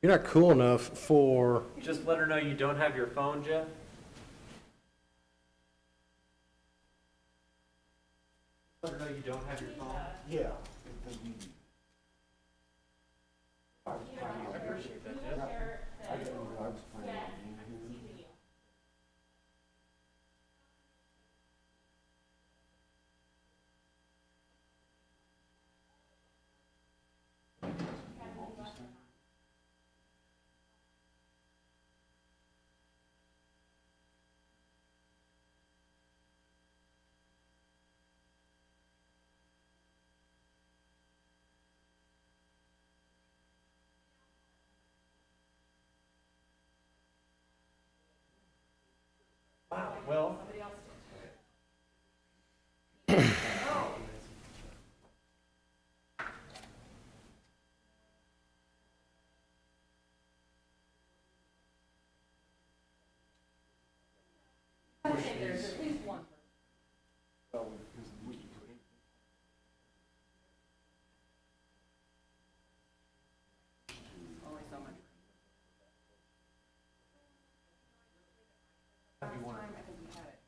You're not cool enough for, Just let her know you don't have your phone, Jeff. Let her know you don't have your phone. Yeah. I appreciate that, Jeff. I didn't know I was planning on being here. Wow, well. There's at least one. Well, because we can put in. Only so much. Have you wanted- Time, I think we had it.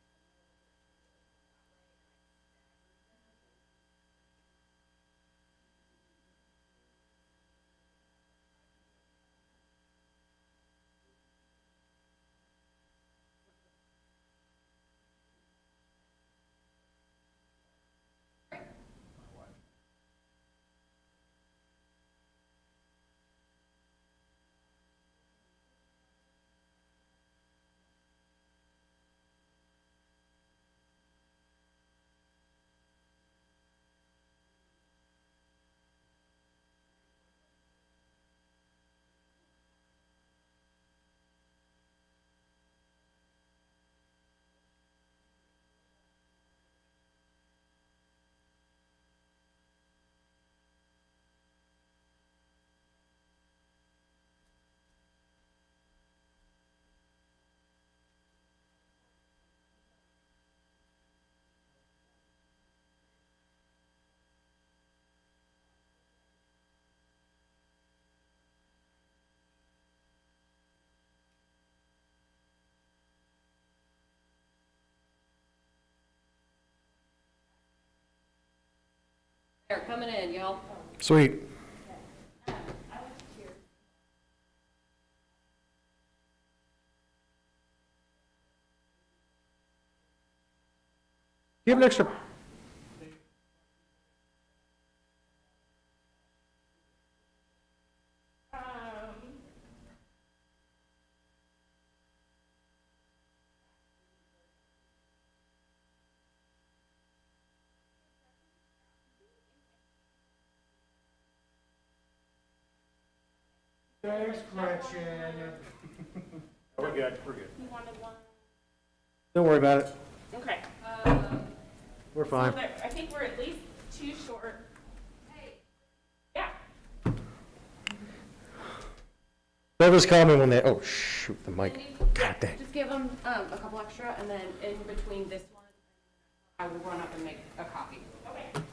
They're coming in, y'all. sweet. You have an extra, Thanks, Gretchen. We're good, we're good. You wanted one? don't worry about it. Okay. We're So fine. I think we're at least two short. Yeah. Beverly's calling me when they, oh, shoot, the mic. God dang. Just give them a couple extra, and then in between this one, I will run up and make a copy Okay.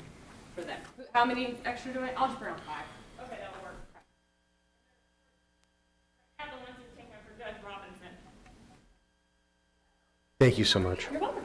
for them. How many extra do I? I'll just bring them 5. Okay, that'll work. I have the ones you take out for Judge Robinson. Thank you so much. You're welcome.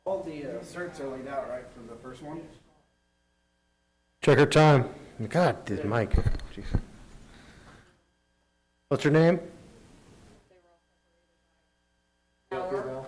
All the certs are laid out, right, for the first one? Check her time. God, this mic. Jeez. What's her name? Hour.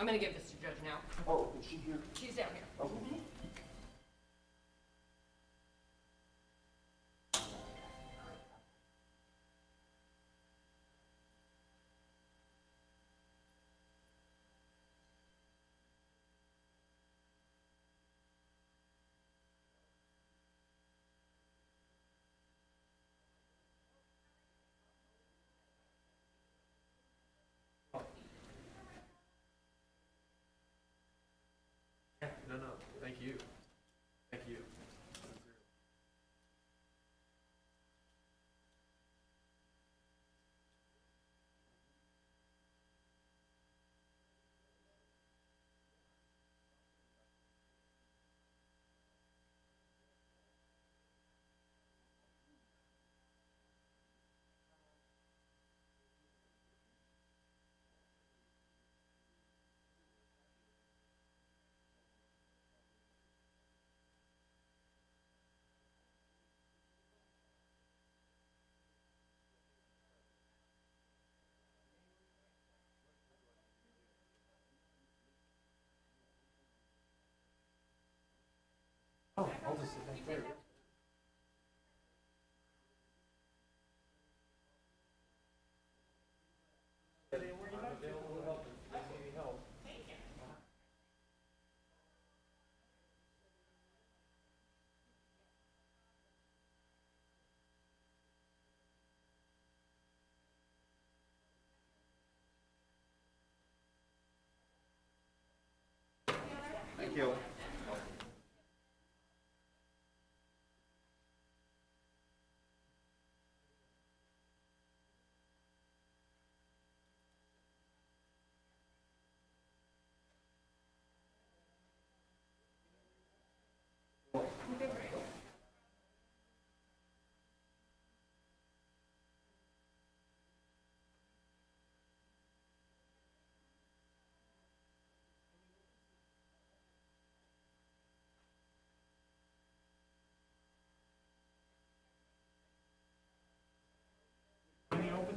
I'm gonna give this to Judge now. Oh, is she here? She's down here. Oh. No, thank you. Thank you. Oh, I'll just sit back there. Thank you.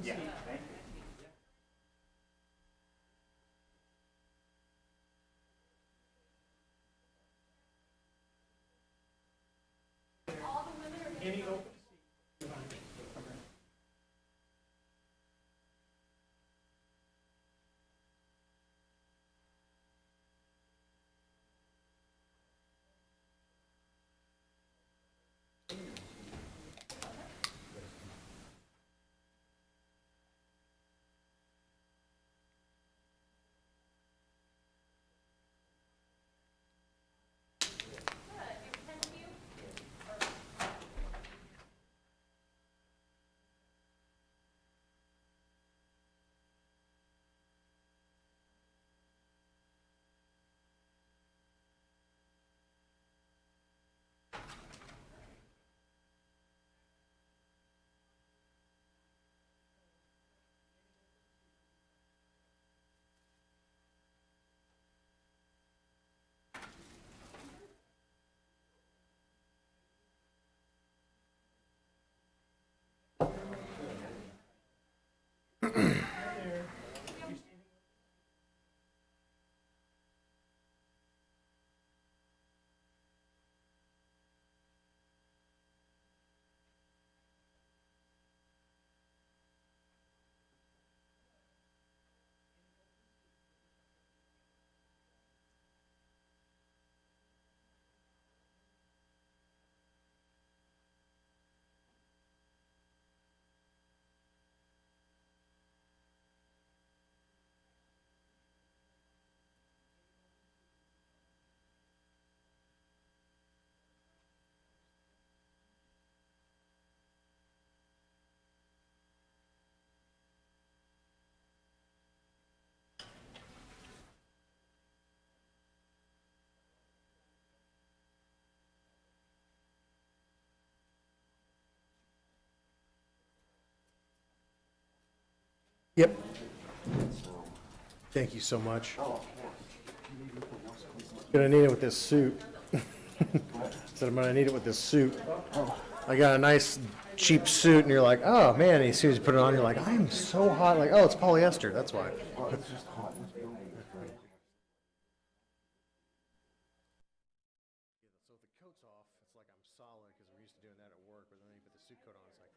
Yeah, thank you. Yep. Thank you so much. Gonna need it with this suit. Said I'm gonna need it with this suit. I got a nice cheap suit, and you're like, oh man. And as soon as you put it on, you're like, I am so hot. Like, oh, it's polyester. That's why. So if the coat's off, it's like I'm solid because we're used to doing that at work. But then you put the suit coat on, it's like.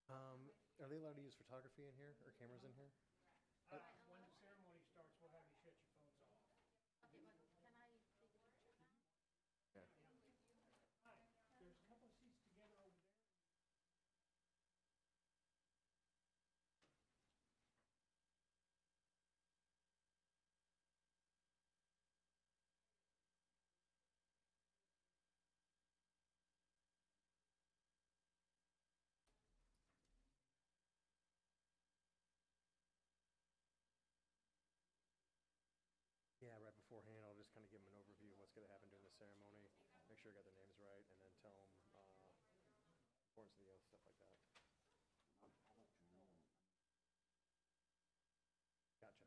All right. Are they allowed to use photography in here or cameras in here? ceremony, make sure I got their names right, and then tell them importance of the oath, stuff like that. I'll let you know. Gotcha.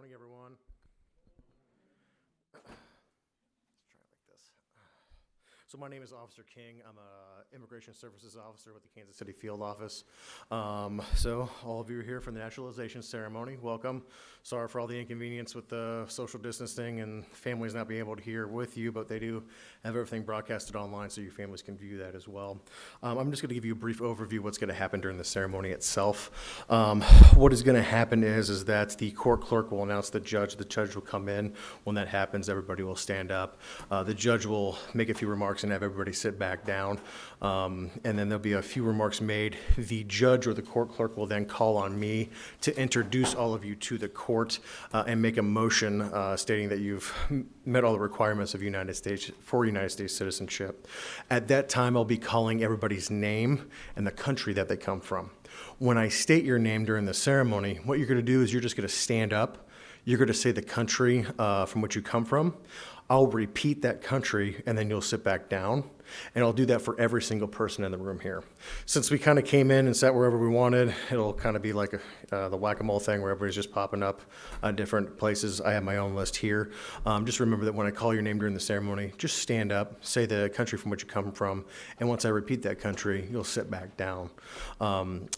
morning, everyone. Let's try it like this. So my name is Officer King. I'm a Immigration Services Officer with the Kansas City Field Office. So all of you are here for the naturalization ceremony. Welcome. Sorry for all the inconvenience with the social distancing and families not being able to hear with you, but they do have everything broadcasted online so your families can view that as well. I'm just going to give you a brief overview of what's going to happen during the ceremony itself. What is going to happen is that the court clerk will announce the judge. The judge will come in. When that happens, everybody will stand up. The judge will make a few remarks and have everybody sit back down. And then there'll be a few remarks made. The judge or the court clerk will then call on me to introduce all of you to the court and make a motion stating that you've met all the requirements of United States citizenship. At that time, I'll be calling everybody's name and the country that they come from. When I state your name during the ceremony, what you're going to do is you're just going to stand up. You're going to say the country from which you come from. I'll repeat that country, and then you'll sit back down. And I'll do that for every single person in the room here. Since we kind of came in and sat wherever we wanted, it'll kind of be like the whack-a-mole thing where everybody's just popping up different places. I have my own list here. Just remember that when I call your name during the ceremony, just stand up, say the country from which you come from, and once I repeat that country, you'll sit back down.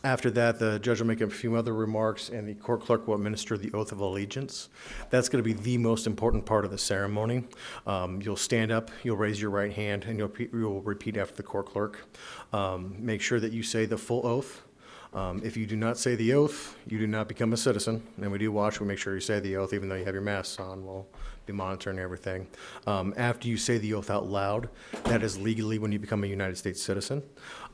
After that, the judge will make a few other remarks, and the court clerk will administer the oath of allegiance. That's going to be the most important part of the ceremony. You'll stand up, you'll raise your right hand, and you'll repeat after the court clerk. Make sure that you say the full oath. If you do not say the oath, you do not become a citizen. And we do watch, we make sure you say the oath, even though you have your masks on. We'll be monitoring everything. After you say the oath out loud, that is legally when you become a United States citizen.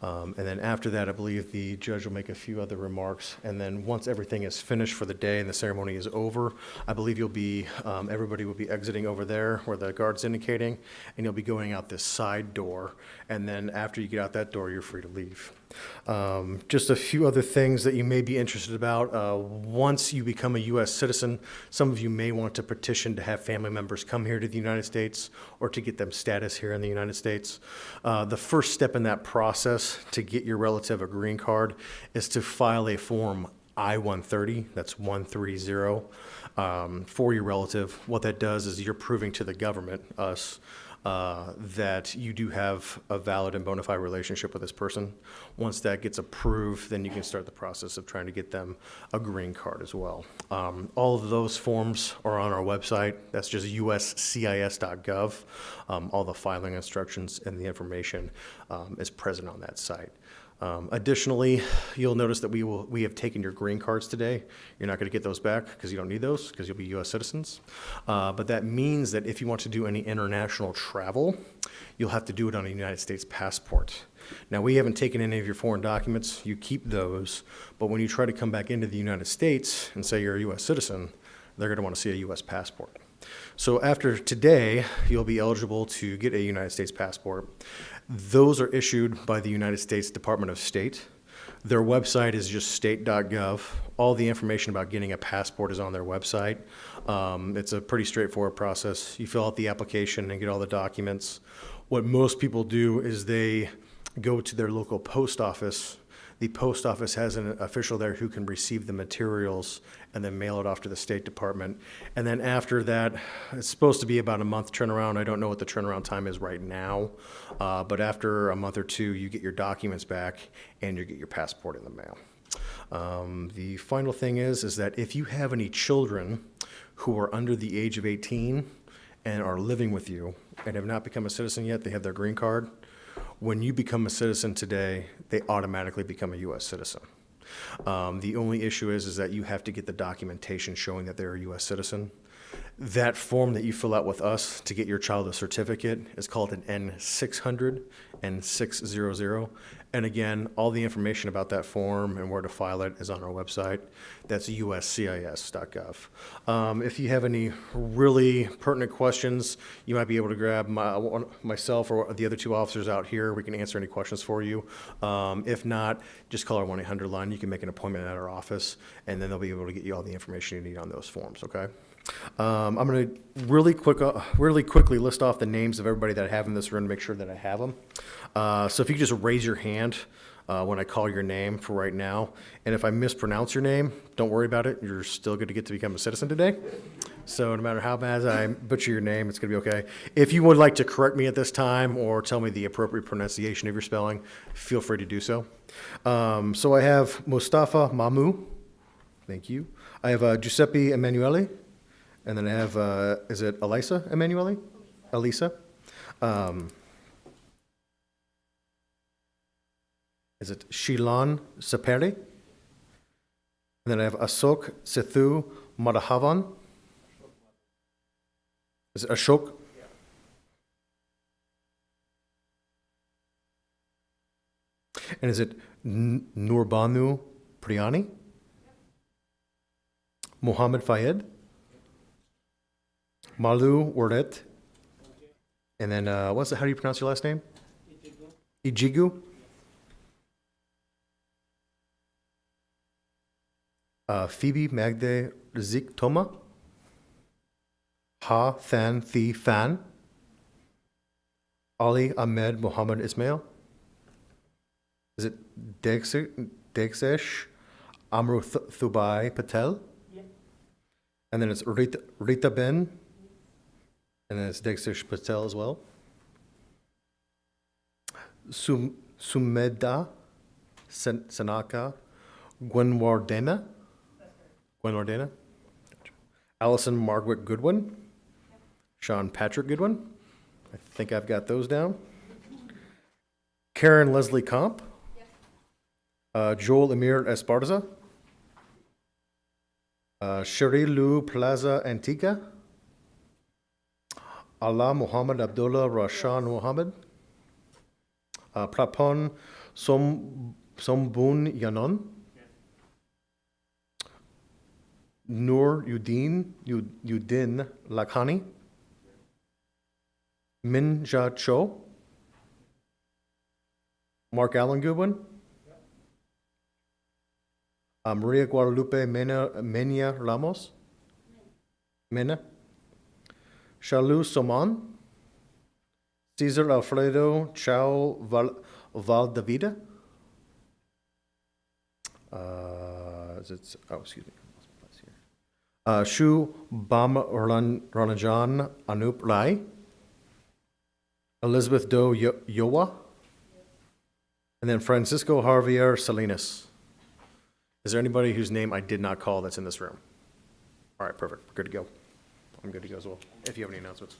And then after that, I believe the judge will make a few other remarks. And then once everything is finished for the day and the ceremony is over, I believe everybody will be exiting over there where the guard's indicating, and you'll be going out this side door. And then after you get out that door, you're free to leave. Just a few other things that you may be interested about. Once you become a U.S. citizen, some of you may want to petition to have family members come here to the United States or to get them status here in the United States. The first step in that process to get your relative a green card is to file a form I-130, that's 130, for your relative. What that does is you're proving to the government, us, that you do have a valid and bona fide relationship with this person. Once that gets approved, then you can start the process of trying to get them a green card as well. All of those forms are on our website. That's just uscis.gov. All the filing instructions and the information is present on that site. Additionally, you'll notice that we have taken your green cards today. You're not going to get those back because you don't need those because you'll be U.S. citizens. But that means that if you want to do any international travel, you'll have to do it on a United States passport. Now, we haven't taken any of your foreign documents. You keep those. But when you try to come back into the United States and say you're a U.S. citizen, they're going to want to see a U.S. passport. So after today, you'll be eligible to get a United States passport. Those are issued by the United States Department of State. Their website is just state.gov. All the information about getting a passport is on their website. It's a pretty straightforward process. You fill out the application and get all the documents. What most people do is they go to their local post office. The post office has an official there who can receive the materials and then mail it off to the State Department. And then after that, it's supposed to be about a month turnaround. I don't know what the turnaround time is right now, but after a month or two, you get your documents back and you get your passport in the mail. The final thing is that if you have any children who are under the age of 18 and are living with you and have not become a citizen yet, they have their green card. When you become a citizen today, they automatically become a U.S. citizen. The only issue is that you have to get the documentation showing that they're a U.S. citizen. That form that you fill out with us to get your child a certificate is called an N-600, N-600. And again, all the information about that form and where to file it is on our website. That's uscis.gov. If you have any really pertinent questions, you might be able to grab myself or the other two officers out here. We can answer any questions for you. If not, just call our 1-800 line. You can make an appointment at our office, and then they'll be able to get you all the information you need on those forms, okay? I'm going to really quickly list off the names of everybody that I have in this room to make sure that I have them. So if you could just raise your hand when I call your name for right now. And if I mispronounce your name, don't worry about it. You're still going to get to become a citizen today. So no matter how bad I butcher your name, it's going to be okay. If you would like to correct me at this time or tell me the appropriate pronunciation of your spelling, feel free to do so. So I have Mustafa Mamu. Thank you. I have Giuseppe Emanuele. And then I have, is it Elisa Emanuele? Elisa. Is it Shilan Saperi? And then I have Asok Sethu Madhavan. Is it Ashok? And is it Nurbanu Priyani? Muhammad Fayed? Malu Wordet? And then, how do you pronounce your last name? Ijigu? Phoebe Magde Zik Toma? Ha Than Thi Fan? Ali Ahmed Muhammad Ismail? Is it Degsesh Amru Thubai Patel? And then it's Rita Ben? And then it's Degsesh Patel as well. Sumeda Sanaka Gwenwardena? Gwenwardena? Allison Margaret Goodwin? Sean Patrick Goodwin? I think I've got those down. Karen Leslie Comp? Joel Emir Esparza? Sheri Lou Plaza Antigua? Allah Muhammad Abdullah Rashan Muhammad? Prapon Sombun Yanon? Nur Udin Lakhani? Minja Cho? Mark Allen Goodwin? Maria Guadalupe Mena Ramos? Mena? Shalu Soman? Cesar Alfredo Chao Valdavida? Excuse me. Shu Bam Ranajan Anup Rai? Elizabeth Doe Yowa? And then Francisco Javier Salinas. Is there anybody whose name I did not call that's in this room? All right, perfect. Good to go. I'm good to go as well, if you have any announcements.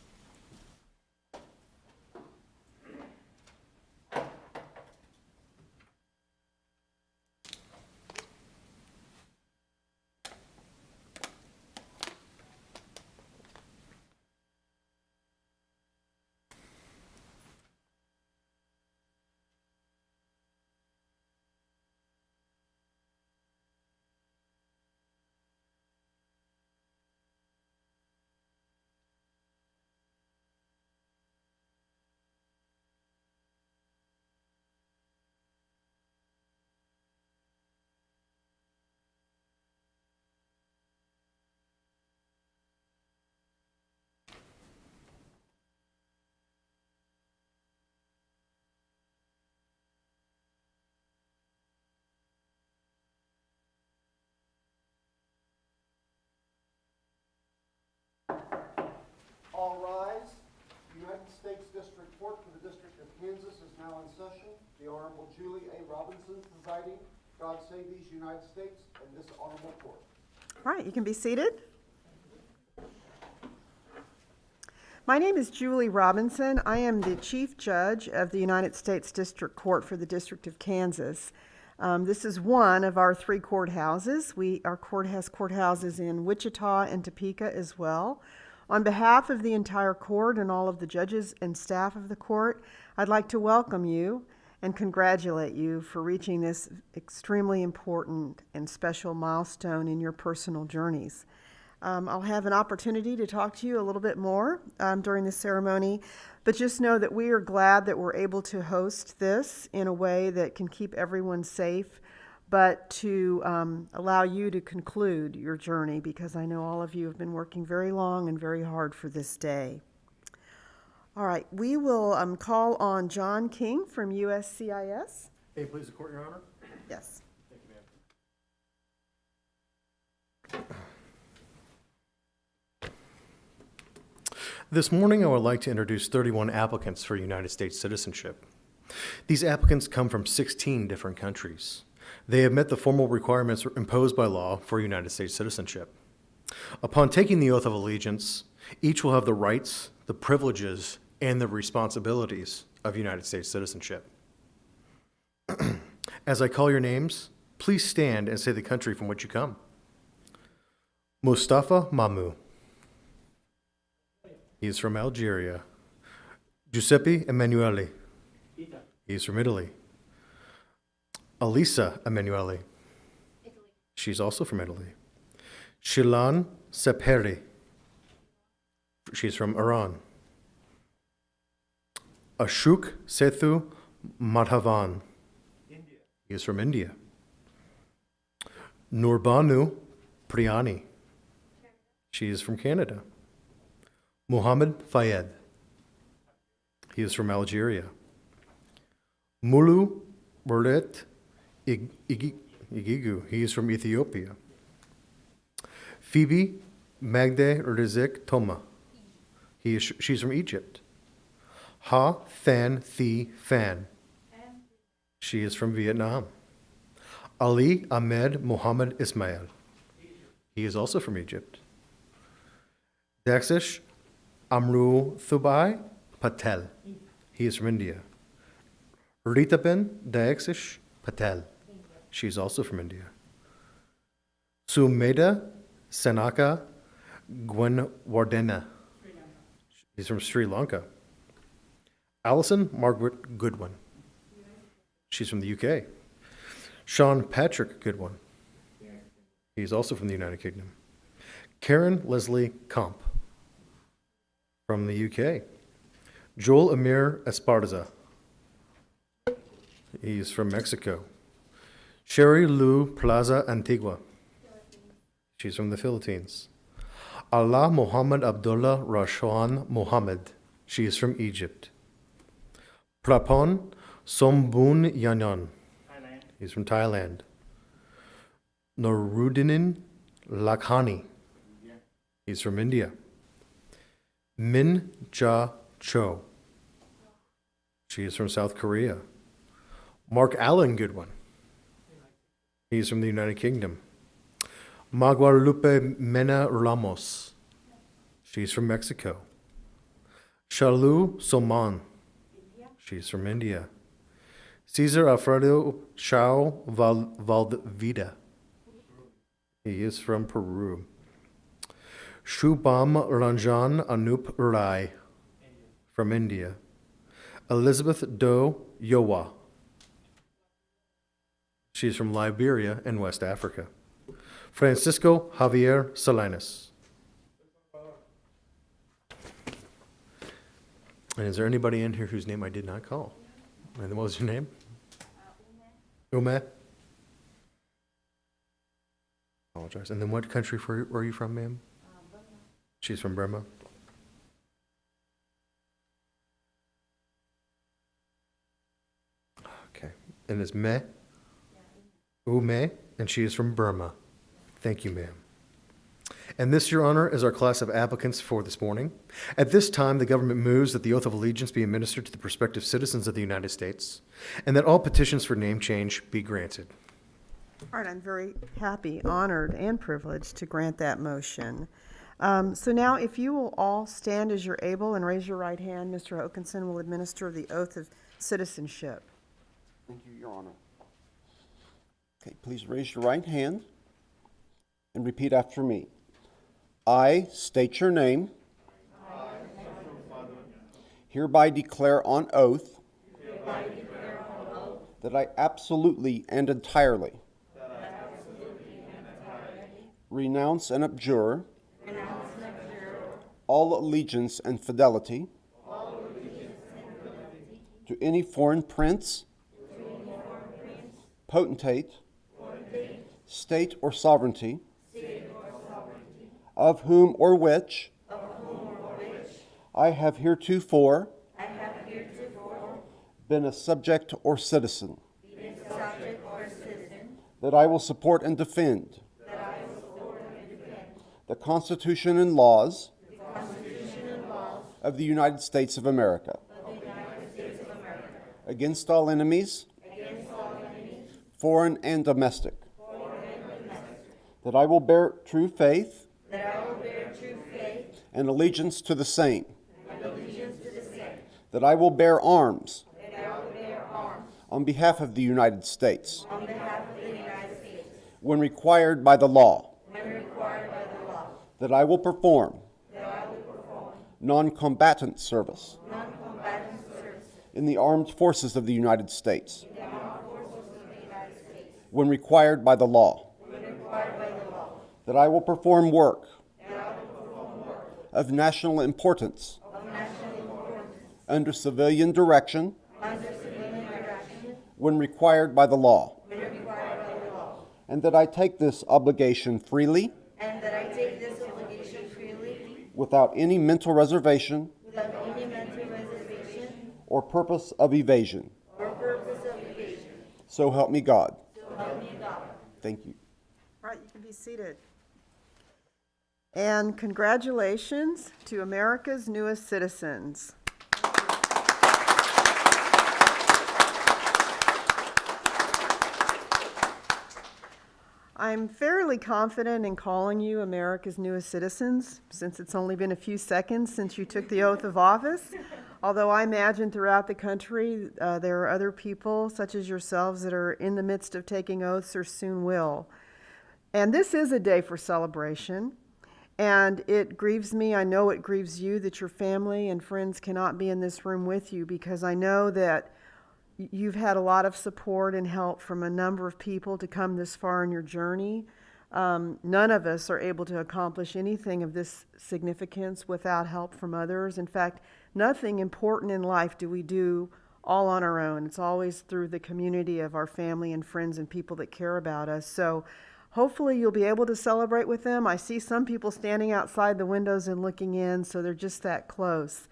All rise. The United States District Court for the District of Kansas is now in session. The Honorable Julie A. Robinson presiding. God save these United States and this honorable court. All right, you can be seated. My name is Julie Robinson. I am the Chief Judge of the United States District Court for the District of Kansas. This is one of our 3 courthouses. Our court has courthouses in Wichita and Topeka as well. On behalf of the entire court and all of the judges and staff of the court, I'd like to welcome you and congratulate you for reaching this extremely important and special milestone in your personal journeys. I'll have an opportunity to talk to you a little bit more during the ceremony, but just know that we are glad that we're able to host this in a way that can keep everyone safe, but to allow you to conclude your journey, because I know all of you have been working very long and very hard for this day. All right, we will call on John King from USCIS. May it please the court, Your Honor? Yes. Thank you, ma'am. This morning, I would like to introduce 31 applicants for United States citizenship. These applicants come from 16 different countries. They have met the formal requirements imposed by law for United States citizenship. Upon taking the oath of allegiance, each will have the rights, the privileges, and the responsibilities of United States citizenship. As I call your names, please stand and say the country from which you come. Mustafa Mamu. He is from Algeria. Giuseppe Emanuele. He is from Italy. Alisa Emanuele. She's also from Italy. Shilan Seperi. She's from Iran. Ashok Sethu Madhavan. He is from India. Nurbanu Priyani. She is from Canada. Muhammad Fayed. He is from Algeria. Mulu Berlet Igigu. He is from Ethiopia. Phoebe Magde Rizik Toma. She's from Egypt. Ha Than Thi Fan. She is from Vietnam. Ali Ahmed Muhammad Ismail. He is also from Egypt. Daxish Amru Thubai Patel. He is from India. Ritaben Daxish Patel. She is also from India. Sumeda Senaka Gwenwardena. He's from Sri Lanka. Alison Margaret Goodwin. She's from the UK. Sean Patrick Goodwin. He's also from the United Kingdom. Karen Leslie Comp from the UK. Joel Amir Esparza. He's from Mexico. Sherry Lou Plaza Antigua. She's from the Philippines. Allah Muhammad Abdullah Rashwan Muhammad. She is from Egypt. Prapon Sombun Yanyan. He's from Thailand. Narudinin Lakhani. He's from India. Min Ja Cho. She is from South Korea. Mark Allen Goodwin. He's from the United Kingdom. Maguadalupe Mena Ramos. She's from Mexico. Shalu Soman. She's from India. Cesar Alfredo Chao Valdevida. He is from Peru. Shubham Ranjan Anup Rai from India. Elizabeth Doe Yowa. She's from Liberia and West Africa. Francisco Javier Salinas. And is there anybody in here whose name I did not call? And what was your name? Ume. Apologize. And then what country were you from, ma'am? She's from Burma. Okay. And it's Me? Ume, and she is from Burma. Thank you, ma'am. And this, Your Honor, is our class of applicants for this morning. At this time, the government moves that the oath of allegiance be administered to the prospective citizens of the United States, and that all petitions for name change be granted. All right, I'm very happy, honored, and privileged to grant that motion. So now, if you will all stand as you're able and raise your right hand, Mr. Hokanson will administer the oath of citizenship. Thank you, Your Honor. Okay, please raise your right hand and repeat after me. I state your name. Hereby declare on oath that I absolutely and entirely renounce and abjure all allegiance and fidelity to any foreign prince, potentate, state or sovereignty, of whom or which I have heretofore been a subject or citizen, that I will support and defend the Constitution and laws of the United States of America against all enemies, foreign and domestic, that I will bear true faith and allegiance to the same, that I will bear arms on behalf of the United States when required by the law, that I will perform non-combatant service in the armed forces of the United States when required by the law, that I will perform work of national importance under civilian direction when required by the law, and that I take this obligation freely without any mental reservation or purpose of evasion. So help me God. Thank you. All right, you can be seated. And congratulations to America's newest citizens. I'm fairly confident in calling you America's newest citizens, since it's only been a few seconds since you took the oath of office. Although I imagine throughout the country there are other people, such as yourselves, that are in the midst of taking oaths or soon will. And this is a day for celebration. And it grieves me, I know it grieves you, that your family and friends cannot be in this room with you, because I know that you've had a lot of support and help from a number of people to come this far in your journey. None of us are able to accomplish anything of this significance without help from others. In fact, nothing important in life do we do all on our own. It's always through the community of our family and friends and people that care about us. So hopefully you'll be able to celebrate with them. I see some people standing outside the windows and looking in, so they're just that close.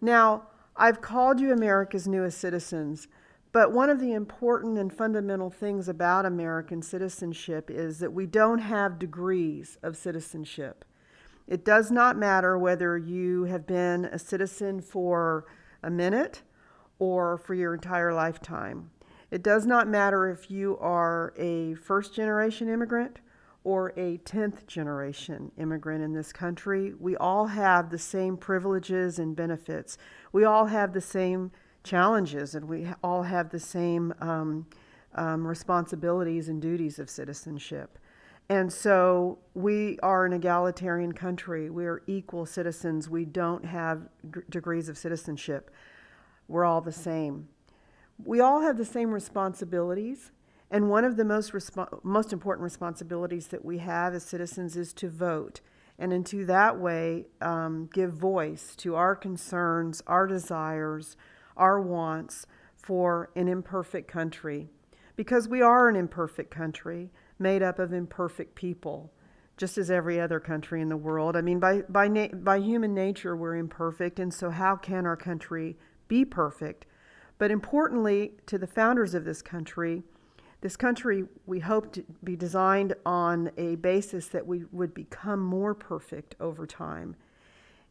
Now, I've called you America's newest citizens, but one of the important and fundamental things about American citizenship is that we don't have degrees of citizenship. It does not matter whether you have been a citizen for a minute or for your entire lifetime. It does not matter if you are a first-generation immigrant or a 10th generation immigrant in this country. We all have the same privileges and benefits. We all have the same challenges, and we all have the same responsibilities and duties of citizenship. And so we are an egalitarian country. We are equal citizens. We don't have degrees of citizenship. We're all the same. We all have the same responsibilities. And one of the most important responsibilities that we have as citizens is to vote. And into that way, give voice to our concerns, our desires, our wants for an imperfect country. Because we are an imperfect country made up of imperfect people, just as every other country in the world. I mean, by human nature, we're imperfect. And so how can our country be perfect? But importantly, to the founders of this country, we hope to be designed on a basis that we would become more perfect over time.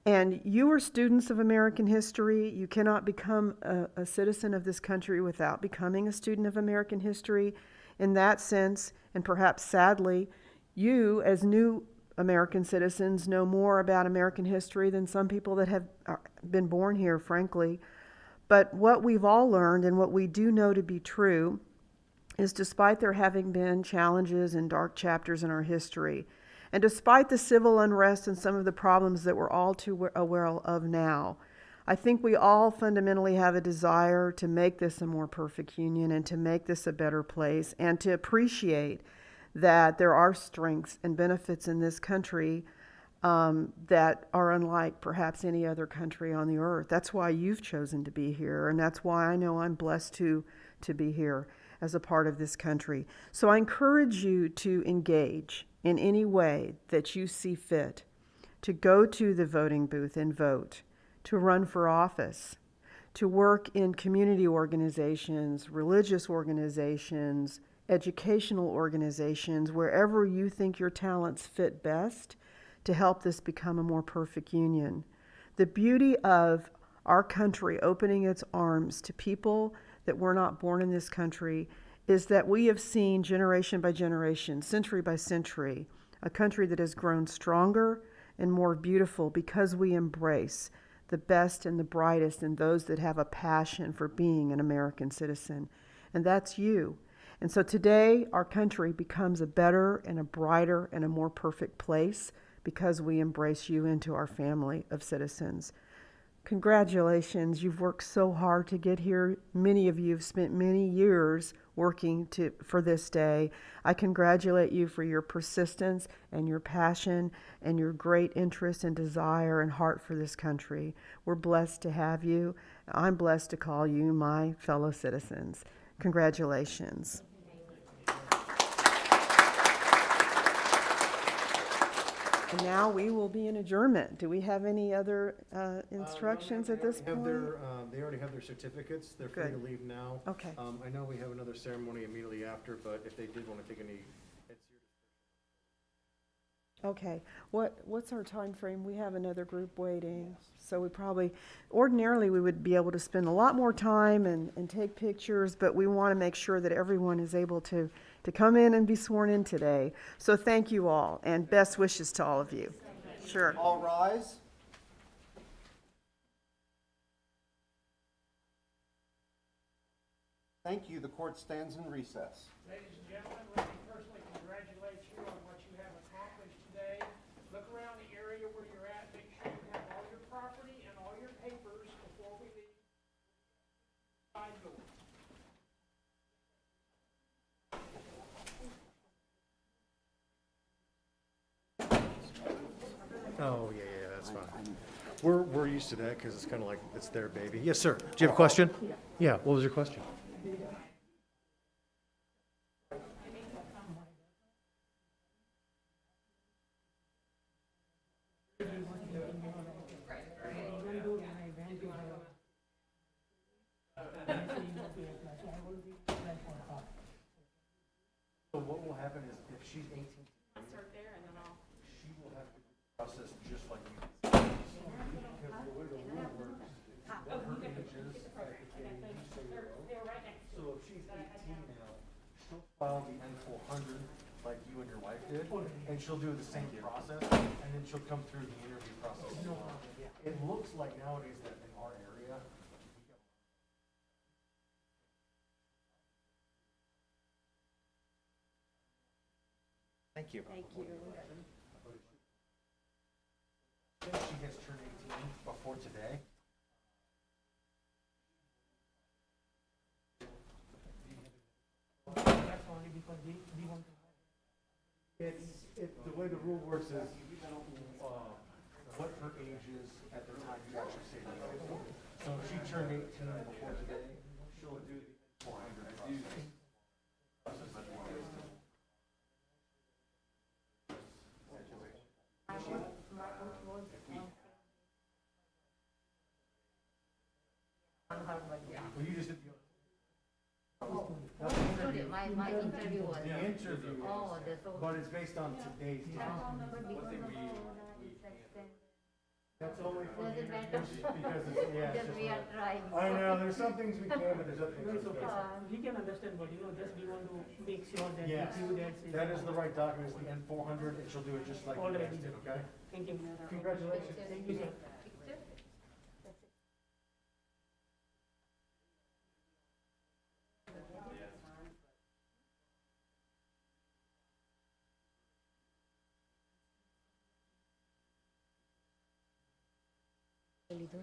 And you are students of American history. You cannot become a citizen of this country without becoming a student of American history. In that sense, and perhaps sadly, you as new American citizens know more about American history than some people that have been born here, frankly. But what we've all learned and what we do know to be true is, despite there having been challenges and dark chapters in our history, and despite the civil unrest and some of the problems that we're all too aware of now, I think we all fundamentally have a desire to make this a more perfect union and to make this a better place, and to appreciate that there are strengths and benefits in this country that are unlike perhaps any other country on the earth. That's why you've chosen to be here, and that's why I know I'm blessed to be here as a part of this country. So I encourage you to engage in any way that you see fit, to go to the voting booth and vote, to run for office, to work in community organizations, religious organizations, educational organizations, wherever you think your talents fit best to help this become a more perfect union. The beauty of our country opening its arms to people that were not born in this country is that we have seen generation by generation, century by century, a country that has grown stronger and more beautiful because we embrace the best and the brightest and those that have a passion for being an American citizen. And that's you. And so today, our country becomes a better and a brighter and a more perfect place because we embrace you into our family of citizens. Congratulations, you've worked so hard to get here. Many of you have spent many years working for this day. I congratulate you for your persistence and your passion and your great interest and desire and heart for this country. We're blessed to have you. I'm blessed to call you my fellow citizens. Congratulations. And now we will be in adjournment. Do we have any other instructions at this point? They already have their certificates. They're free to Good. leave now. Okay. I know we have another ceremony immediately after, but if they did want to take any, it's your Okay. What's our time frame? We have another group waiting. So we probably, ordinarily, we would be able to spend a lot more time and take pictures, but we want to make sure that everyone is able to come in and be sworn in today. So thank you all, and best wishes to all of you. Sure. All rise. Thank you. The court stands in recess. Ladies and gentlemen, let me personally congratulate you on what you have accomplished today. Look around the area where you're at, make sure you have all your property and all your papers before we leave. Side door. Oh, yeah, that's fine. We're used to that because it's kind of like, it's their baby. Yes, sir. Do you have a question? Yeah, what was your question? So what will happen is if she's 18, I'll start there and then I'll. she will have to process just like you. Because the way the rule works, what her age is at the day you say you're old. So if she's 18 now, she'll file the N400 like you and your wife did, and she'll do the same process, and then she'll come through the interview process as well. It looks like nowadays that in our area, thank you. Thank you. If she has turned 18 before today, That's only because we want to. the way the rule works is, what her age is at the time you actually say the oath. So if she turned 18 before today, she'll do the 400 process. Well, you just did the Sorry, my interview was. The interview is, Oh, that's all. but it's based on today's time. That's only for the Doesn't matter. interviews because it's, yeah. it's Just just we are like- trying. I know, there's some things we can, but there's other things we can't. We can understand, but just we want to make sure that Yes, you that. that is the right document, it's the N400, and she'll do it just like you guys did, okay? Thank you. Congratulations. Thank you, sir.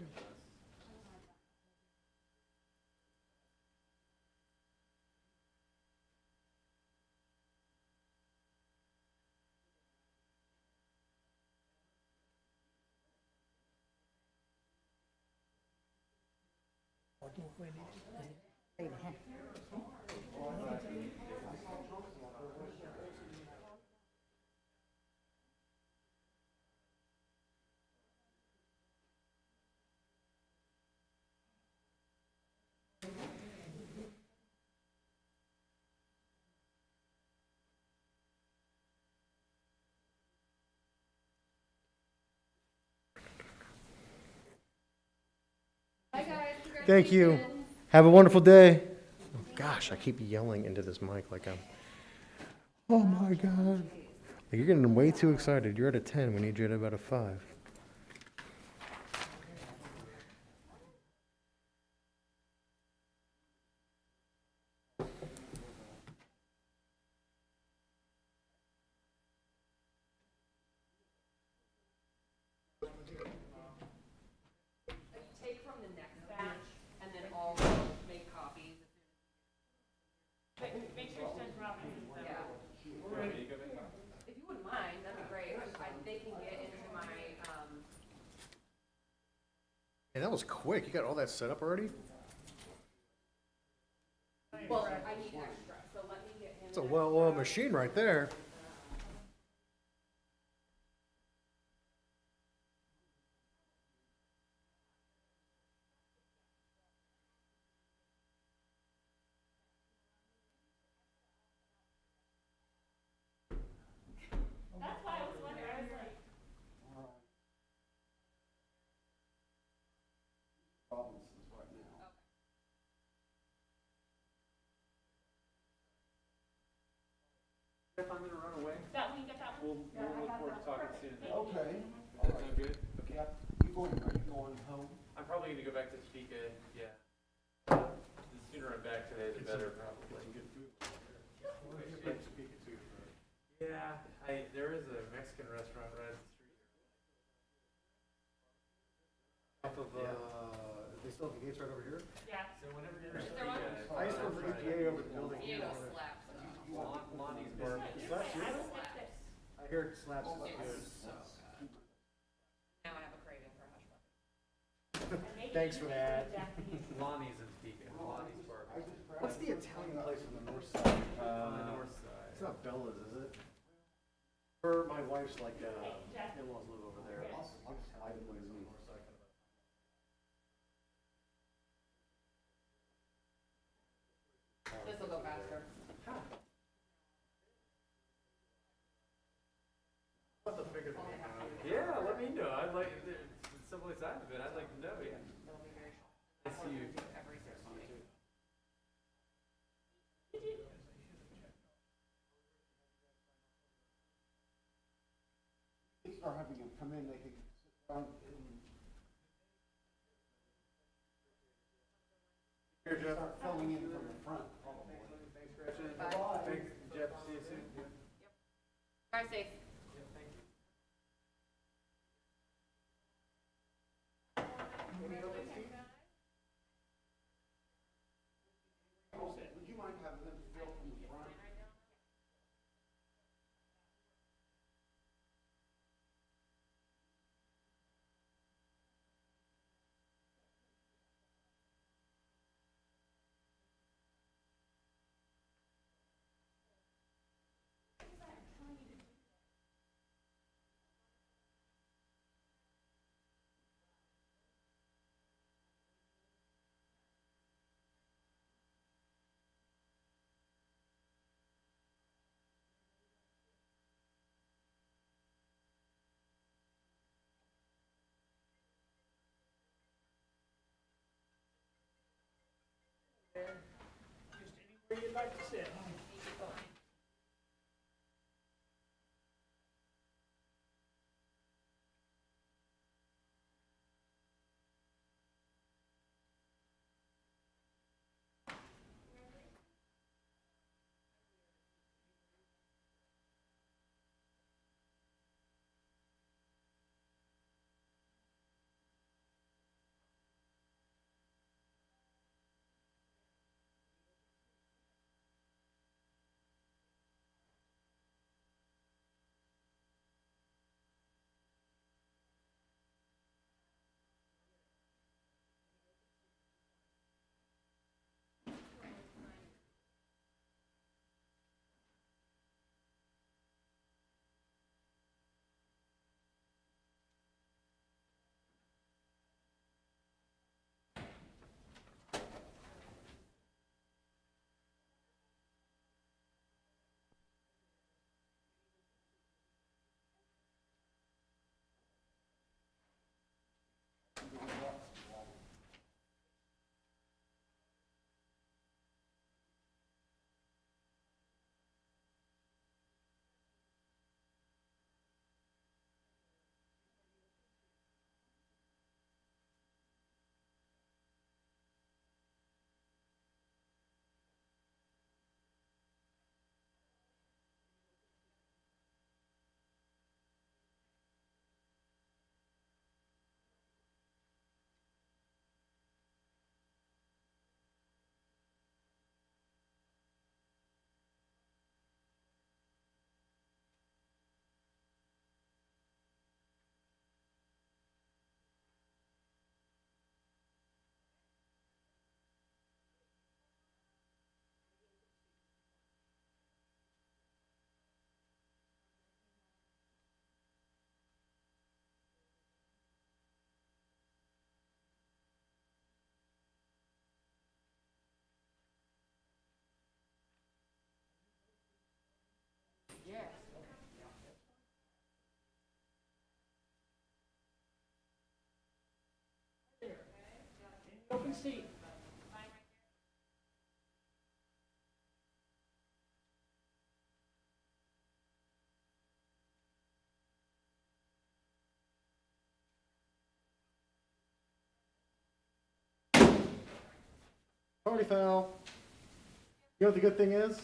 Thank you. Have a wonderful day. Oh, gosh, I keep yelling into this mic like I'm. Oh my God. You're getting way too excited. You're at a 10. We need you at about a 5. Take from the next batch, and then all make copies. Make sure it says Robinson. Yeah. If you wouldn't mind, that'd be great. They can get into my, Hey, that was quick. You got all that set up already? well, I need extra, so let me get him. It's a well-oiled machine right there. That's why I was wondering, I was like, Robinsons right now. If I'm gonna run away, that one, you got that one? we'll look forward to talking soon. Okay. Sound good? Okay. Yeah, are you going home? I'm probably gonna go back to Topeka, yeah. The sooner I'm back today, the better, probably. Yeah, there is a Mexican restaurant right up the street. Off of, They still have the gates right over here? Yeah. so whenever you're in Is there one? Topeka. I used to work for EPA over the building. Diego slaps. Lonnie's Barbecue. Slaps you? I will fix this. I hear it slaps is good. Now I have a craving for hash browns. And maybe Thanks for you can that. do Japanese. Lonnie's in Topeka, Lonnie's Barbecue. What's the Italian place on the north side? On the north side. It's not Bella's, is it? My wife's like, in-laws live over there. I'll just hide it when it's on the north side. This will go faster. What the figure that they have? Yeah, let me know. I'd like, if it's someplace I haven't been, I'd like to know, yeah. I see you. Every ceremony. Start having them come in, they can sit down and Here, Jeff. start filling in from the front, probably. Thanks, Gretchen. Bye. Thanks, Jeff. See you soon. Drive safe. Would you mind having them fill from the front? Just anywhere you'd like to sit. Yes. There. Open seat. Party foul. You know what the good thing is?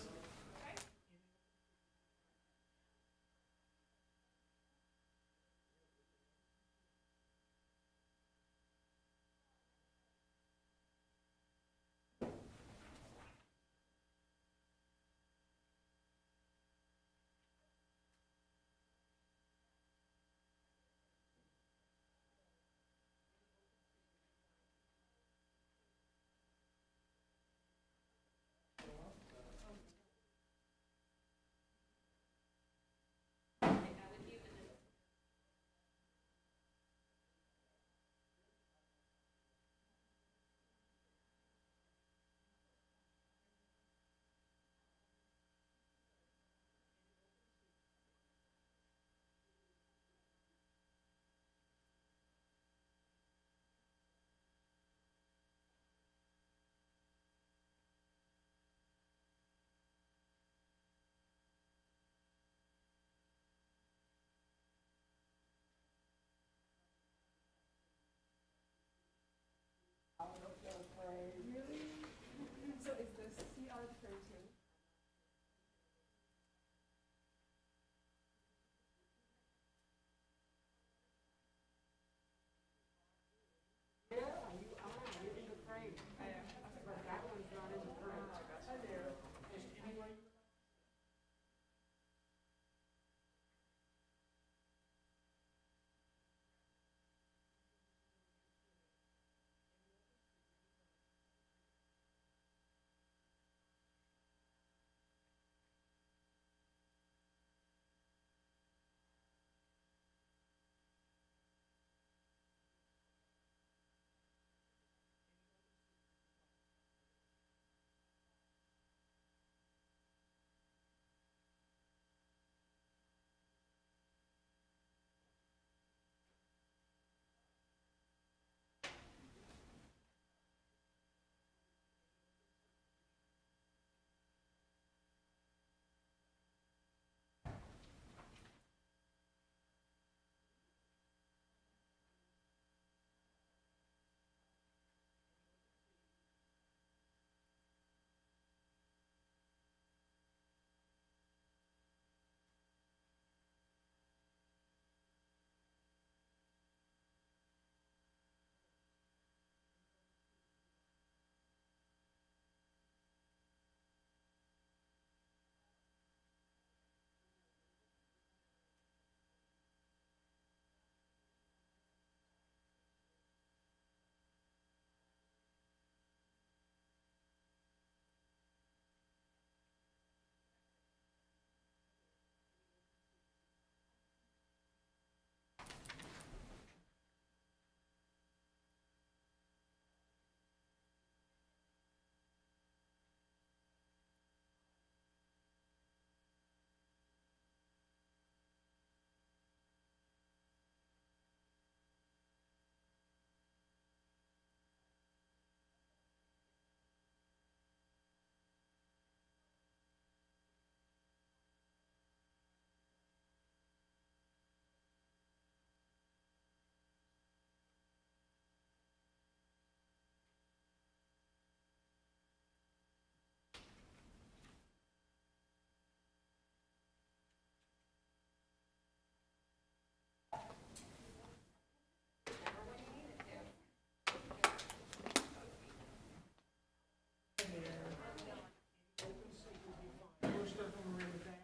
Most of them are in the back.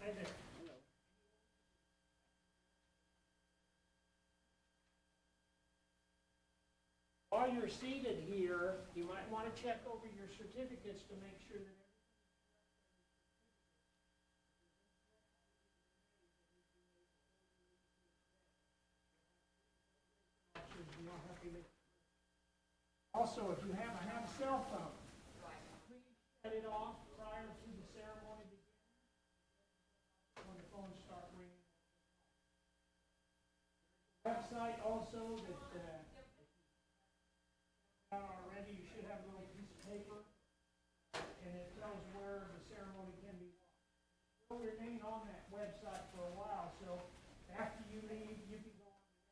Hi there. While you're seated here, you might want to check over your certificates to make sure that I'll help you make. Also, if you happen to have a cell phone, please shut it off prior to the ceremony beginning. When the phones start ringing. Website also that, if you haven't already, you should have a little piece of paper, and it tells where the ceremony can be watched. It'll remain on that website for a while, so after you leave, you can go on the website.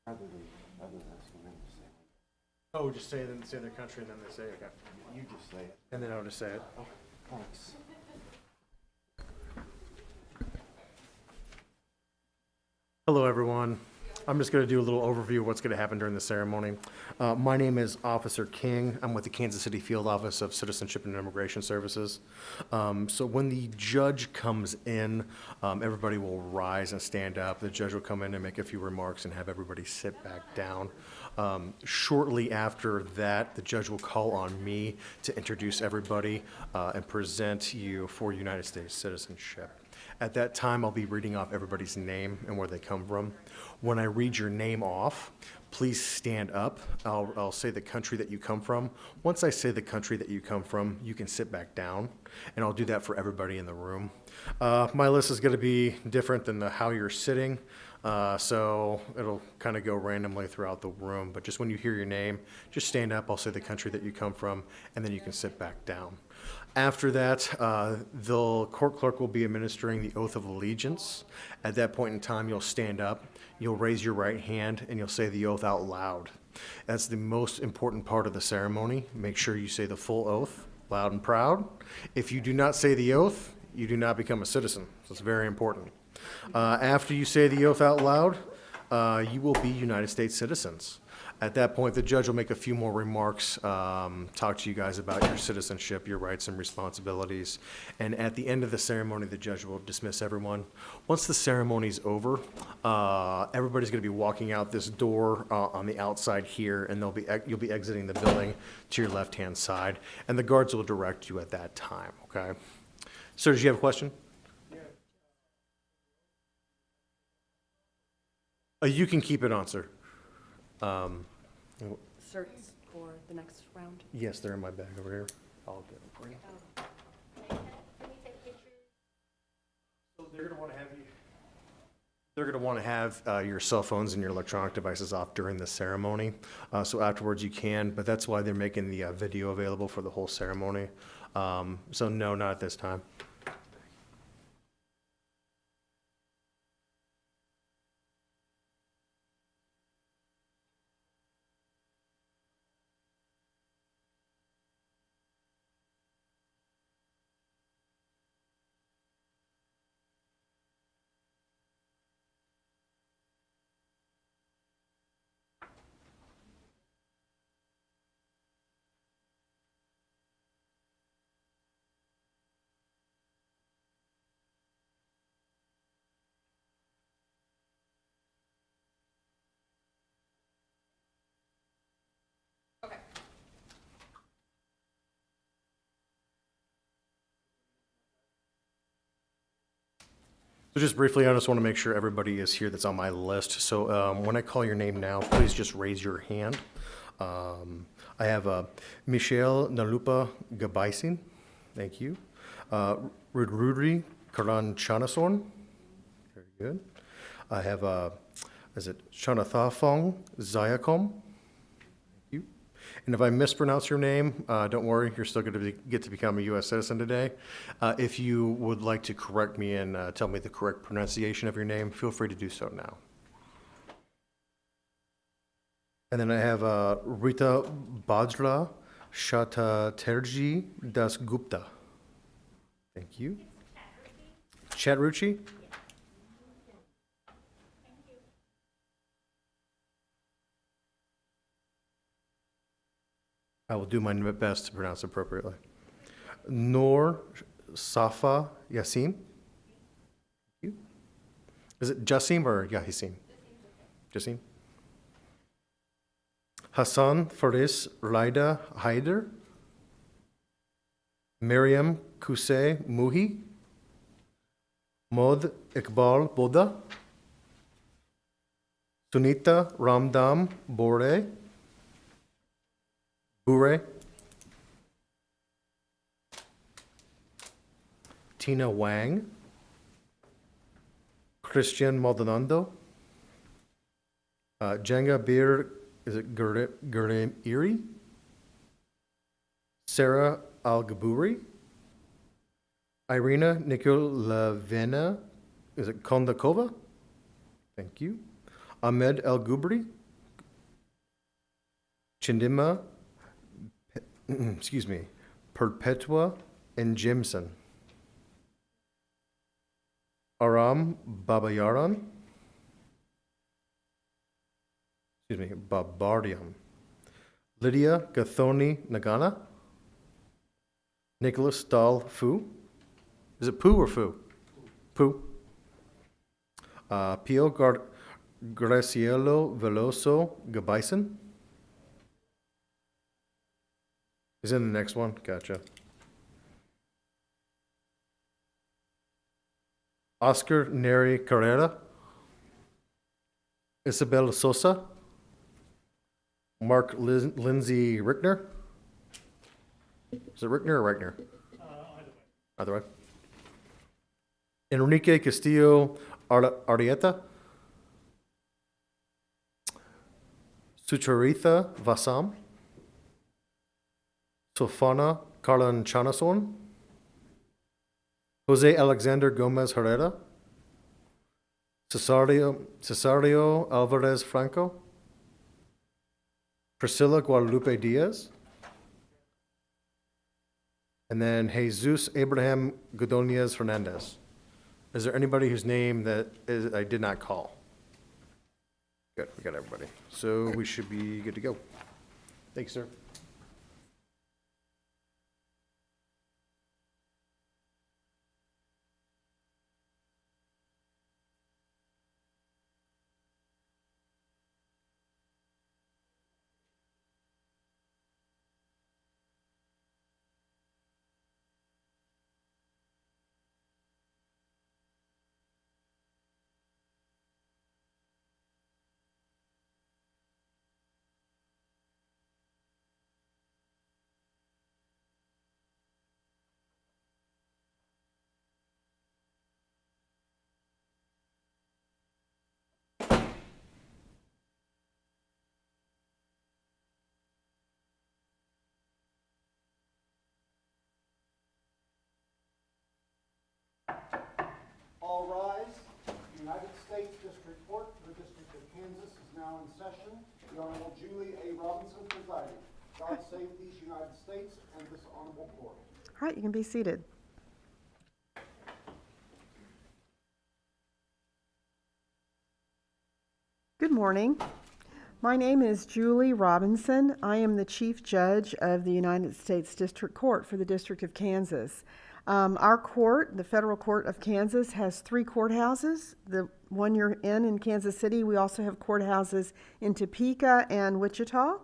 Other than asking them to say it. Oh, just say their country and then they say, okay. You just say it. And then I'll just say it. Oh, thanks. Hello, everyone. I'm just going to do a little overview of what's going to happen during the ceremony. My name is Officer King. I'm with the Kansas City Field Office of Citizenship and Immigration Services. So when the judge comes in, everybody will rise and stand up. The judge will come in and make a few remarks and have everybody sit back down. Shortly after that, the judge will call on me to introduce everybody and present you for United States citizenship. At that time, I'll be reading off everybody's name and where they come from. When I read your name off, please stand up. I'll say the country that you come from. Once I say the country that you come from, you can sit back down, and I'll do that for everybody in the room. My list is going to be different than how you're sitting, so it'll kind of go randomly throughout the room. But just when you hear your name, just stand up. I'll say the country that you come from, and then you can sit back down. After that, the court clerk will be administering the oath of allegiance. At that point in time, you'll stand up, you'll raise your right hand, and you'll say the oath out loud. That's the most important part of the ceremony. Make sure you say the full oath, loud and proud. If you do not say the oath, you do not become a citizen. So it's very important. After you say the oath out loud, you will be United States citizens. At that point, the judge will make a few more remarks, talk to you guys about your citizenship, your rights and responsibilities. And at the end of the ceremony, the judge will dismiss everyone. Once the ceremony's over, everybody's going to be walking out this door on the outside here, and you'll be exiting the building to your left-hand side, and the guards will direct you at that time, okay? Sir, did you have a question? You can keep it on, sir. Certs for the next round. Yes, they're in my bag over here. I'll get them for you. So they're going to want to have you. They're going to want to have your cell phones and your electronic devices off during the ceremony. So afterwards you can, but that's why they're making the video available for the whole ceremony. So no, not at this time. Okay. So just briefly, I just want to make sure everybody is here that's on my list. So when I call your name now, please just raise your hand. I have Michelle Nalupa Gabaisin. Thank you. Rudrudri Karanchanasorn. Very good. I have, is it Shanathafong Zayakom? Thank you. And if I mispronounce your name, don't worry, you're still going to get to become a U.S. citizen today. If you would like to correct me and tell me the correct pronunciation of your name, feel free to do so now. And then I have Rita Bajra Chatterjee Das Gupta. Thank you. Chatrucci? I will do my best to pronounce it appropriately. Noor Safa Yassin. You? Is it Jassim or Yahissin? Jassim. Hassan Faris Raida Haider. Miriam Kusei Muhi. Mod Iqbal Boda. Sunita Ramdam Bore. Bure. Tina Wang. Christian Maldonado. Jenga Bir, is it Gurem Iri? Sarah Al Gaburi. Irina Nikolavena, is it Kondakova? Thank you. Ahmed El Gubri. Chindima, excuse me, Perpetua and Jimson. Aram Babayaran. Excuse me, Babardian. Lydia Gathoni Nagana. Nicholas Dahl Fu. Is it Poo or Fu? Poo. Pio Gracielo Veloso Gabaison. Is in the next one? Gotcha. Oscar Neri Carrera. Isabel Sosa. Mark Lindsay Rickner. Is it Rickner or Reichner? Either way. Enrique Castillo Arieta. Sucharitha Vasam. Sofana Carlan Chanason. Jose Alexander Gomez Herrera. Cesario Alvarez Franco. Priscilla Guadalupe Diaz. And then Jesus Abraham Godonez Hernandez. Is there anybody whose name that I did not call? Good, we got everybody. So we should be good to go. Thanks, sir. All rise. The United States District Court for the District of Kansas is now in session. The Honorable Julie A. Robinson presiding. God save these United States and this honorable court. All right, you can be seated. Good morning. My name is Julie Robinson. I am the Chief Judge of the United States District Court for the District of Kansas. Our court, the Federal Court of Kansas, has 3 courthouses. The one you're in Kansas City. We also have courthouses in Topeka and Wichita.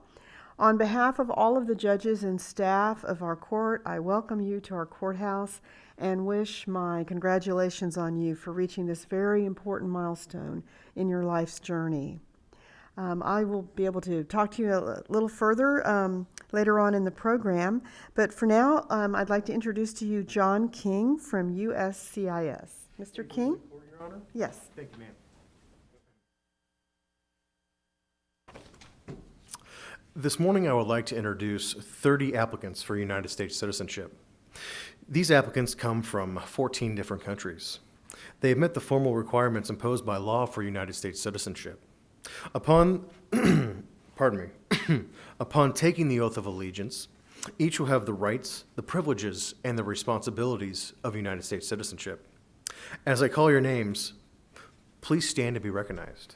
On behalf of all of the judges and staff of our court, I welcome you to our courthouse and wish my congratulations on you for reaching this very important milestone in your life's journey. I will be able to talk to you a little further later on in the program, but for now, I'd like to introduce to you John King from USCIS. Mr. King? Your Honor? Yes. Thank you, ma'am. This morning, I would like to introduce 30 applicants for United States citizenship. These applicants come from 14 different countries. They have met the formal requirements imposed by law for United States citizenship. Upon pardon me, upon taking the oath of allegiance, each will have the rights, the privileges, and the responsibilities of United States citizenship. As I call your names, please stand to be recognized.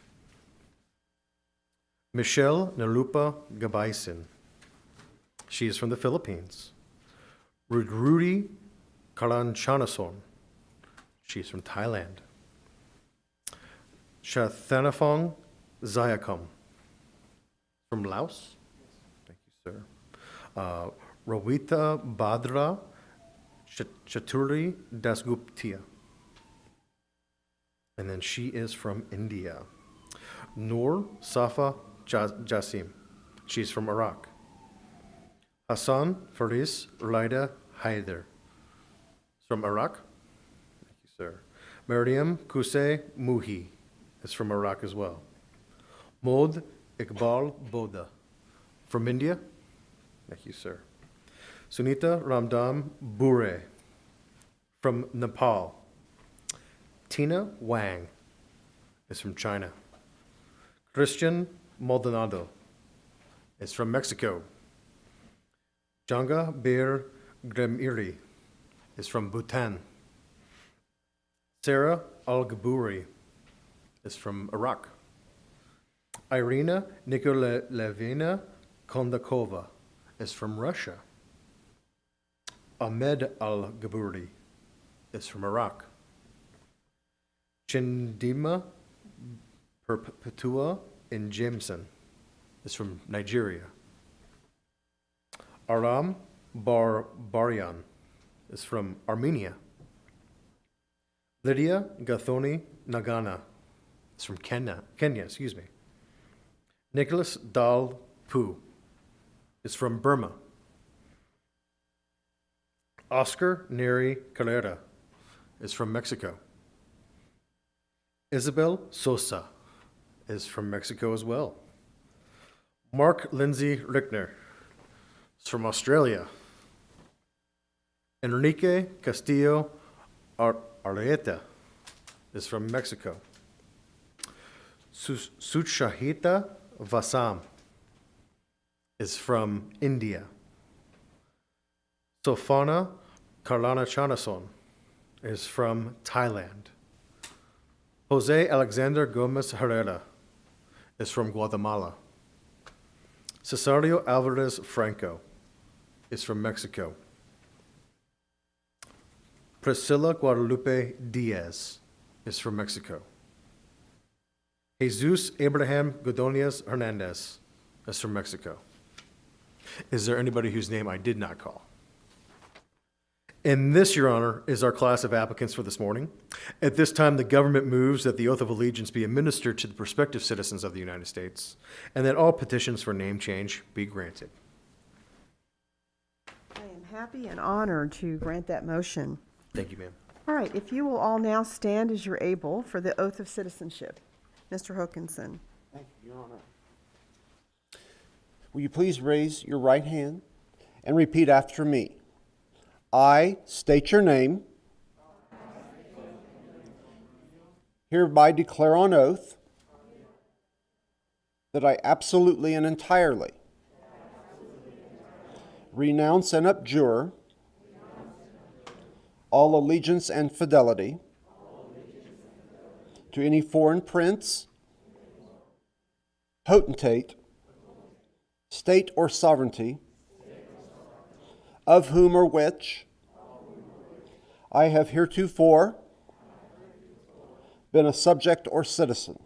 Michelle Nalupa Gabaysin. She is from the Philippines. Rudy Kalanchanason. She's from Thailand. Shathanafong Zayakom. From Laos. Thank you, sir. Rawita Badra Chaturi Dasguptia. And then she is from India. Noor Safa Jasim. She's from Iraq. Hassan Faris Ulaida Haider. From Iraq. Thank you, sir. Mariam Kuse Muhi is from Iraq as well. Mod Iqbal Boda. From India. Thank you, sir. Sunita Ramdam Bure. From Nepal. Tina Wang is from China. Christian Maldonado is from Mexico. Janga Bir Gremiri is from Bhutan. Sarah Al-Gaburi is from Iraq. Irina Nikolavina Kondakova is from Russia. Ahmed Al-Gaburi is from Iraq. Chindima Perpetua in Jameson is from Nigeria. Aram Baryan is from Armenia. Lydia Gathoni Nagana is from Kenya. Nicholas Dal Pu is from Burma. Oscar Neri Carrera is from Mexico. Isabel Sosa is from Mexico as well. Mark Lindsay Rickner is from Australia. Enrique Castillo Arleta is from Mexico. Suchahita Vasam is from India. Sofana Karlanachanason is from Thailand. Jose Alexander Gomez Herrera is from Guatemala. Cesario Alvarez Franco is from Mexico. Priscilla Guadalupe Diaz is from Mexico. Jesus Abraham Godonias Hernandez is from Mexico. Is there anybody whose name I did not call? And this, Your Honor, is our class of applicants for this morning. At this time, the government moves that the oath of allegiance be administered to the prospective citizens of the United States, and that all petitions for name change be granted. I am happy and honored to grant that motion. Thank you, ma'am. All right, if you will all now stand as you're able for the oath of citizenship. Mr. Hokinson. Thank you, Your Honor. Will you please raise your right hand and repeat after me? I state your name, hereby declare on oath that I absolutely and entirely renounce and abjure all allegiance and fidelity to any foreign prince, potentate, state or sovereignty, of whom or which I have heretofore been a subject or citizen,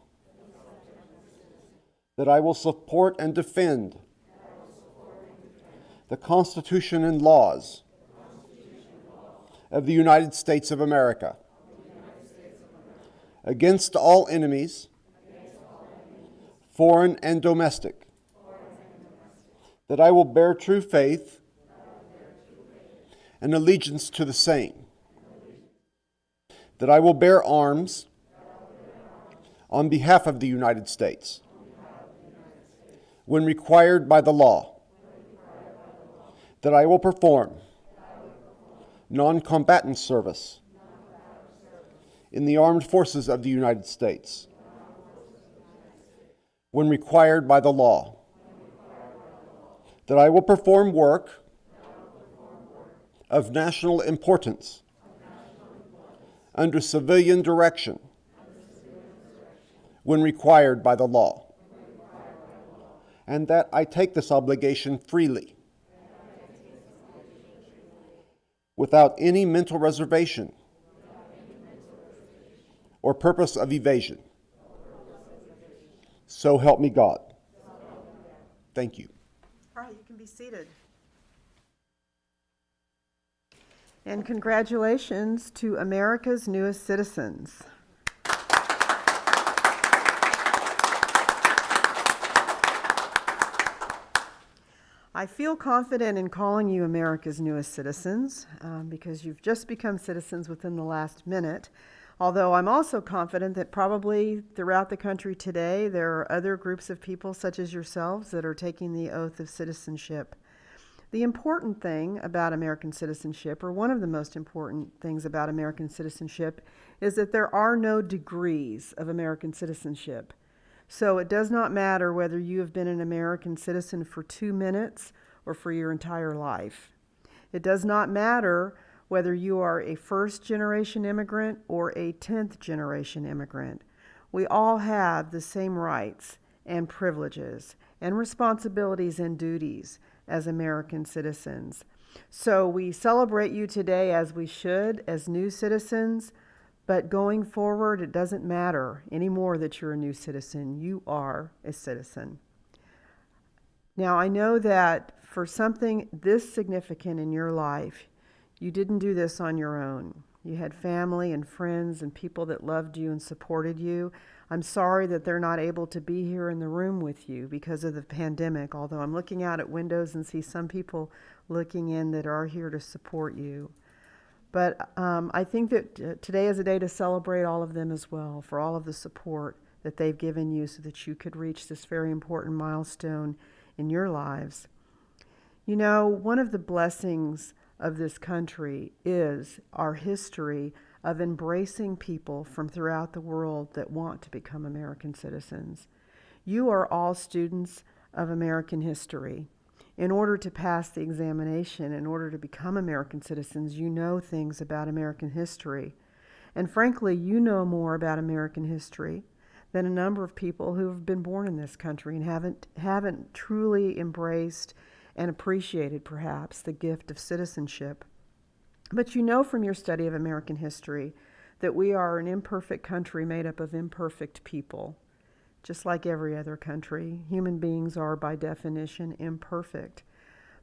that I will support and defend the Constitution and laws of the United States of America against all enemies, foreign and domestic, that I will bear true faith and allegiance to the same, that I will bear arms on behalf of the United States when required by the law, that I will perform non-combatant service in the armed forces of the United States when required by the law, that I will perform work of national importance under civilian direction when required by the law, and that I take this obligation freely, without any mental reservation or purpose of evasion. So help me God. Thank you. All right, you can be seated. And congratulations to America's newest citizens. I feel confident in calling you America's newest citizens because you've just become citizens within the last minute. Although I'm also confident that probably throughout the country today, there are other groups of people such as yourselves that are taking the oath of citizenship. The important thing about American citizenship, or one of the most important things about American citizenship, is that there are no degrees of American citizenship. So it does not matter whether you have been an American citizen for 2 minutes or for your entire life. It does not matter whether you are a first-generation immigrant or a 10th-generation immigrant. We all have the same rights and privileges and responsibilities and duties as American citizens. So we celebrate you today as we should, as new citizens, but going forward, it doesn't matter anymore that you're a new citizen. You are a citizen. Now, I know that for something this significant in your life, you didn't do this on your own. You had family and friends and people that loved you and supported you. I'm sorry that they're not able to be here in the room with you because of the pandemic, although I'm looking out at windows and see some people looking in that are here to support you. But I think that today is a day to celebrate all of them as well, for all of the support that they've given you so that you could reach this very important milestone in your lives. You know, one of the blessings of this country is our history of embracing people from throughout the world that want to become American citizens. You are all students of American history. In order to pass the examination, in order to become American citizens, you know things about American history. And frankly, you know more about American history than a number of people who have been born in this country and haven't truly embraced and appreciated, perhaps, the gift of citizenship. But you know from your study of American history that we are an imperfect country made up of imperfect people. Just like every other country, human beings are by definition imperfect.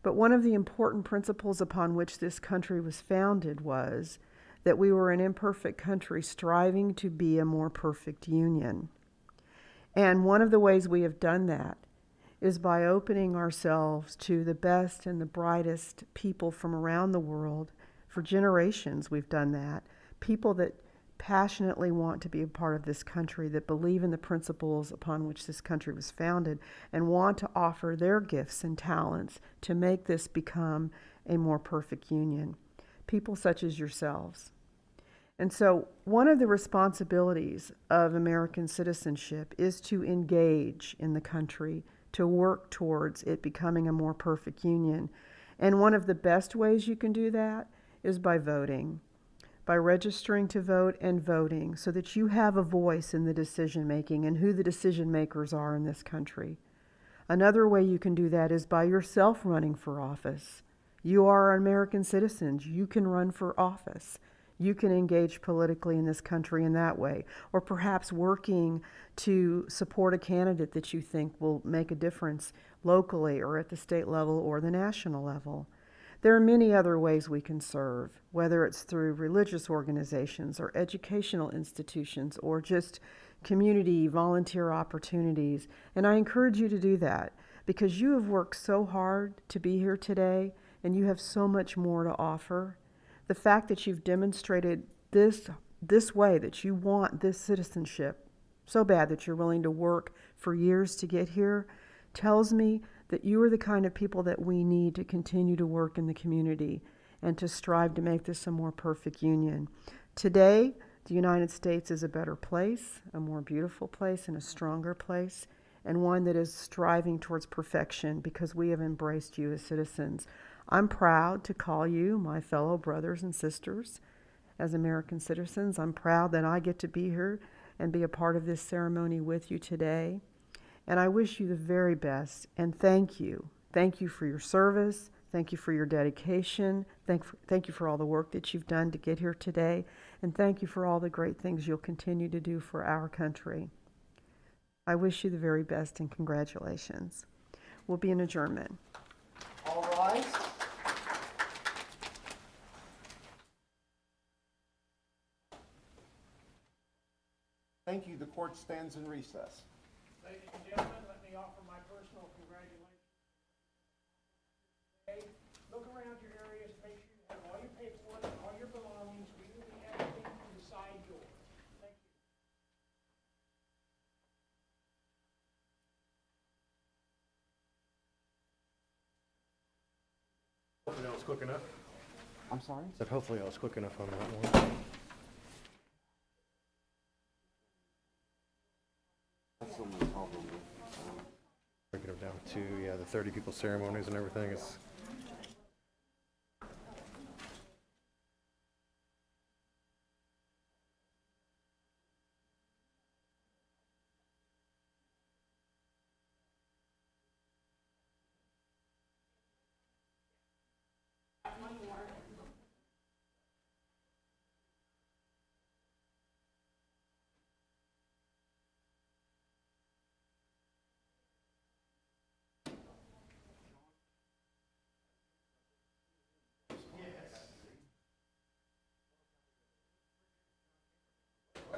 But one of the important principles upon which this country was founded was that we were an imperfect country striving to be a more perfect union. And one of the ways we have done that is by opening ourselves to the best and the brightest people from around the world. For generations we've done that. People that passionately want to be a part of this country, that believe in the principles upon which this country was founded, and want to offer their gifts and talents to make this become a more perfect union. People such as yourselves. And so one of the responsibilities of American citizenship is to engage in the country, to work towards it becoming a more perfect union. And one of the best ways you can do that is by voting, by registering to vote and voting so that you have a voice in the decision making and who the decision makers are in this country. Another way you can do that is by yourself running for office. You are American citizens. You can run for office. You can engage politically in this country in that way, or perhaps working to support a candidate that you think will make a difference locally or at the state level or the national level. There are many other ways we can serve, whether it's through religious organizations or educational institutions or just community volunteer opportunities. And I encourage you to do that because you have worked so hard to be here today and you have so much more to offer. The fact that you've demonstrated this way, that you want this citizenship so bad that you're willing to work for years to get here, tells me that you are the kind of people that we need to continue to work in the community and to strive to make this a more perfect union. Today, the United States is a better place, a more beautiful place, and a stronger place. and one that is striving towards perfection because we have embraced you as citizens. I'm proud to call you my fellow brothers and sisters as American citizens. I'm proud that I get to be here and be a part of this ceremony with you today. And I wish you the very best and thank you. Thank you for your service. Thank you for your dedication. Thank you for all the work that you've done to get here today. And thank you for all the great things you'll continue to do for our country. I wish you the very best and congratulations. We'll be in adjournment. All rise. Thank you. The court stands in recess. Ladies and gentlemen, let me offer my personal congratulations. Okay, look around your areas, make sure you have all your paperwork, all your belongings. We will be editing to the side door. Thank you. Hopefully that was quick enough. I'm sorry? Said hopefully I was quick enough on that one. That's the only problem. Breaking it down to, yeah, the 30 people ceremonies and everything is.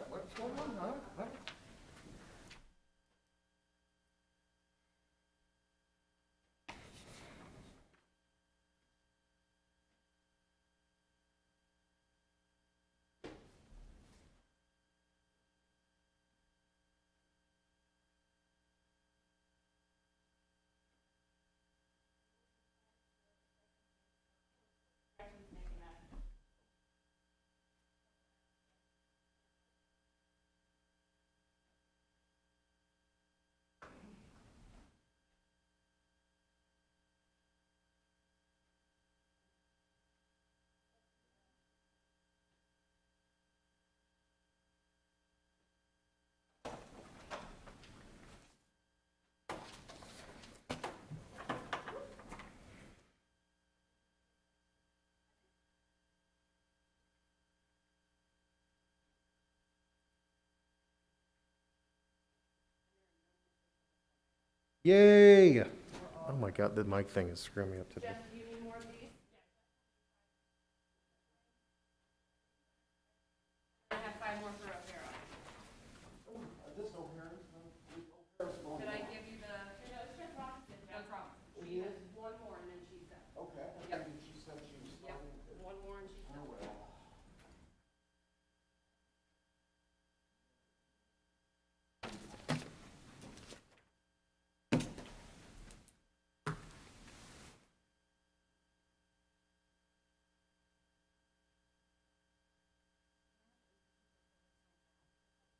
What's going on, huh? What? Yay! Oh my God, the mic thing is screwing me up today. Jeff, do you need more of these? I have 5 more for O'Hara. This O'Hara's, Did I give you the? No, it's just Robinson. No problem. She has 1 more and then she's done. Okay. Yep. She said she was Yep, starting to. 1 more and she's done. Oh, well.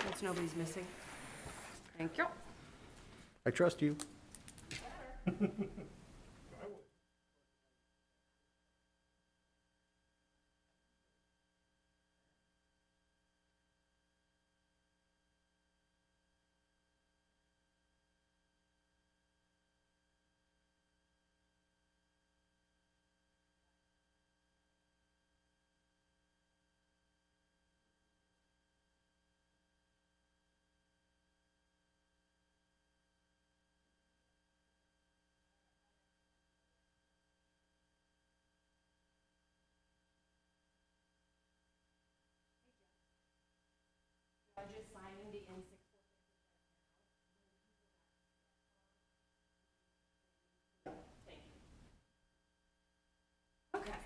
Since nobody's missing. Thank you. I trust you. Judge is signing the N6. Thank you. Okay.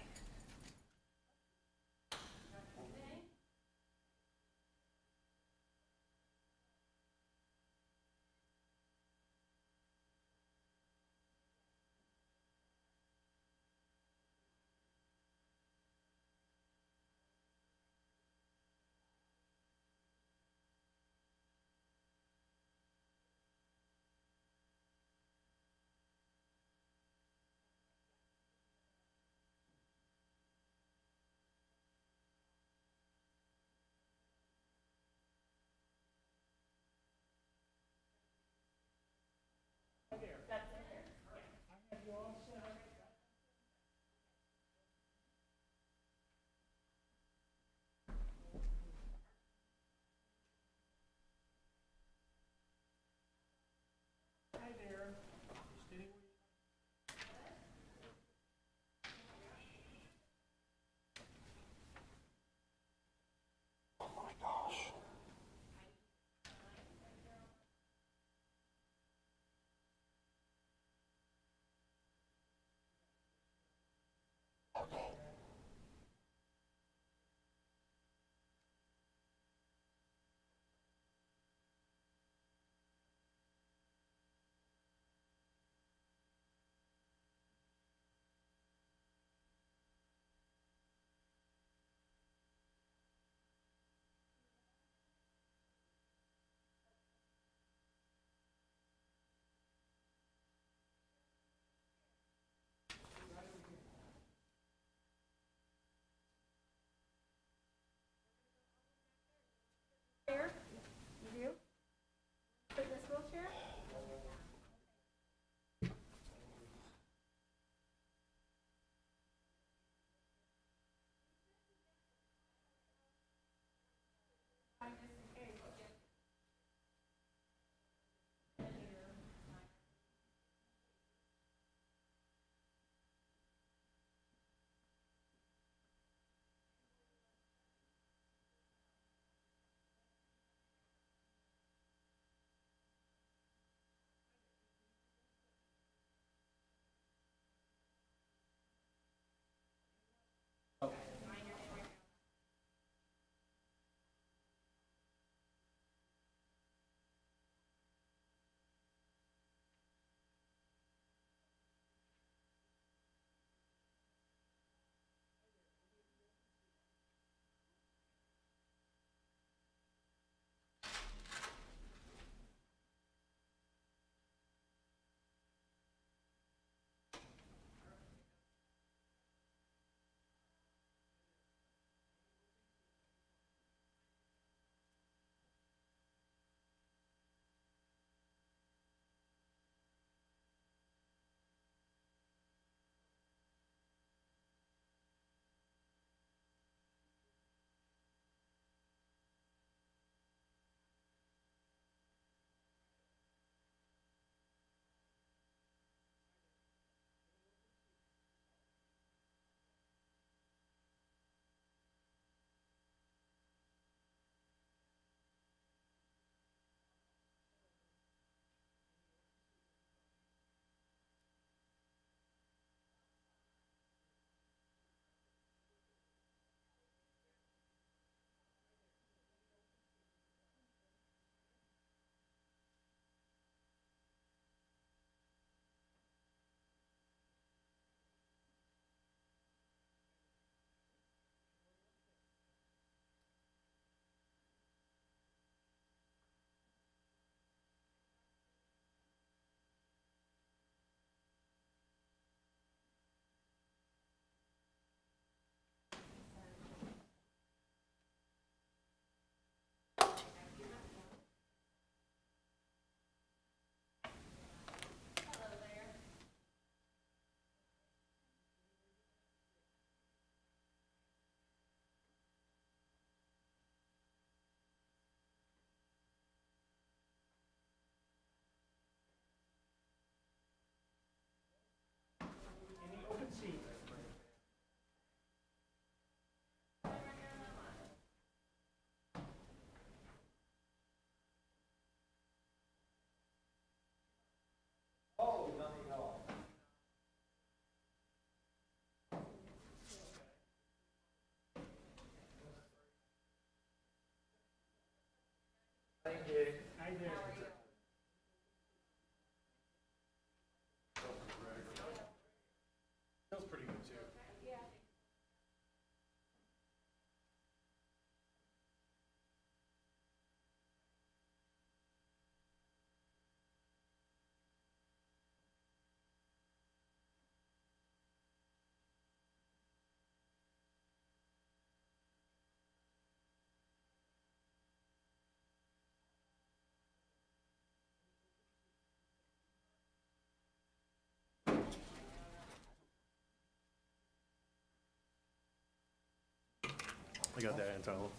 I got that, Antonio.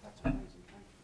That's amazing, thank you.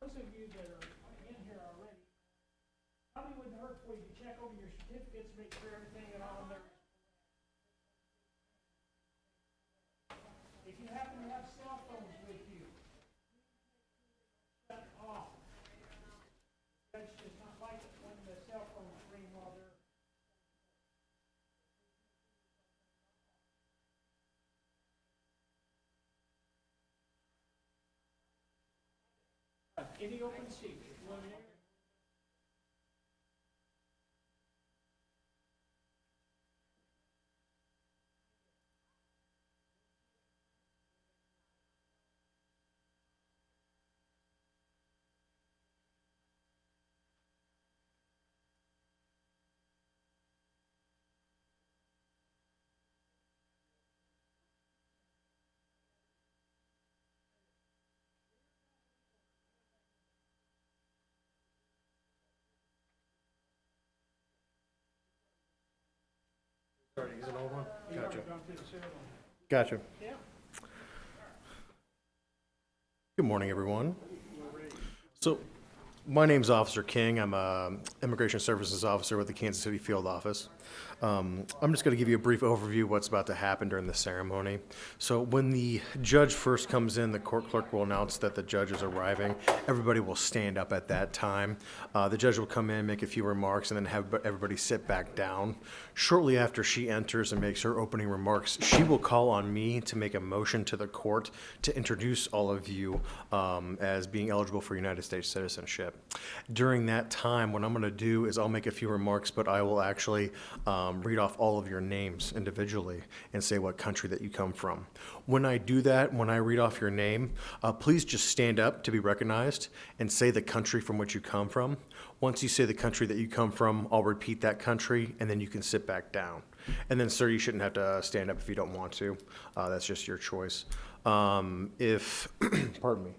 Those of you that are in here already, probably wouldn't hurt for you to check over your certificates, make sure everything is on there. If you happen to have cell phones with you, shut off. Judge does not like it when the cell phones ring while they're. Any open seat, if you want to. Sorry, use an old one? Gotcha. Gone through the ceremony. Gotcha. Yeah. Good morning, everyone. So, my name's Officer King. I'm a Immigration Services Officer with the Kansas City Field Office. I'm just going to give you a brief overview of what's about to happen during the ceremony. So when the judge first comes in, the court clerk will announce that the judge is arriving. Everybody will stand up at that time. The judge will come in, make a few remarks, and then have everybody sit back down. Shortly after she enters and makes her opening remarks, she will call on me to make a motion to the court to introduce all of you as being eligible for United States citizenship. During that time, what I'm going to do is I'll make a few remarks, but I will actually read off all of your names individually and say what country that you come from. When I do that, when I read off your name, please just stand up to be recognized and say the country from which you come from. Once you say the country that you come from, I'll repeat that country, and then you can sit back down. And then, sir, you shouldn't have to stand up if you don't want to. That's just your choice. Pardon me.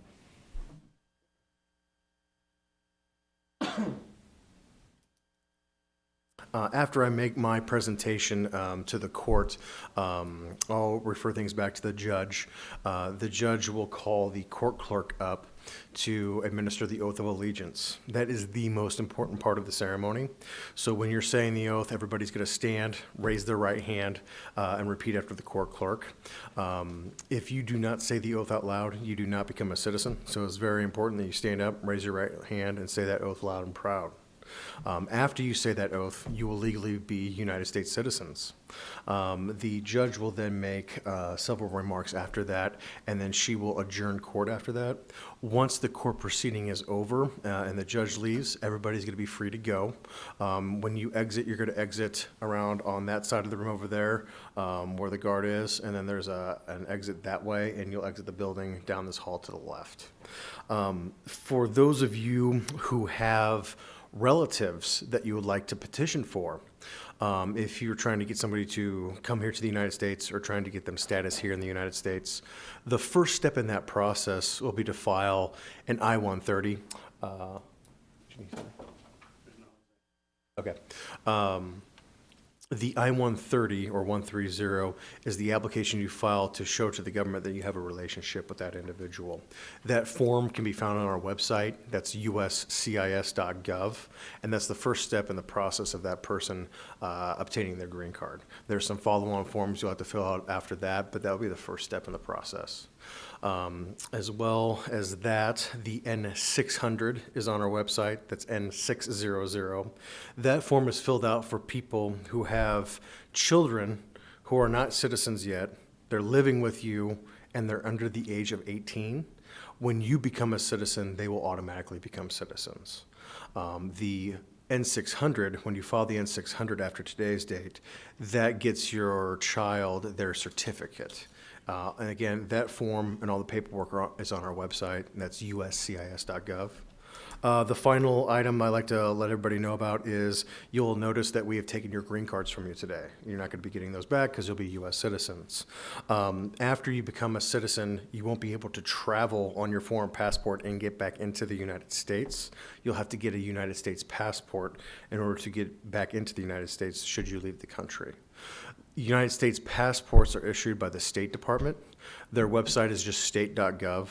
After I make my presentation to the court, I'll refer things back to the judge. The judge will call the court clerk up to administer the oath of allegiance. That is the most important part of the ceremony. So when you're saying the oath, everybody's going to stand, raise their right hand, and repeat after the court clerk. If you do not say the oath out loud, you do not become a citizen. So it's very important that you stand up, raise your right hand, and say that oath loud and proud. After you say that oath, you will legally be United States citizens. The judge will then make several remarks after that, and then she will adjourn court after that. Once the court proceeding is over and the judge leaves, everybody's going to be free to go. When you exit, you're going to exit around on that side of the room over there where the guard is, and then there's an exit that way, and you'll exit the building down this hall to the left. For those of you who have relatives that you would like to petition for, if you're trying to get somebody to come here to the United States or trying to get them status here in the United States, the first step in that process will be to file an I-130. Okay. The I-130 or 130 is the application you file to show to the government that you have a relationship with that individual. That form can be found on our website. That's uscis.gov, and that's the first step in the process of that person obtaining their green card. There's some follow-on forms you'll have to fill out after that, but that will be the first step in the process. As well as that, the N600 is on our website. That's N600. That form is filled out for people who have children who are not citizens yet. They're living with you and they're under the age of 18. When you become a citizen, they will automatically become citizens. The N600, when you file the N600 after today's date, that gets your child their certificate. And again, that form and all the paperwork is on our website, and that's uscis.gov. The final item I like to let everybody know about is you'll notice that we have taken your green cards from you today. You're not going to be getting those back because you'll be U.S. citizens. After you become a citizen, you won't be able to travel on your foreign passport and get back into the United States. You'll have to get a United States passport in order to get back into the United States should you leave the country. United States passports are issued by the State Department. Their website is just state.gov.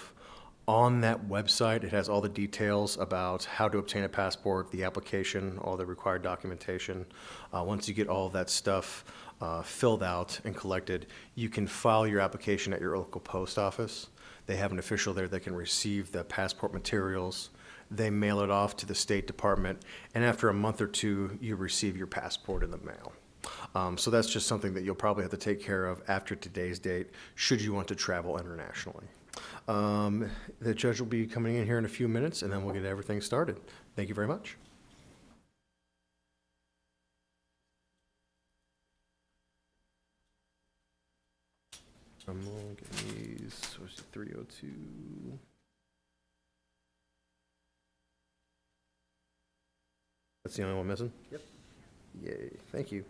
On that website, it has all the details about how to obtain a passport, the application, all the required documentation. Once you get all of that stuff filled out and collected, you can file your application at your local post office. They have an official there that can receive the passport materials. They mail it off to the State Department, and after a month or two, you receive your passport in the mail. So that's just something that you'll probably have to take care of after today's date, should you want to travel internationally. The judge will be coming in here in a few minutes, and then we'll get everything started. Thank you very much. I'm gonna get these, what's it, 302? That's the only one missing? Yep. Yay, thank you.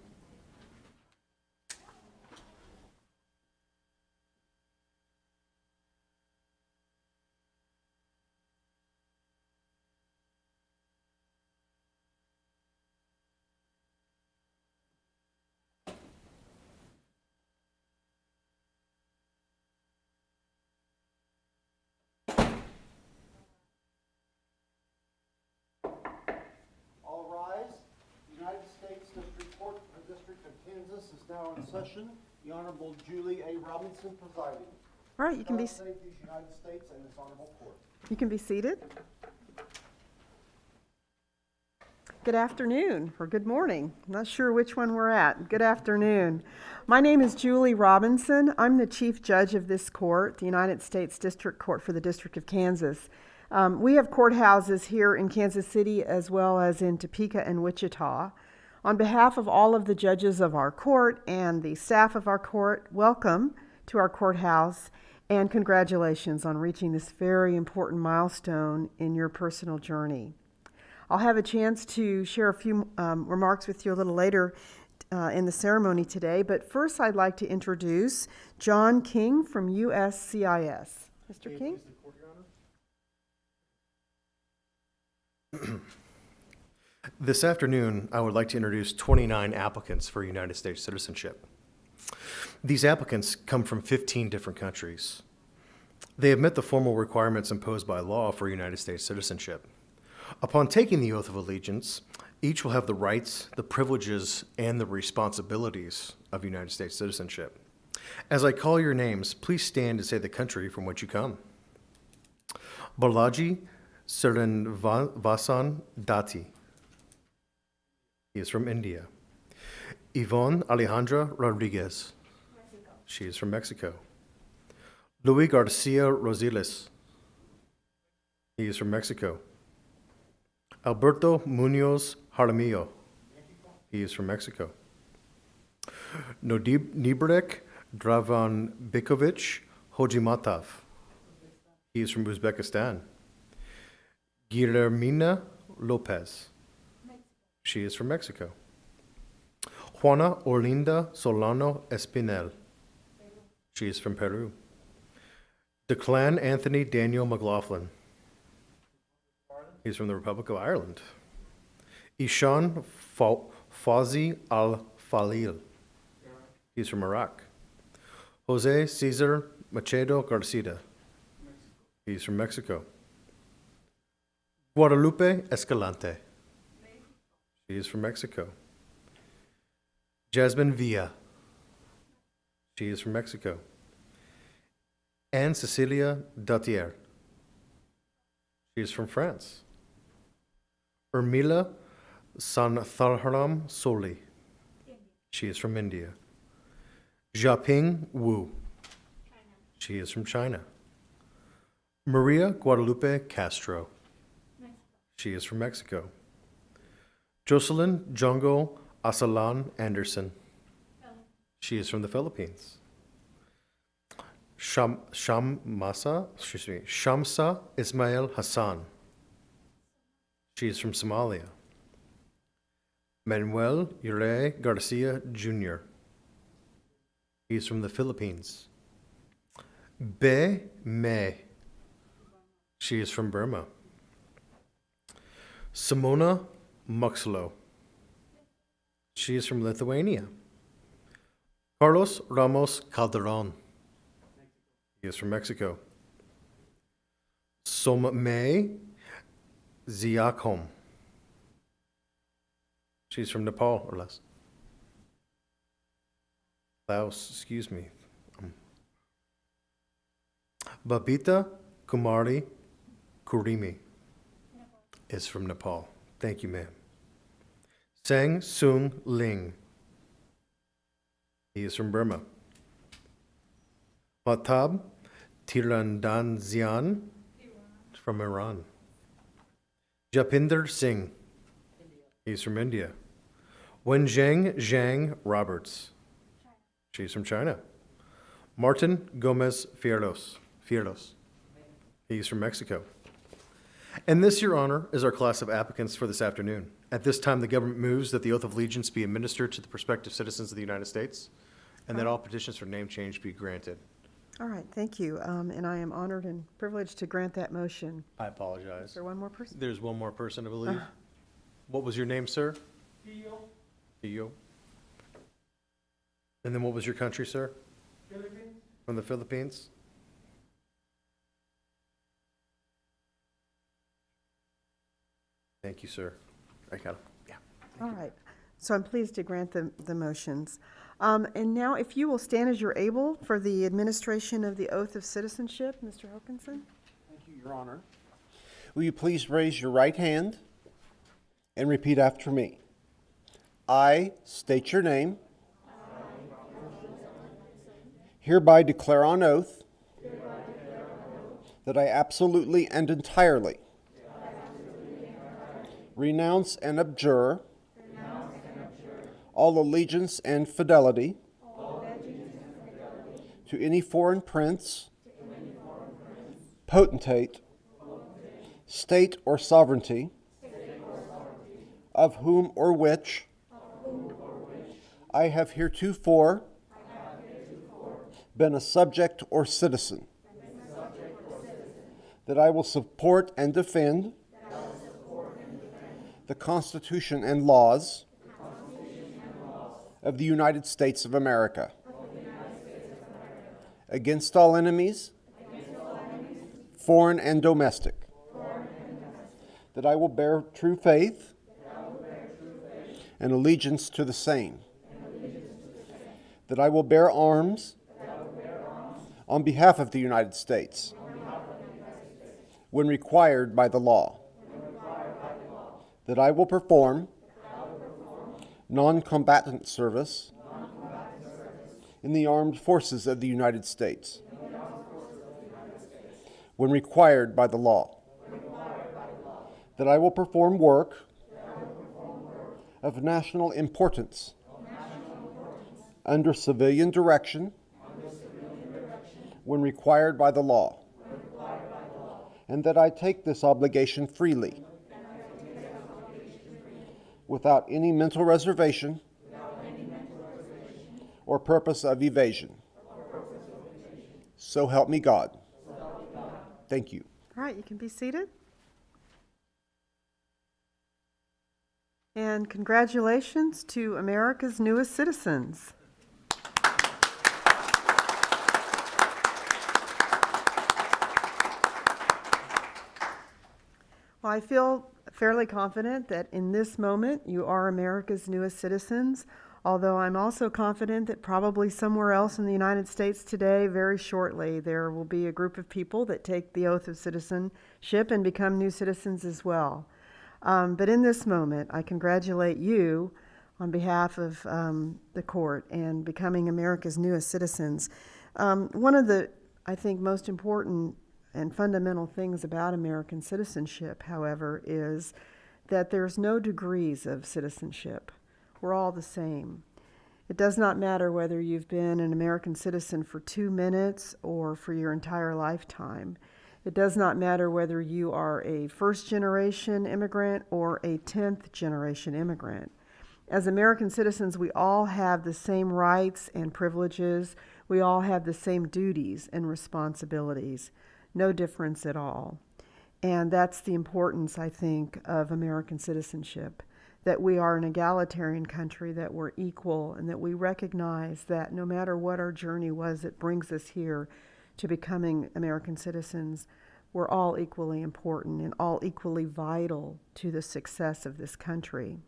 All rise. The United States District Court for the District of Kansas is now in session. The Honorable Julie A. Robinson presiding. All right, you can God be, save these United States and this honorable court. you can be seated. Good afternoon, or good morning. I'm not sure which one we're at. Good afternoon. My name is Julie Robinson. I'm the Chief Judge of this court, the United States District Court for the District of Kansas. We have courthouses here in Kansas City as well as in Topeka and Wichita. On behalf of all of the judges of our court and the staff of our court, welcome to our courthouse and congratulations on reaching this very important milestone in your personal journey. I'll have a chance to share a few remarks with you a little later in the ceremony today, but first I'd like to introduce John King from USCIS. Mr. King? This afternoon, I would like to introduce 29 applicants for United States citizenship. These applicants come from 15 different countries. They have met the formal requirements imposed by law for United States citizenship. Upon taking the oath of allegiance, each will have the rights, the privileges, and the responsibilities of United States citizenship. As I call your names, please stand and say the country from which you come. Balaji Srinvasan Dati. He is from India. Yvonne Alejandra Rodriguez. Mexico. She is from Mexico. Luis Garcia Rosales. He is from Mexico. Alberto Munoz Jaramillo. He is from Mexico. Nibrek Dravanbikovic Hojimatov. He is from Uzbekistan. Guillermina Lopez. She is from Mexico. Juana Orlinda Solano Espinel. She is from Peru. Declan Anthony Daniel McLaughlin. He's from the Republic of Ireland. Ishan Fawzi Al-Falil. He's from Iraq. Jose Cesar Machado Garcia. He's from Mexico. Guadalupe Escalante. She is from Mexico. Jasmine Villa. She is from Mexico. Anne Cecilia Datier. She is from France. Urmila Santharam Soli. She is from India. Jiaping Wu. She is from China. Maria Guadalupe Castro. She is from Mexico. Jocelyn Jongo Asalan Anderson. She is from the Philippines. Shamsa Ismail Hassan. She is from Somalia. Manuel Ure Garcia Jr. He is from the Philippines. Be Me. She is from Burma. Simona Muxlo. She is from Lithuania. Carlos Ramos Calderon. He is from Mexico. Somme Ziakom. She's from Nepal or less. Laos, excuse me. Babita Kumari Kurimi is from Nepal. Thank you, ma'am. Sang Sung Ling. He is from Burma. Matab Tirandanzian from Iran. Japinder Singh. He's from India. Wenjing Zhang Roberts. She's from China. Martin Gomez Fierlos. He's from Mexico. And this, Your Honor, is our class of applicants for this afternoon. At this time, the government moves that the oath of allegiance be administered to the prospective citizens of the United States, and that all petitions for name change be granted. All right, thank you. And I am honored and privileged to grant that motion. I Is apologize. there one more person? There's one more person, I believe. What was your name, sir? Deal, Theo. And then what was your country, sir? Philippines, From the Philippines? Thank you, sir. I got it. Yeah. All right, so I'm pleased to grant the motions. And now, if you will stand as you're able for the administration of the oath of citizenship, Mr. Hokinson? Thank you, Your Honor. Will you please raise your right hand and repeat after me? I state your name. Hereby declare on oath that I absolutely and entirely renounce and abjure all allegiance and fidelity to any foreign prince, potentate, state or sovereignty, of whom or which I have heretofore been a subject or citizen, that I will support and defend the Constitution and laws of the United States of America against all enemies, foreign and domestic, that I will bear true faith and allegiance to the same, that I will bear arms on behalf of the United States when required by the law, that I will perform non-combatant service in the armed forces of the United States when required by the law, that I will perform work of national importance under civilian direction when required by the law, and that I take this obligation freely without any mental reservation or purpose of evasion. So help me God. Thank you. All right, you can be seated. And congratulations to America's newest citizens. Well, I feel fairly confident that in this moment you are America's newest citizens, although I'm also confident that probably somewhere else in the United States today, very shortly, there will be a group of people that take the oath of citizenship and become new citizens as well. But in this moment, I congratulate you on behalf of the court and becoming America's newest citizens. One of the, I think, most important and fundamental things about American citizenship, however, is that there's no degrees of citizenship. We're all the same. It does not matter whether you've been an American citizen for 2 minutes or for your entire lifetime. It does not matter whether you are a first-generation immigrant or a 10th-generation immigrant. As American citizens, we all have the same rights and privileges. We all have the same duties and responsibilities. No difference at all. And that's the importance, I think, of American citizenship, that we are an egalitarian country, that we're equal, and that we recognize that no matter what our journey was that brings us here to becoming American citizens, we're all equally important and all equally vital to the success of this country.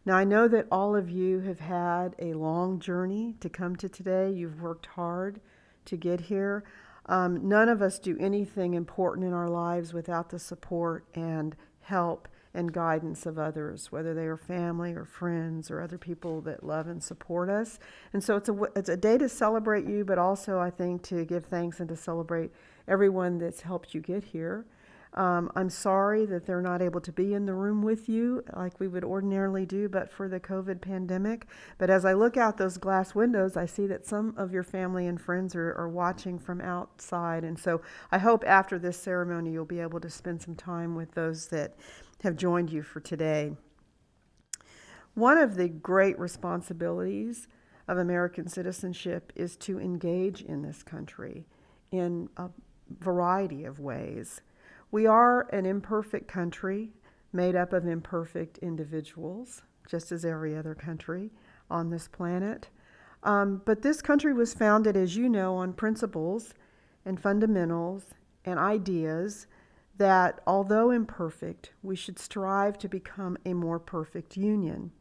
Now, I know that all of you have had a long journey to come to today. You've worked hard to get here. None of us do anything important in our lives without the support and help and guidance of others, whether they are family or friends or other people that love and support us. And so it's a day to celebrate you, but also I think to give thanks and to celebrate everyone that's helped you get here. I'm sorry that they're not able to be in the room with you like we would ordinarily do, but for the COVID pandemic. But as I look out those glass windows, I see that some of your family and friends are watching from outside. And so I hope after this ceremony, you'll be able to spend some time with those that have joined you for today. One of the great responsibilities of American citizenship is to engage in this country in a variety of ways. We are an imperfect country made up of imperfect individuals, just as every other country on this planet. But this country was founded, as you know, on principles and fundamentals and ideas that, although imperfect, we should strive to become a more perfect union.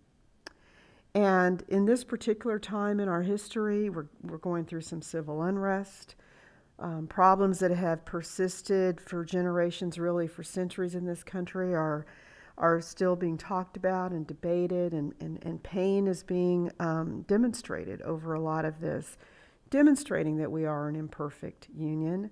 And in this particular time in our history, we're going through some civil unrest, problems that have persisted for generations, really for centuries in this country, are still being talked about and debated, and pain is being demonstrated over a lot of this, demonstrating that we are an imperfect union.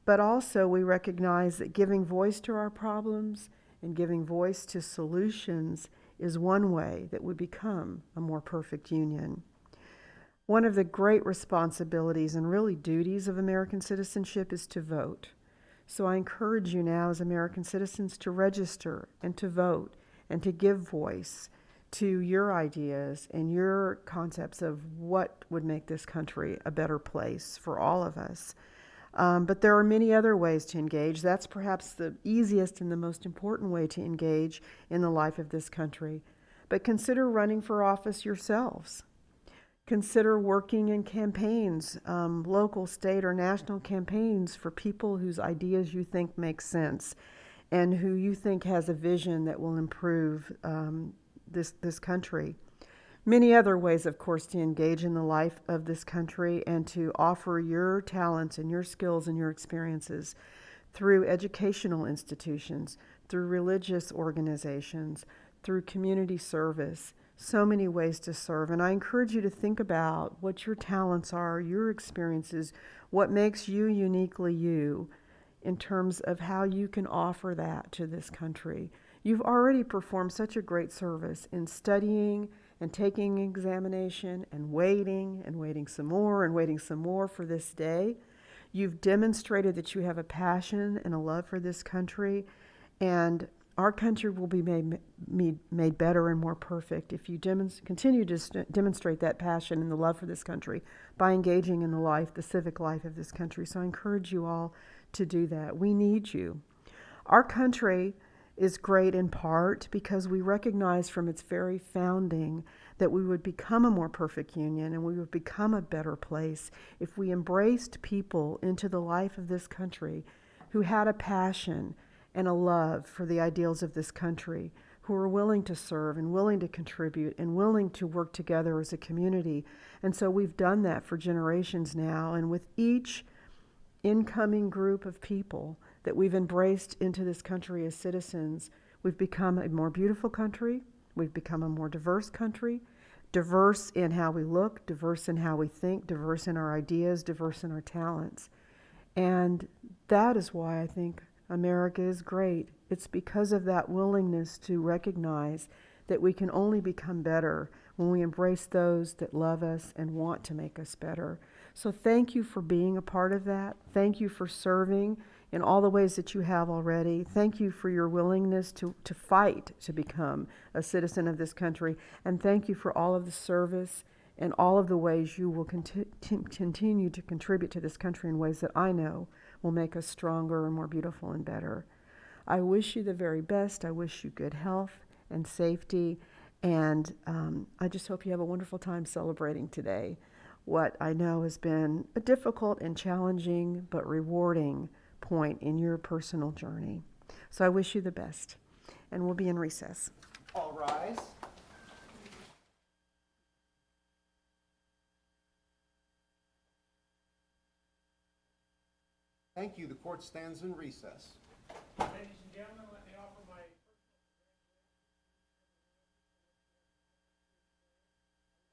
But also we recognize that giving voice to our problems and giving voice to solutions is one way that we become a more perfect union. One of the great responsibilities and really duties of American citizenship is to vote. So I encourage you now as American citizens to register and to vote and to give voice to your ideas and your concepts of what would make this country a better place for all of us. But there are many other ways to engage. That's perhaps the easiest and the most important way to engage in the life of this country. But consider running for office yourselves. Consider working in campaigns, local, state, or national campaigns for people whose ideas you think make sense and who you think has a vision that will improve this country. Many other ways, of course, to engage in the life of this country and to offer your talents and your skills and your experiences through educational institutions, through religious organizations, through community service. So many ways to serve. And I encourage you to think about what your talents are, your experiences, what makes you uniquely you in terms of how you can offer that to this country. You've already performed such a great service in studying and taking examination and waiting some more and waiting some more for this day. You've demonstrated that you have a passion and a love for this country, and our country will be made better and more perfect if you continue to demonstrate that passion and the love for this country by engaging in the civic life of this country. So I encourage you all to do that. We need you. Our country is great in part because we recognize from its very founding that we would become a more perfect union and we would become a better place if we embraced people into the life of this country who had a passion and a love for the ideals of this country, who are willing to serve and willing to contribute and willing to work together as a community. And so we've done that for generations now, and with each incoming group of people that we've embraced into this country as citizens, we've become a more beautiful country, we've become a more diverse country, diverse in how we look, diverse in how we think, diverse in our ideas, diverse in our talents. And that is why I think America is great. It's because of that willingness to recognize that we can only become better when we embrace those that love us and want to make us better. So thank you for being a part of that. Thank you for serving in all the ways that you have already. Thank you for your willingness to fight to become a citizen of this country. And thank you for all of the service and all of the ways you will continue to contribute to this country in ways that I know will make us stronger and more beautiful and better. I wish you the very best. I wish you good health and safety. And I just hope you have a wonderful time celebrating today what I know has been a difficult and challenging but rewarding point in your personal journey. So I wish you the best, and we'll be in recess. All rise. Thank you. The court stands in recess. Ladies and gentlemen, let me offer my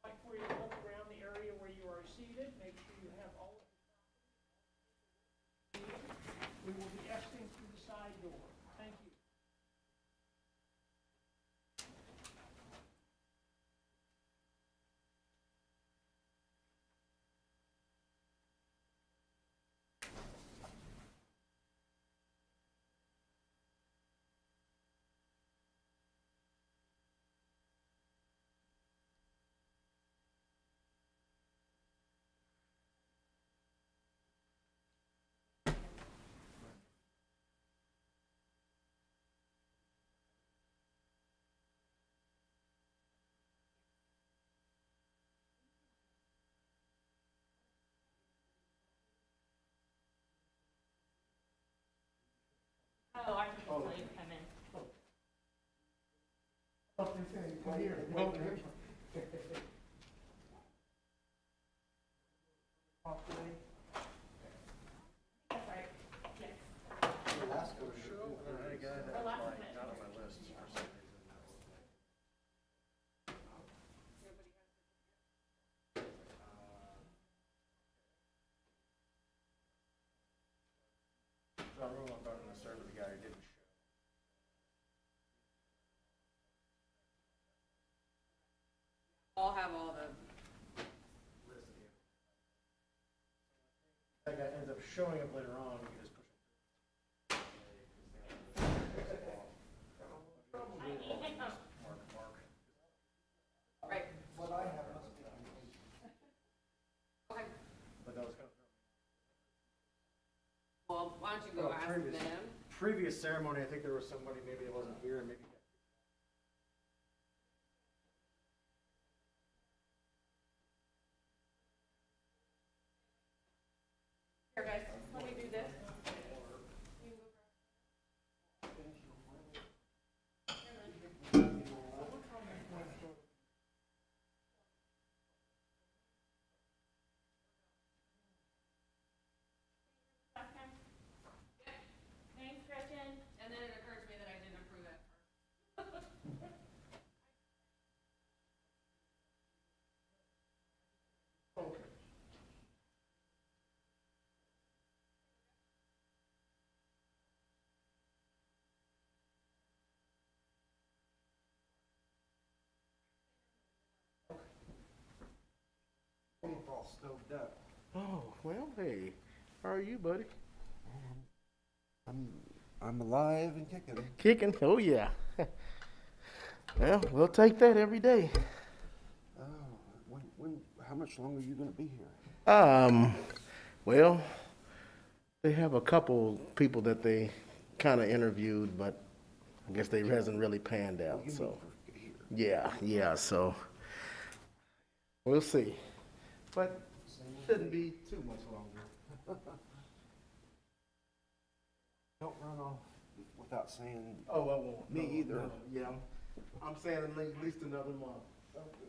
I'd like for you to look around the area where you are seated, make sure you have all of your property. We will be exiting through the side door. Thank you. Oh, I just want you to come in. That's right, yes. Or last minute. So I'm rolling about to start with the guy who didn't show. I'll have all the, That guy ends up showing up later on, you can just push him. right, What I have must be. okay. But that was kind of. Well, why don't you go Well, ask previous- them? Previous ceremony, I think there was somebody maybe that wasn't here and maybe. Here, guys, let me do this. Thanks, Gretchen. And then it occurs to me that I didn't approve it. It's all stoved up. Oh, well, hey, how are you, buddy? I'm alive and kicking. Kicking? Oh, yeah. Well, we'll take that every day. Oh, how much longer are you gonna be here? Well, they have a couple people that they kind of interviewed, but I guess they hasn't really panned out, You so. mean for here? Yeah, so we'll see. But shouldn't be too much longer. Don't run off without saying. Oh, I won't. Me No, either. no, yeah, I'm saying at least another month. Oh, good.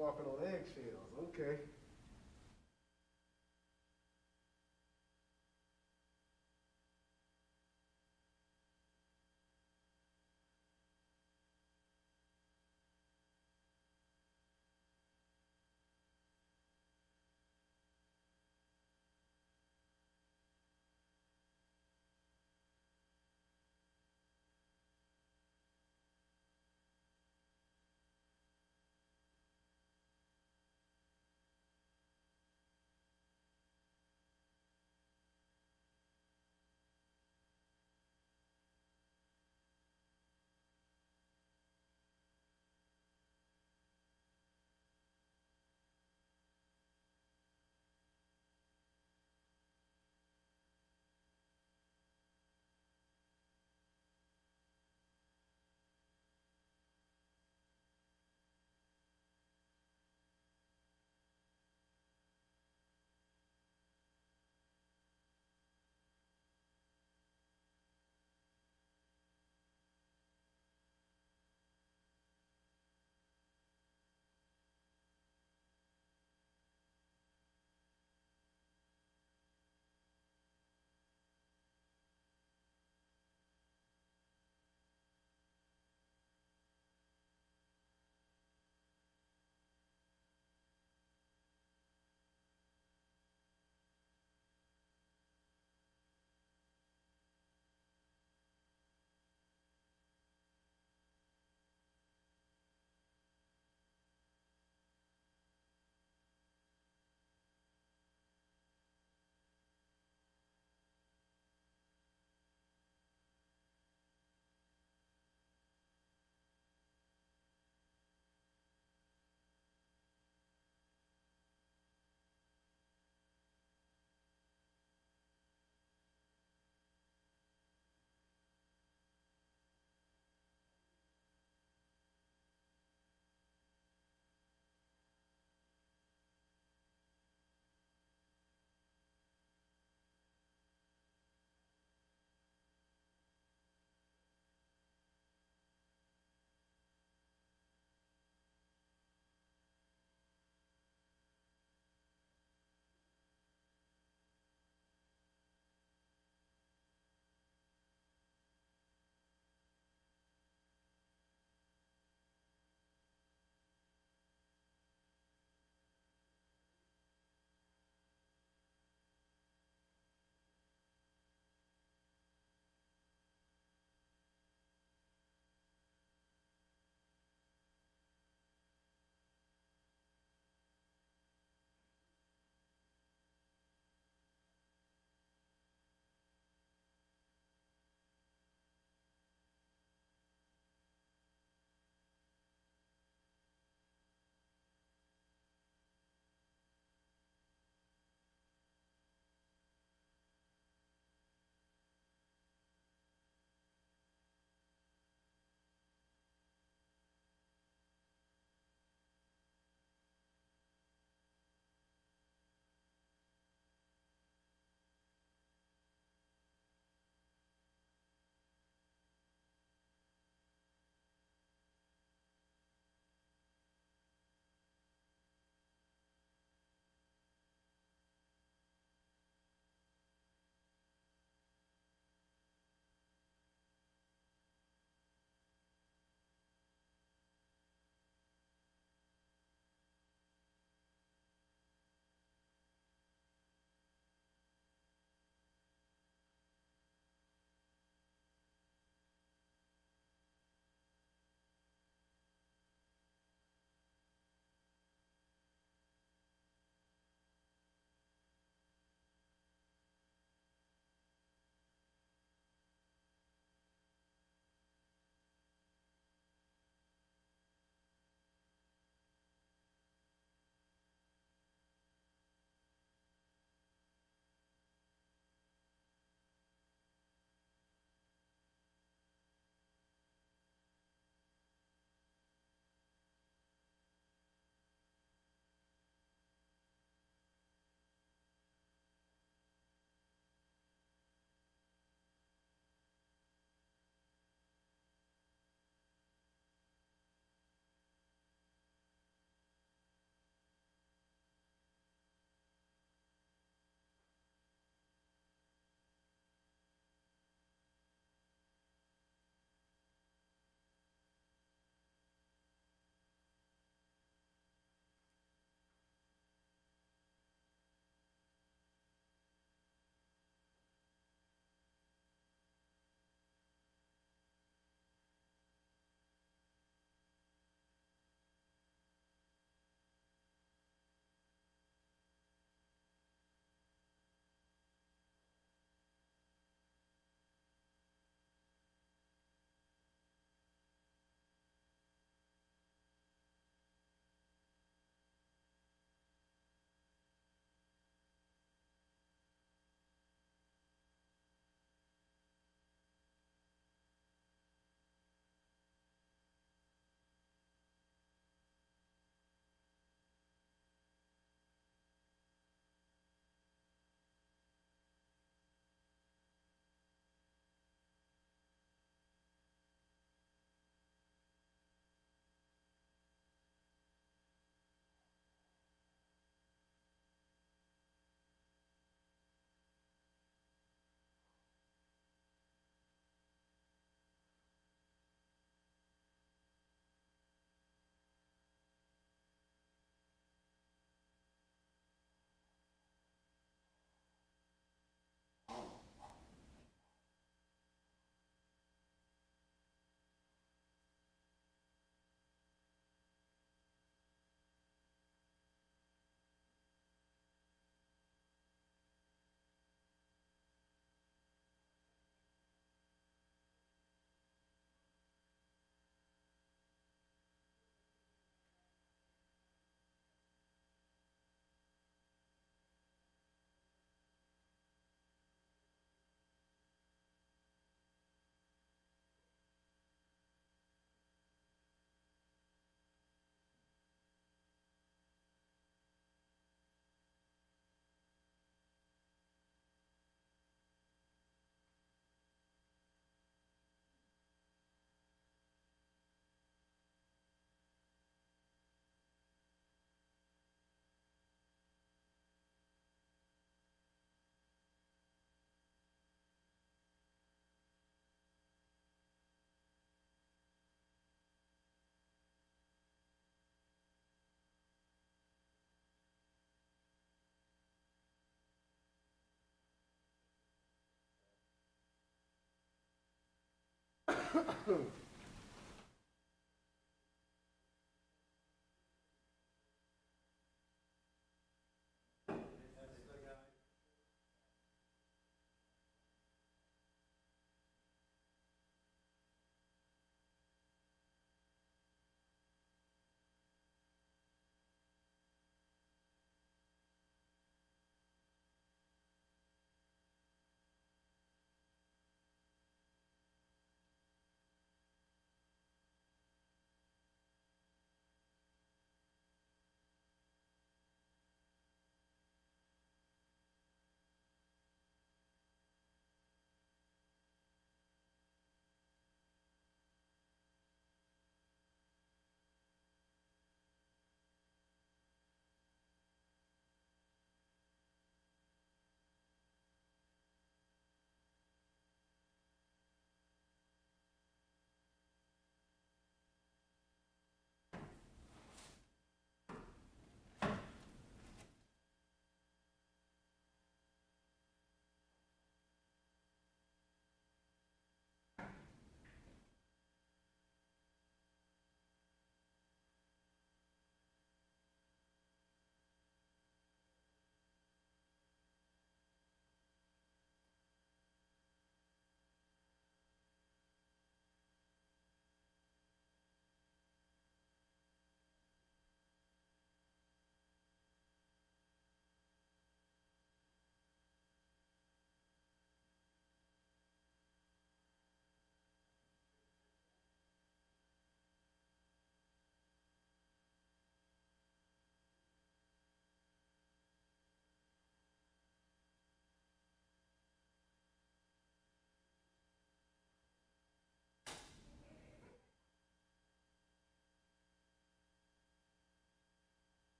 walking on eggshells, okay.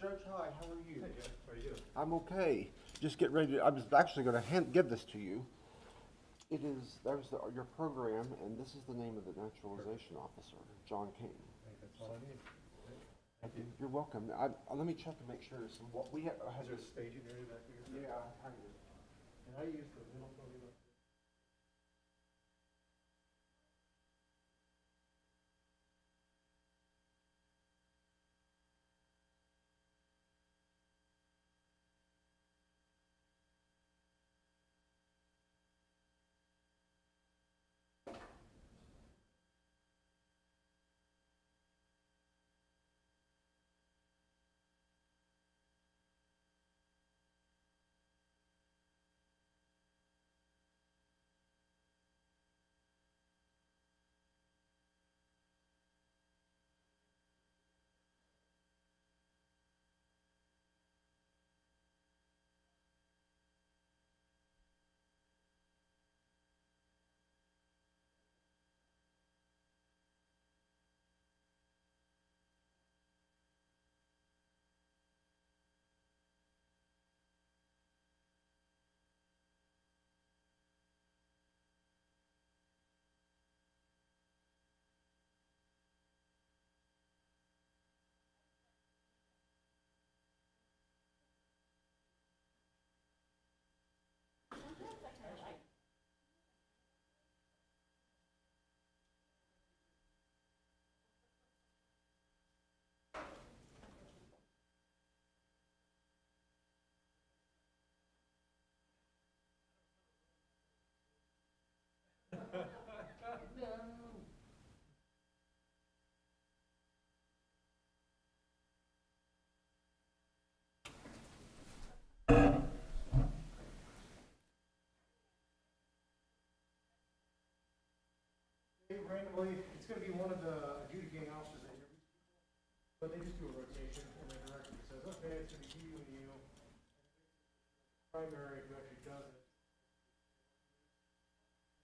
Judge, hi, how are you? Hey, Judge, how are you? I'm okay. Just get ready to, I was actually gonna give this to you. It is, there's your program, and this is the name of the naturalization officer, John King. That's all I need. You're welcome. Let me check and make sure, some, what we have, has Is there a staging area back here? yeah, kind of. And I use the middle phone. Randomly, it's gonna be one of the adjudicating officers that interviews people, but they just do a rotation, and the director says, okay, it's gonna be you and you. Primary who actually does it.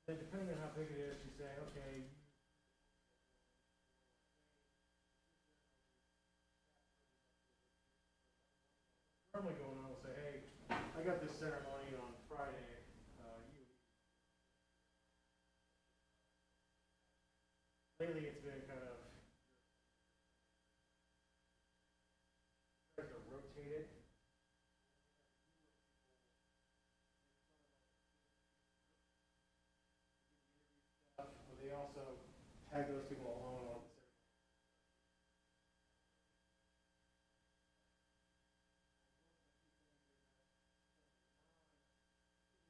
Then depending on how big it is, you say, okay, normally going on, we'll say, hey, I got this ceremony on Friday, you. Lately, it's been kind of tries to rotate it. But they also tag those people along on the ceremony.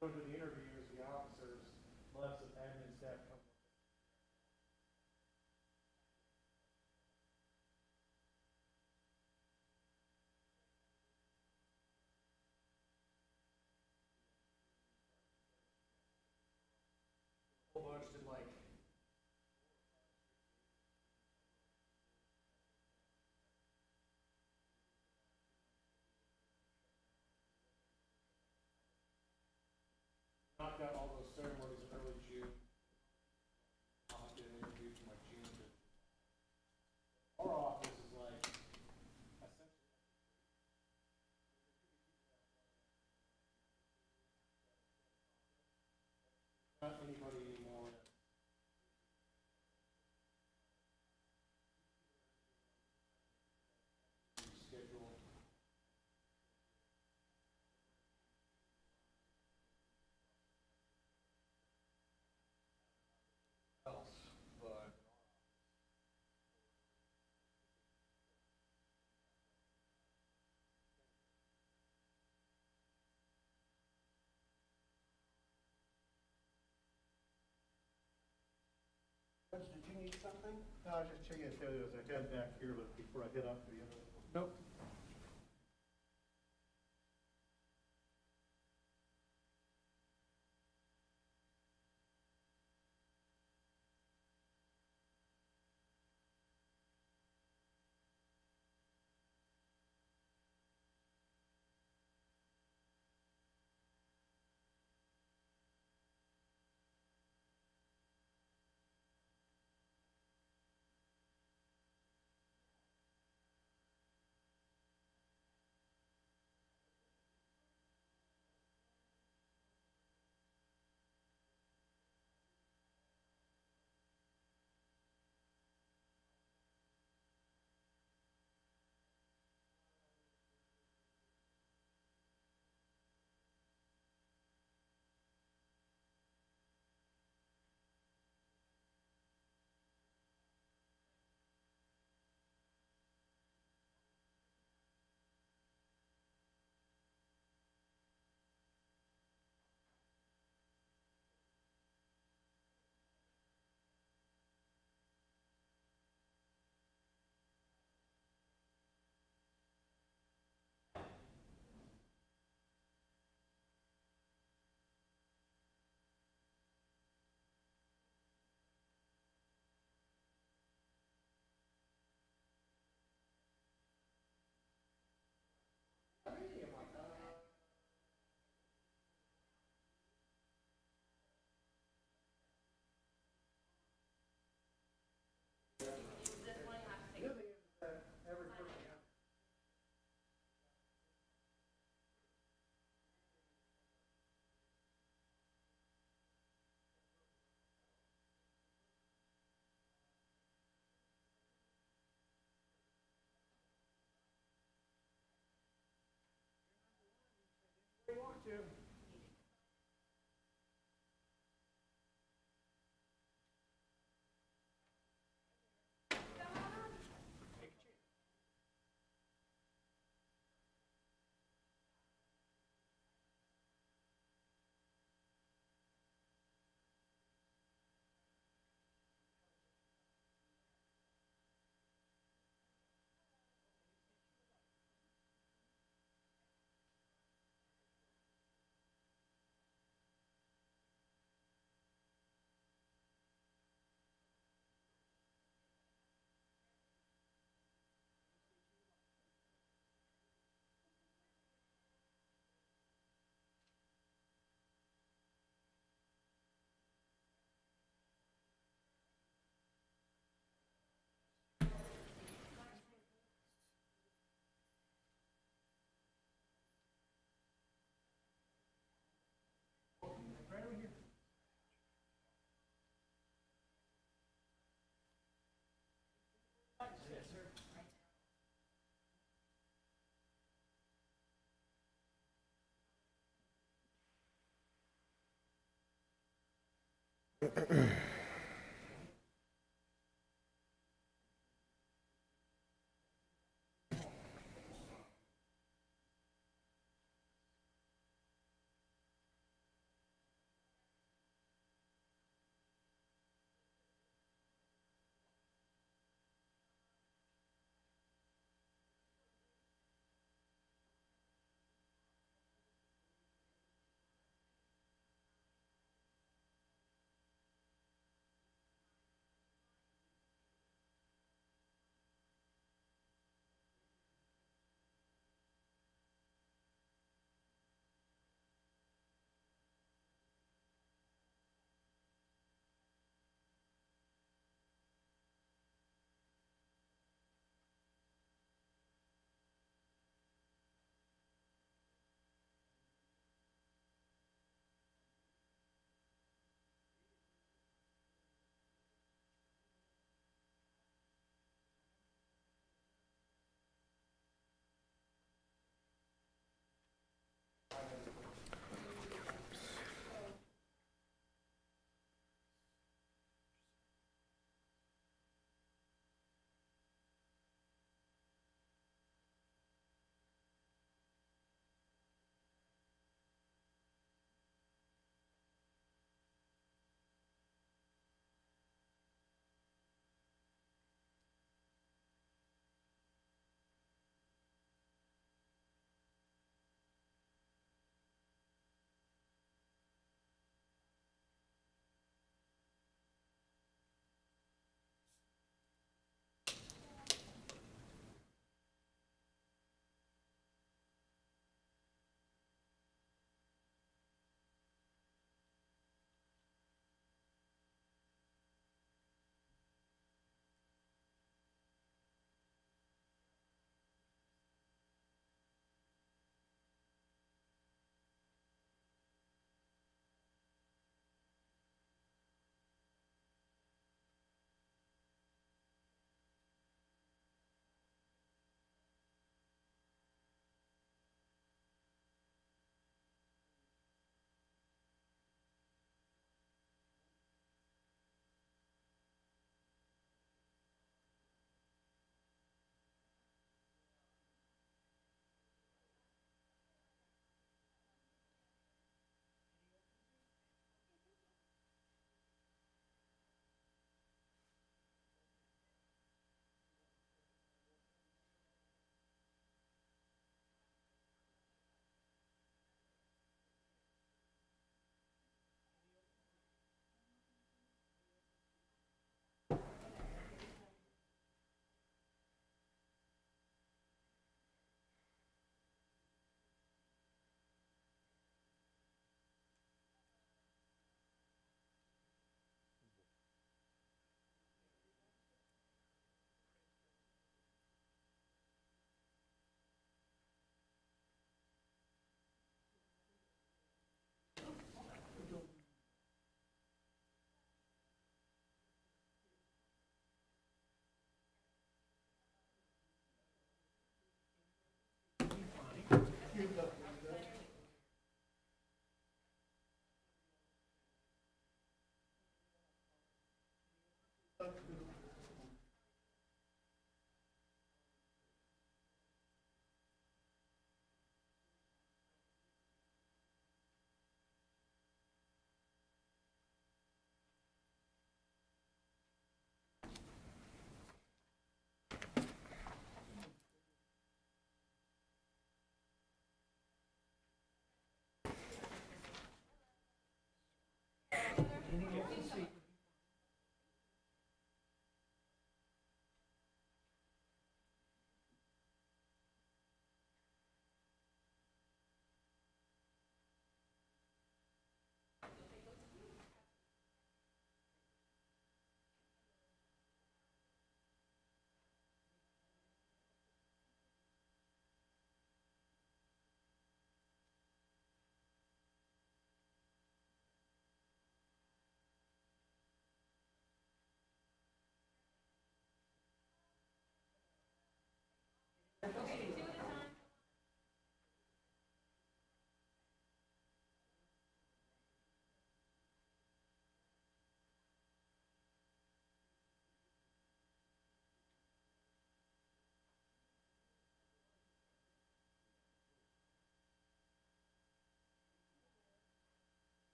Go to the interviews, the officers, lots of admin staff come. Whole bunch did like. Knocked out all those ceremonies in early June. I'll have to interview from like June to. Our office is like essentially. Not anybody anymore. Schedule. Else, but. Judge, did you need something? No, I was just checking to tell you, as I head back here, but before I head off to the other. Nope. too.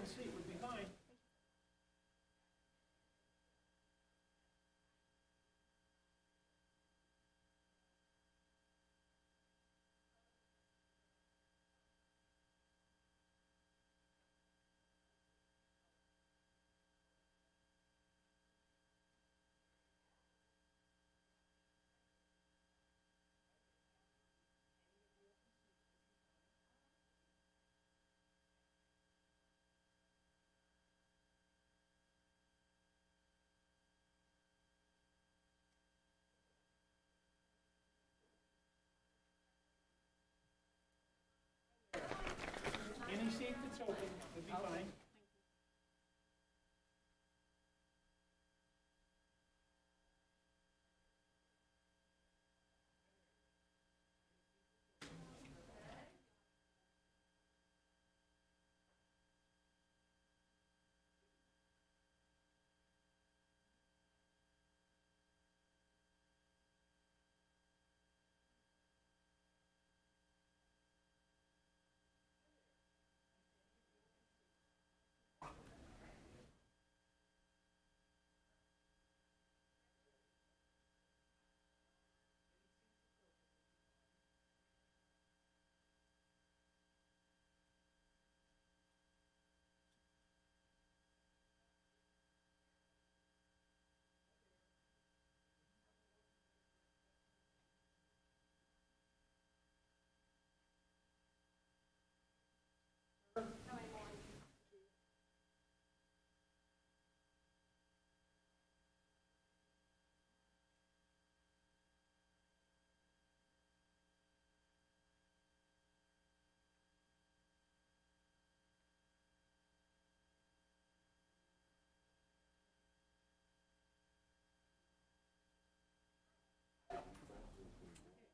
a seat would be fine. Any seat that's open would be fine.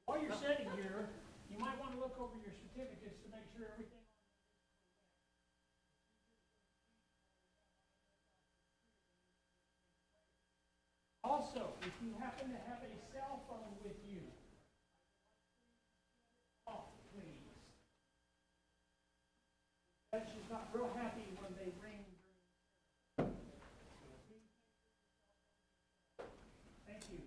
While you're sitting here, you might want to look over your certificates to make sure everything. Also, if you happen to have a cell phone with you, off, please. Judge is not real happy when they ring. Thank you.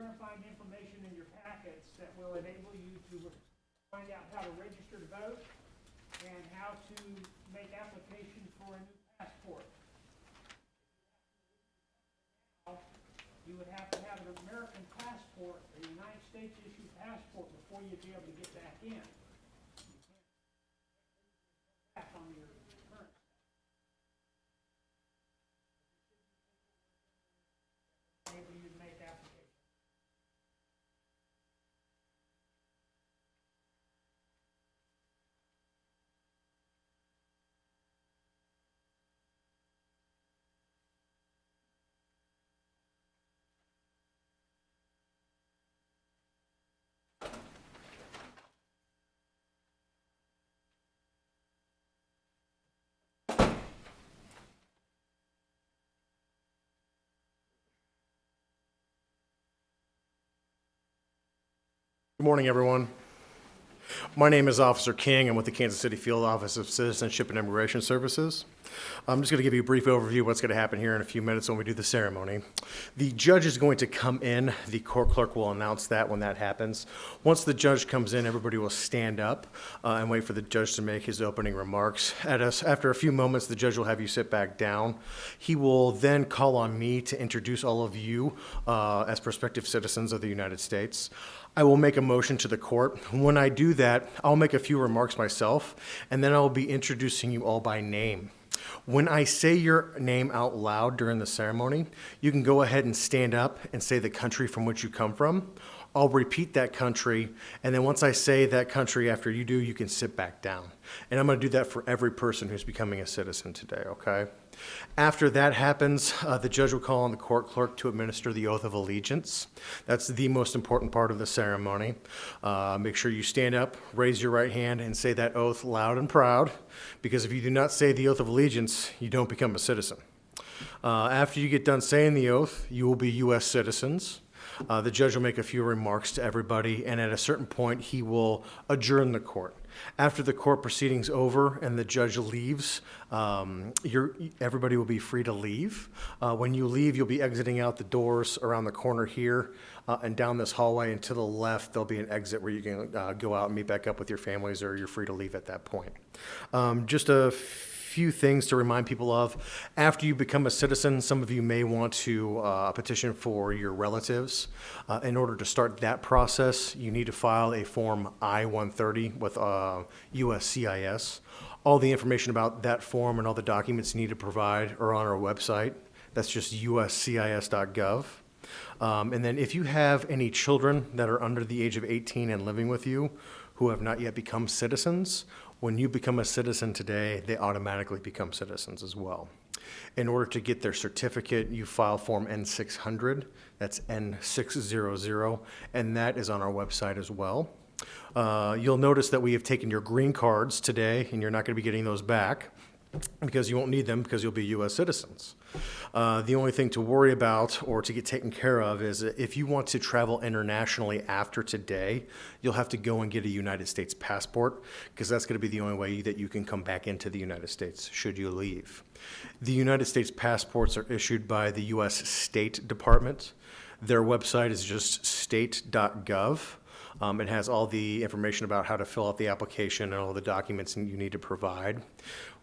You're going to find information in your packets that will enable you to find out how to register to vote and how to make application for a new passport. You would have to have an American passport, a United States issued passport before you'd be able to get back in. You can't back on your current. Enable you to make application. Good morning, everyone. My name is Officer King. I'm with the Kansas City Field Office of Citizenship and Immigration Services. I'm just going to give you a brief overview of what's going to happen here in a few minutes when we do the ceremony. The judge is going to come in. The court clerk will announce that when that happens. Once the judge comes in, everybody will stand up and wait for the judge to make his opening remarks. After a few moments, the judge will have you sit back down. He will then call on me to introduce all of you as prospective citizens of the United States. I will make a motion to the court. When I do that, I'll make a few remarks myself, and then I'll be introducing you all by name. When I say your name out loud during the ceremony, you can go ahead and stand up and say the country from which you come from. I'll repeat that country, and then once I say that country after you do, you can sit back down. And I'm going to do that for every person who's becoming a citizen today, okay? After that happens, the judge will call on the court clerk to administer the oath of allegiance. That's the most important part of the ceremony. Make sure you stand up, raise your right hand, and say that oath loud and proud, because if you do not say the oath of allegiance, you don't become a citizen. After you get done saying the oath, you will be U.S. citizens. The judge will make a few remarks to everybody, and at a certain point, he will adjourn the court. After the court proceedings over and the judge leaves, everybody will be free to leave. When you leave, you'll be exiting out the doors around the corner here and down this hallway, and to the left, there'll be an exit where you can go out and meet back up with your families, or you're free to leave at that point. Just a few things to remind people of. After you become a citizen, some of you may want to petition for your relatives. In order to start that process, you need to file a Form I-130 with USCIS. All the information about that form and all the documents you need to provide are on our website. That's just uscis.gov. And then if you have any children that are under the age of 18 and living with you who have not yet become citizens, when you become a citizen today, they automatically become citizens as well. In order to get their certificate, you file Form N600, that's N600, and that is on our website as well. You'll notice that we have taken your green cards today, and you're not going to be getting those back because you won't need them because you'll be U.S. citizens. The only thing to worry about or to get taken care of is if you want to travel internationally after today, you'll have to go and get a United States passport because that's going to be the only way that you can come back into the United States should you leave. The United States passports are issued by the U.S. State Department. Their website is just state.gov. It has all the information about how to fill out the application and all the documents you need to provide.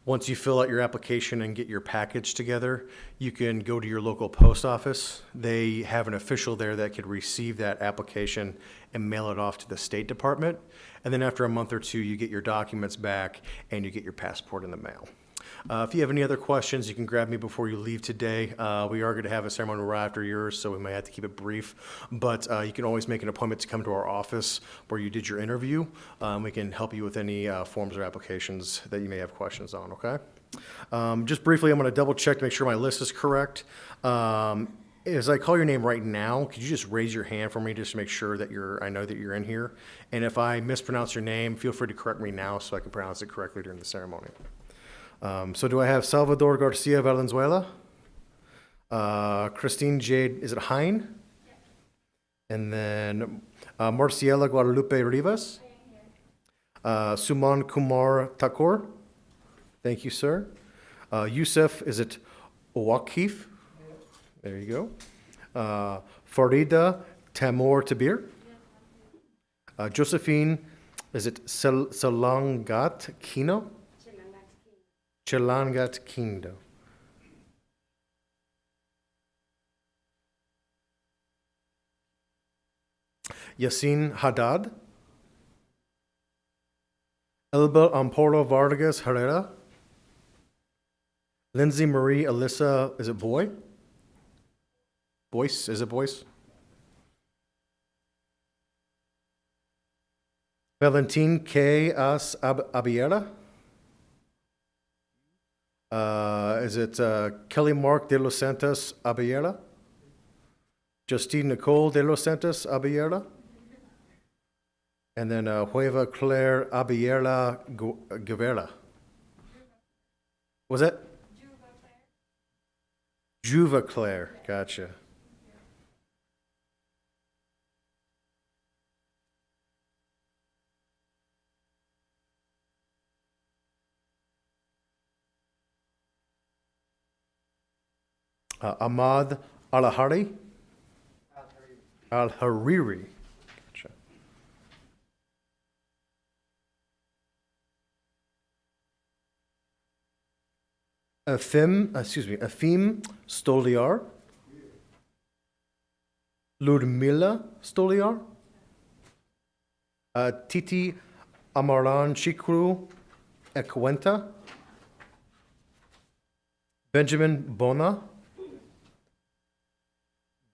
Once you fill out your application and get your package together, you can go to your local post office. They have an official there that could receive that application and mail it off to the State Department. And then after a month or two, you get your documents back and you get your passport in the mail. If you have any other questions, you can grab me before you leave today. We are going to have a ceremony right after yours, so we may have to keep it brief. But you can always make an appointment to come to our office where you did your interview. We can help you with any forms or applications that you may have questions on, okay? Just briefly, I'm going to double check to make sure my list is correct. As I call your name right now, could you just raise your hand for me just to make sure that I know that you're in here? And if I mispronounce your name, feel free to correct me now so I can pronounce it correctly during the ceremony. So do I have Salvador Garcia Valenzuela? Christine Jade, is it Hein? And then Marciela Guadalupe Rivas? Suman Kumar Thakur? Thank you, sir. Yusuf, is it Owakif? There you go. Farida Tamor Tabir? Josephine, is it Salangat Kino? Chelangat Kindo. Yasin Haddad. Elba Amporo Vargas Herrera. Lindsay Marie Alyssa, is it Boy? Boyce, is it Boyce? Valentin K. As Abiera. Is it Kelly Mark de los Santos Abiera? Justine Nicole de los Santos Abiera? And then Hueva Claire Abiera Guevara. Was that? Juva Claire. Gotcha. Ahmad Al-Hariri. Al-Hariri. Gotcha. Afim Stoliar. Ludmila Stoliar. Titi Amaran Chikru Ekwenta. Benjamin Bona.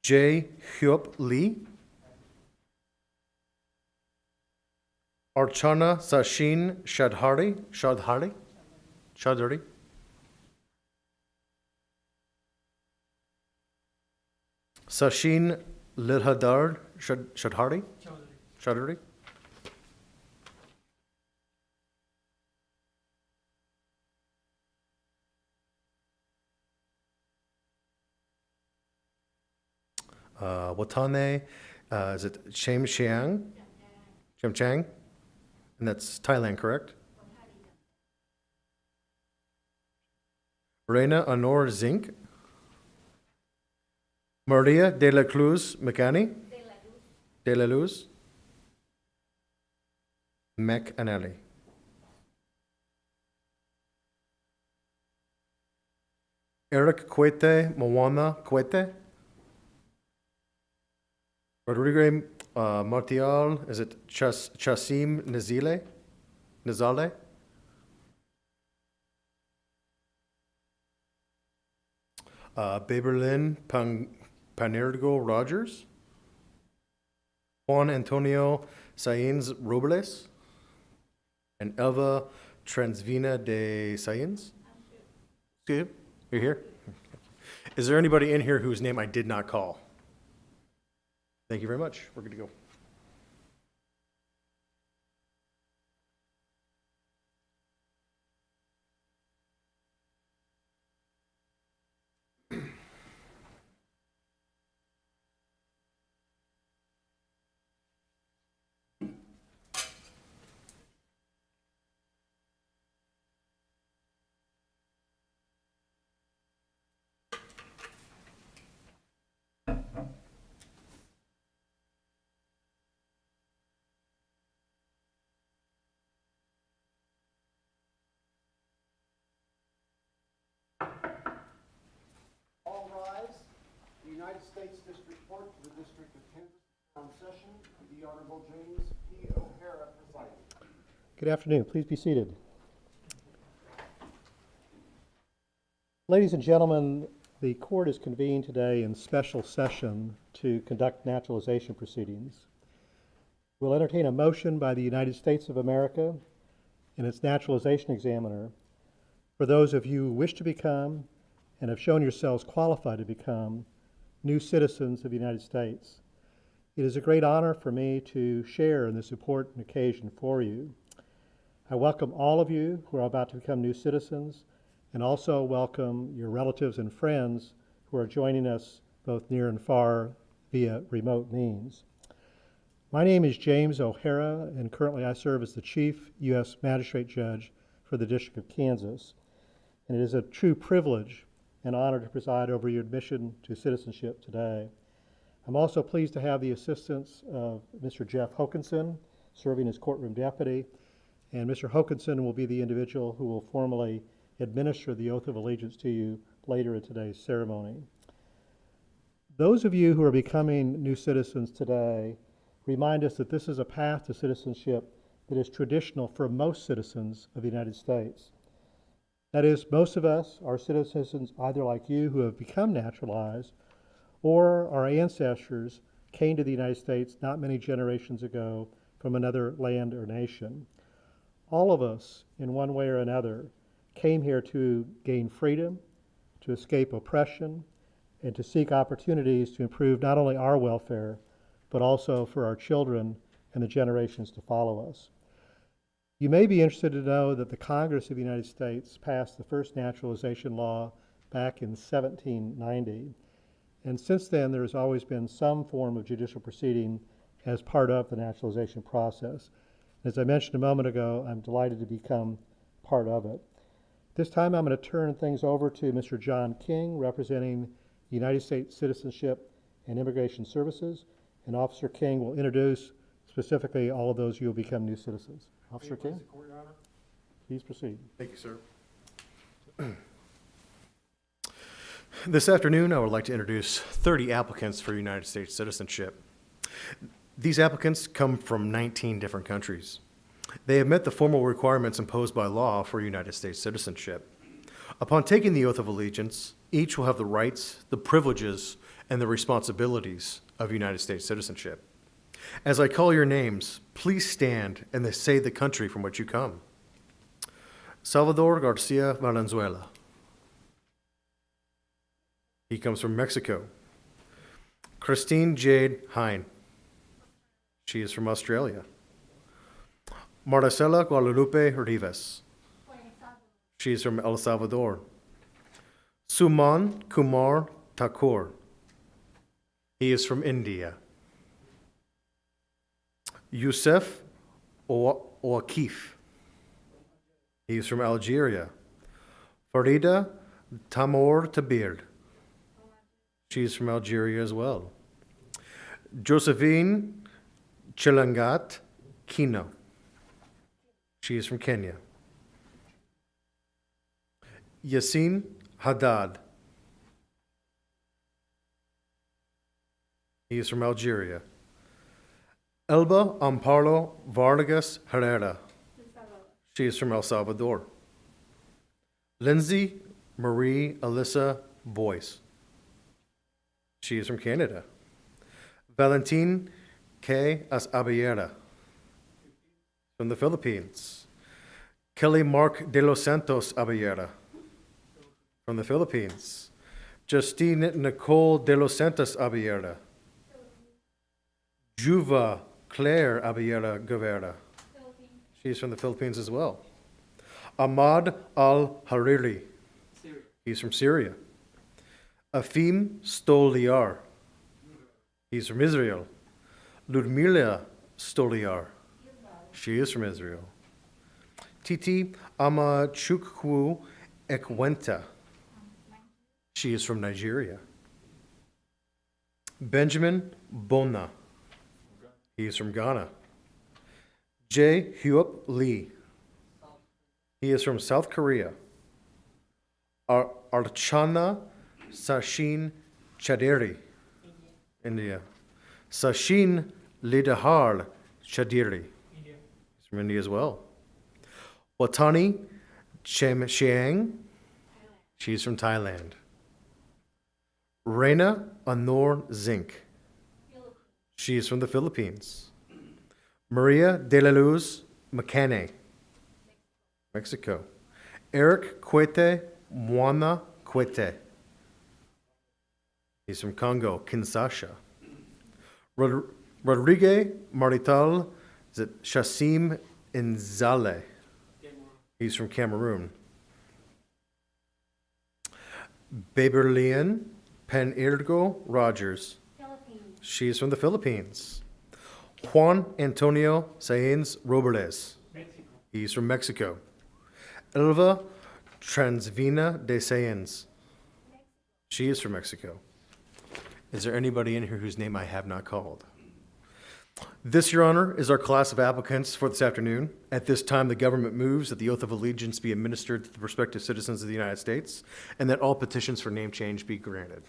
J. Hyop Lee. Archana Sashin Shadhari. Sashin Lilhadar Shadhari. Watane, is it Chang? And that's Thailand, correct? Reina Honor Zink. Maria de la Cruz Mecani. De la Luz. McAnally. Eric Cuete Moana Cuete. Rodrigo Martial, is it Chasim Nizale? Baberlin Panergo Rogers. Juan Antonio Sainz Robles. And Elva Transvina de Sainz. Good. You're here? Is there anybody in here whose name I did not call? Thank you very much. We're good to go. All rise. The United States District Court for the District of Kansas is now in session. The Honorable James P. O'Hara presiding. Good afternoon. Please be seated. Ladies and gentlemen, the court is convened today in special session to conduct naturalization proceedings. We'll entertain a motion by the United States of America and its naturalization examiner for those of you who wish to become and have shown yourselves qualified to become new citizens of the United States. It is a great honor for me to share in this important occasion for you. I welcome all of you who are about to become new citizens, and also welcome your relatives and friends who are joining us both near and far via remote means. My name is James O'Hara, and currently I serve as the Chief U.S. Magistrate Judge for the District of Kansas. And it is a true privilege and honor to preside over your admission to citizenship today. I'm also pleased to have the assistance of Mr. Jeff Hokanson, serving as courtroom deputy, and Mr. Hokanson will be the individual who will formally administer the oath of allegiance to you later in today's ceremony. Those of you who are becoming new citizens today, remind us that this is a path to citizenship that is traditional for most citizens of the United States. That is, most of us are citizens either like you who have become naturalized, or our ancestors came to the United States not many generations ago from another land or nation. All of us, in one way or another, came here to gain freedom, to escape oppression, and to seek opportunities to improve not only our welfare, but also for our children and the generations to follow us. You may be interested to know that the Congress of the United States passed the first naturalization law back in 1790. And since then, there has always been some form of judicial proceeding as part of the naturalization process. As I mentioned a moment ago, I'm delighted to become part of it. This time I'm going to turn things over to Mr. John King, representing United States Citizenship and Immigration Services, and Officer King will introduce specifically all of those who will become new citizens. Officer King? Please proceed. Thank you, sir. This afternoon, I would like to introduce 30 applicants for United States citizenship. These applicants come from 19 different countries. They have met the formal requirements imposed by law for United States citizenship. Upon taking the oath of allegiance, each will have the rights, the privileges, and the responsibilities of United States citizenship. As I call your names, please stand and say the country from which you come. Salvador Garcia Valenzuela. He comes from Mexico. Christine Jade Hine. She is from Australia. Maricela Guadalupe Rivas. She is from El Salvador. Suman Kumar Thakur. He is from India. Youssef Ouakif. He is from Algeria. Farida Tamour Tabir. She is from Algeria as well. Josephine Chilangat Kino. She is from Kenya. Yassine Haddad. He is from Algeria. Elba Amparo Vargas Herrera. She is from El Salvador. Lindsay Marie Alyssa Boyce. She is from Canada. Valentine K. Abellera from the Philippines. Kelly Mark de los Santos Abellera from the Philippines. Justine Nicole de los Santos Abellera. Juva Claire Abellera Guevara. She's from the Philippines as well. Ahmad Al-Hariri. He's from Syria. Afim Stoliar. He's from Israel. Ludmila Stoliar. She is from Israel. Titi Amachukwu Ekwenta. She is from Nigeria. Benjamin Bona. He is from Ghana. Jae Hyup Lee. He is from South Korea. Archana Sachin Chaderi. India. Sachin Lidahar Chadiri. He's from India as well. Watani Chiang. She's from Thailand. Reina Anor Zink. She is from the Philippines. Maria de la Luz Macane. Mexico. Eric Cuete Moana Cuete. He's from Congo, Kinshasa. Rodrigue Marital Shassim Nzale. He's from Cameroon. Beberlian Panirgo Rogers. She's from the Philippines. Juan Antonio Saenz Robles. He's from Mexico. Elva Transvina de Saenz. She is from Mexico. Is there anybody in here whose name I have not called? This, Your Honor, is our class of applicants for this afternoon. At this time, the government moves that the oath of allegiance be administered to the prospective citizens of the United States and that all petitions for name change be granted.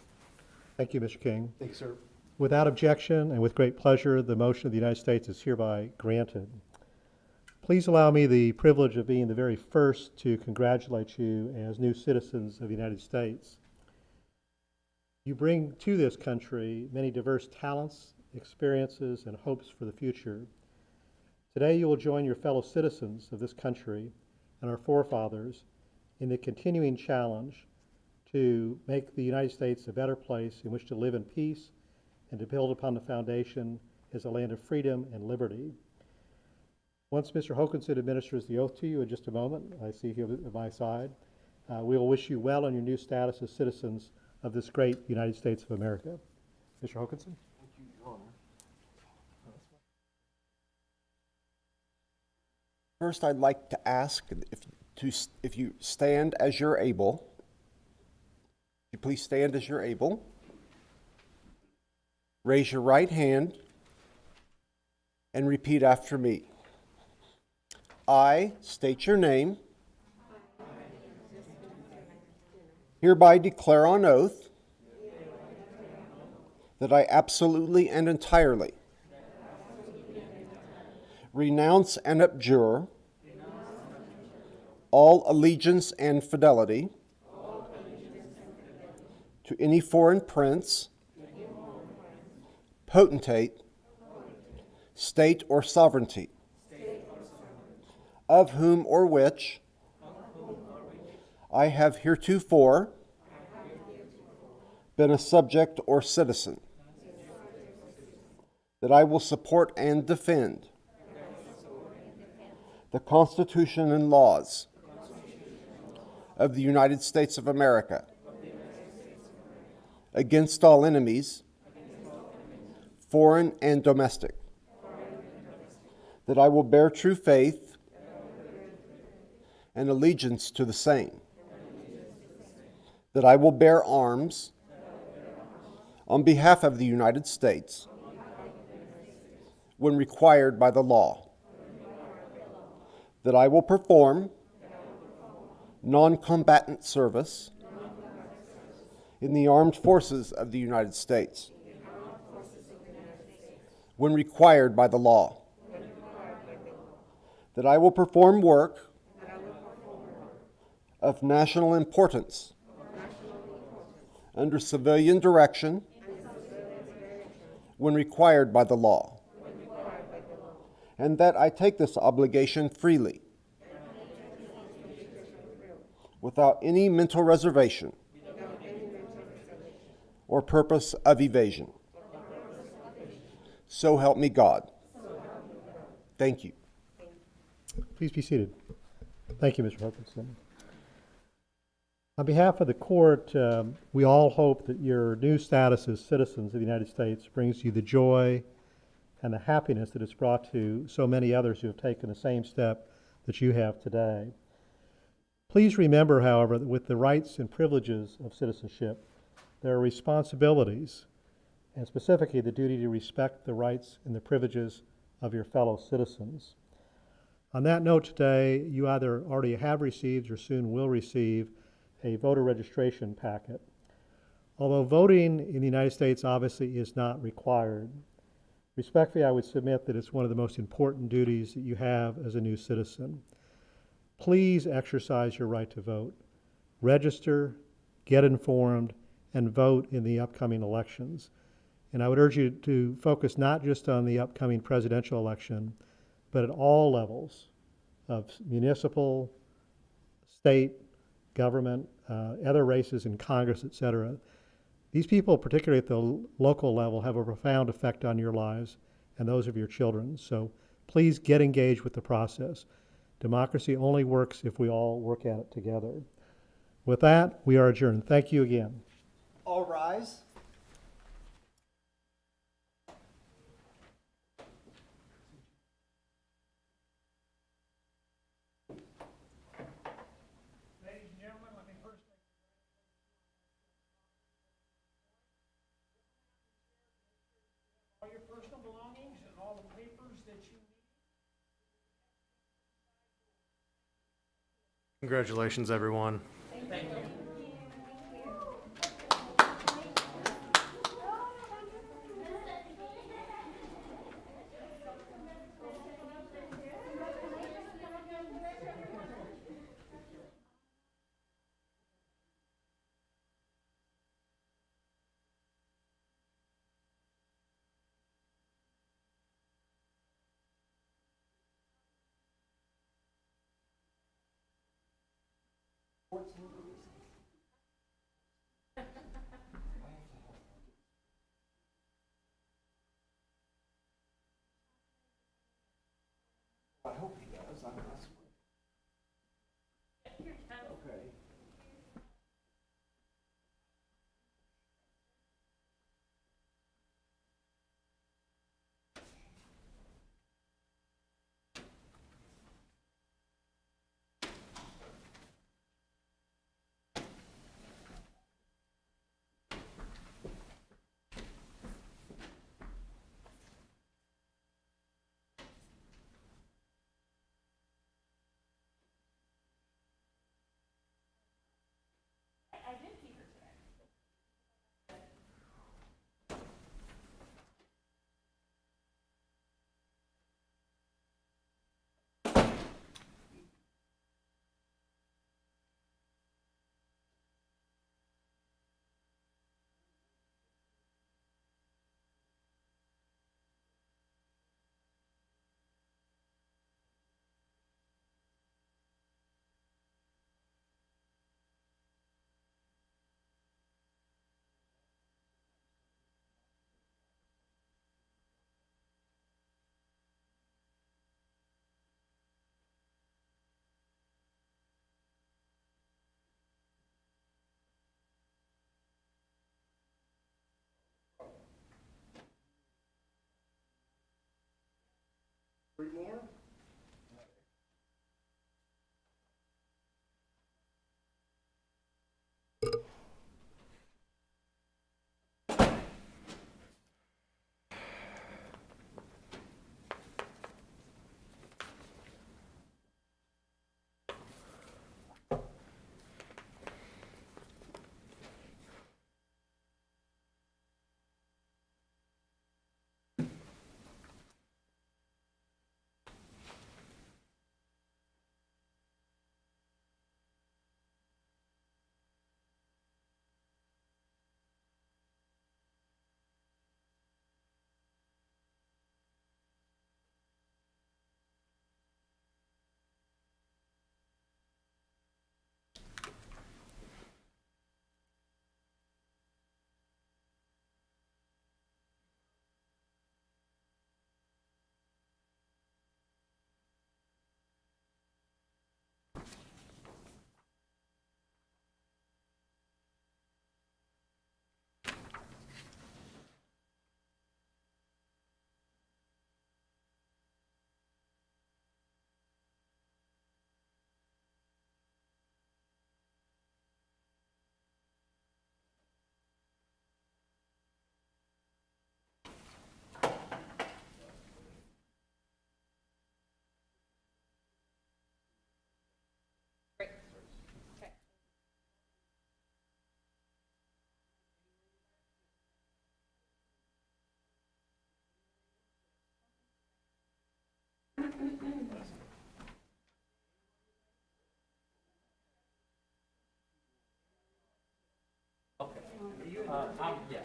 Thank you, Mr. King. Thank you, sir. Without objection and with great pleasure, the motion of the United States is hereby granted. Please allow me the privilege of being the very first to congratulate you as new citizens of the United States. You bring to this country many diverse talents, experiences, and hopes for the future. Today you will join your fellow citizens of this country and our forefathers in the continuing challenge to make the United States a better place in which to live in peace and to build upon the foundation as a land of freedom and liberty. Once Mr. Hokanson administers the oath to you in just a moment, I see him at my side, we will wish you well on your new status as citizens of this great United States of America. Mr. Hokanson? Thank you, Your Honor. First, I'd like to ask if you stand as you're able. you please stand as you're able. Raise your right hand and repeat after me. I state your name. Hereby declare on oath that I absolutely and entirely renounce and abjure all allegiance and fidelity to any foreign prince, potentate, state, or sovereignty, of whom or which I have heretofore been a subject or citizen, that I will support and defend the Constitution and laws of the United States of America against all enemies, foreign and domestic, that I will bear true faith and allegiance to the same, that I will bear arms on behalf of the United States when required by the law, that I will perform non-combatant service in the armed forces of the United States when required by the law, that I will perform work of national importance under civilian direction when required by the law, and that I take this obligation freely without any mental reservation or purpose of evasion. So help me God. Thank you. Please be seated. Thank you, Mr. Hopkinson. On behalf of the court, we all hope that your new status as citizens of the United States brings you the joy and the happiness that it's brought to so many others who have taken the same step that you have today. Please remember, however, that with the rights and privileges of citizenship, there are responsibilities, and specifically the duty to respect the rights and the privileges of your fellow citizens. On that note today, you either already have received or soon will receive a voter registration packet. Although voting in the United States obviously is not required, respectfully I would submit that it's one of the most important duties that you have as a new citizen. Please exercise your right to vote. Register, get informed, and vote in the upcoming elections. And I would urge you to focus not just on the upcoming presidential election, but at all levels of municipal, state, government, other races in Congress, et cetera. These people, particularly at the local level, have a profound effect on your lives and those of your children. So please get engaged with the process. Democracy only works if we all work at it together. With that, we are adjourned. Thank you again. All rise. Ladies and gentlemen, let me first all your personal belongings and all the papers that you need. Congratulations, everyone. I hope he does. I'm not. Okay. Three more? Yeah.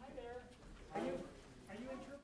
Hi there. Are you interpreting?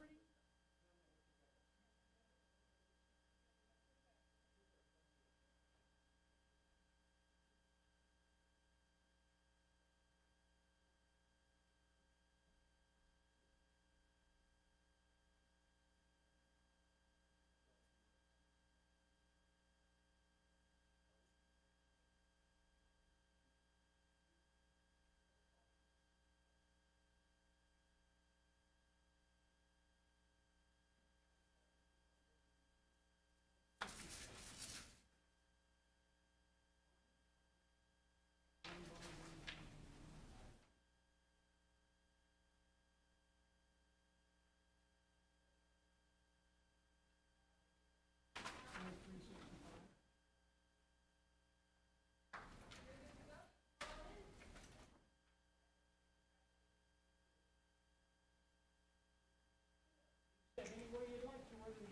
Anywhere you'd like to, whether you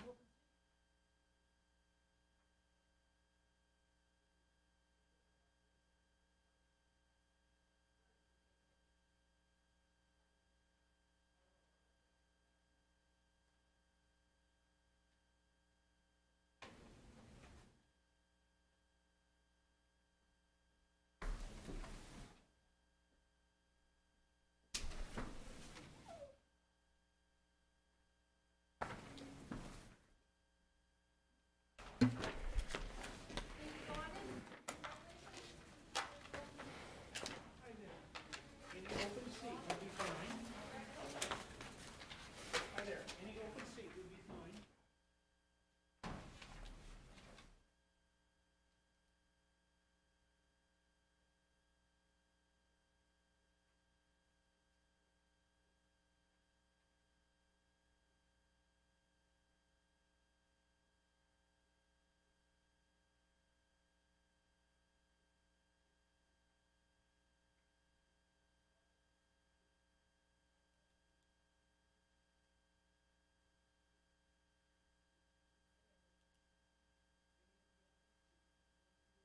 any open seat would be fine. Hi there. Any open seat would be fine.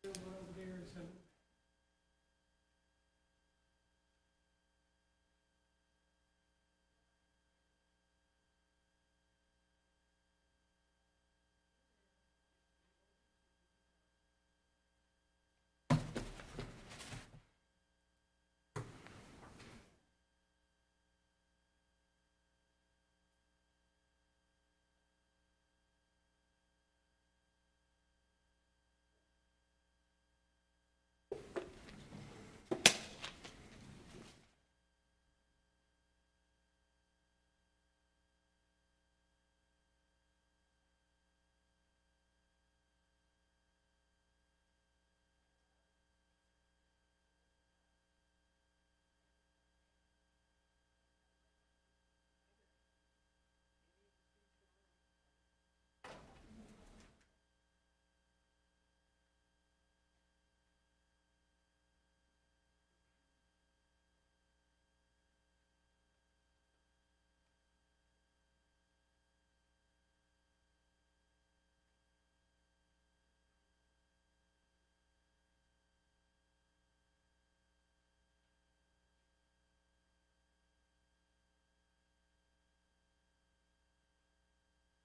Over there is Robinson.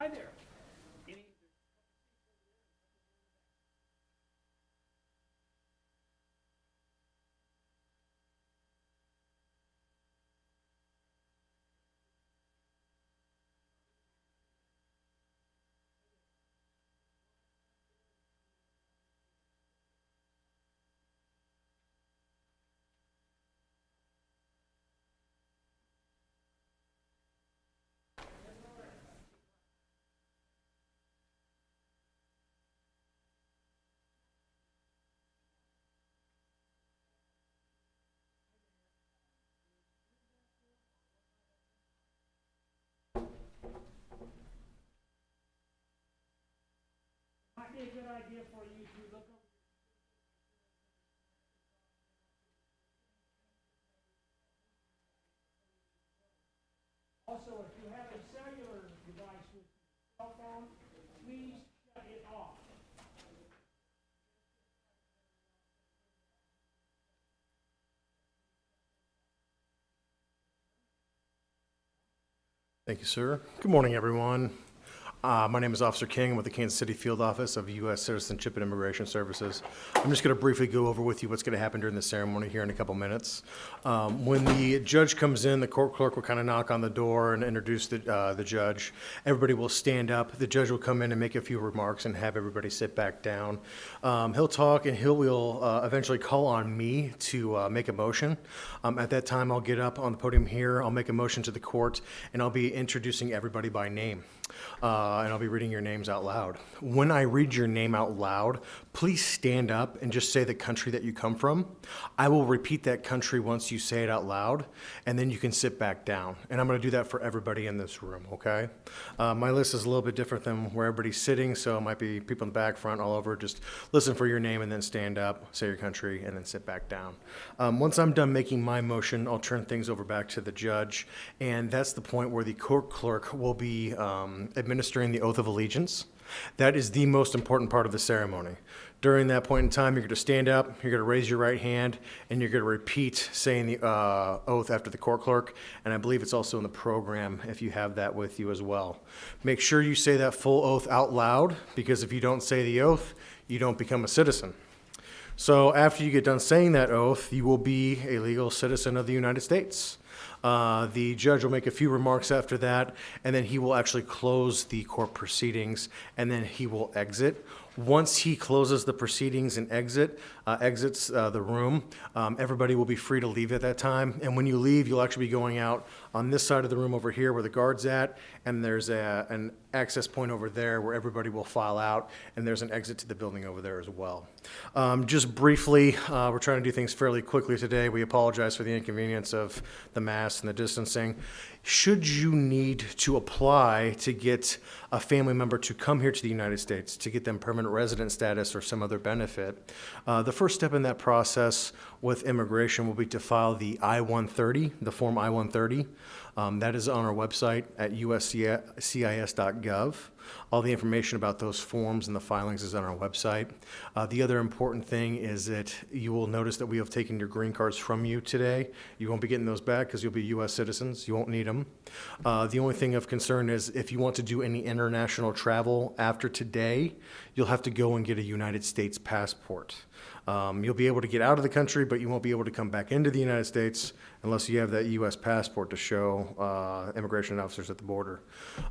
Hi there. Any, might be a good idea for you to look over. Also, if you have a cellular device with your cell phone, please shut it off. Thank you, sir. Good morning, everyone. My name is Officer King. I'm with the Kansas City Field Office of U.S. Citizenship and Immigration Services. I'm just going to briefly go over with you what's going to happen during the ceremony here in a couple minutes. When the judge comes in, the court clerk will kind of knock on the door and introduce the judge. Everybody will stand up. The judge will come in and make a few remarks and have everybody sit back down. He'll talk and will eventually call on me to make a motion. At that time, I'll get up on the podium here. I'll make a motion to the court, and I'll be introducing everybody by name. And I'll be reading your names out loud. When I read your name out loud, please stand up and just say the country that you come from. I will repeat that country once you say it out loud, and then you can sit back down. And I'm going to do that for everybody in this room, okay? My list is a little bit different than where everybody's sitting, so it might be people in the back, front, all over. Just listen for your name and then stand up, say your country, and then sit back down. Once I'm done making my motion, I'll turn things over back to the judge, and that's the point where the court clerk will be administering the oath of allegiance. That is the most important part of the ceremony. During that point in time, you're going to stand up, you're going to raise your right hand, and you're going to repeat saying the oath after the court clerk. And I believe it's also in the program if you have that with you as well. Make sure you say that full oath out loud, because if you don't say the oath, you don't become a citizen. So after you get done saying that oath, you will be a legal citizen of the United States. The judge will make a few remarks after that, and then he will actually close the court proceedings, and then he will exit. Once he closes the proceedings and exits the room, everybody will be free to leave at that time. And when you leave, you'll actually be going out on this side of the room over here where the guard's at, and there's an access point over there where everybody will file out, and there's an exit to the building over there as well. Just briefly, we're trying to do things fairly quickly today. We apologize for the inconvenience of the mask and the distancing. Should you need to apply to get a family member to come here to the United States, to get them permanent resident status or some other benefit, the first step in that process with immigration will be to file the I-130, the form I-130. That is on our website at uscis.gov. All the information about those forms and the filings is on our website. The other important thing is that you will notice that we have taken your green cards from you today. You won't be getting those back because you'll be U.S. citizens. You won't need them. The only thing of concern is if you want to do any international travel after today, you'll have to go and get a United States passport. You'll be able to get out of the country, but you won't be able to come back into the United States unless you have that U.S. passport to show immigration officers at the border.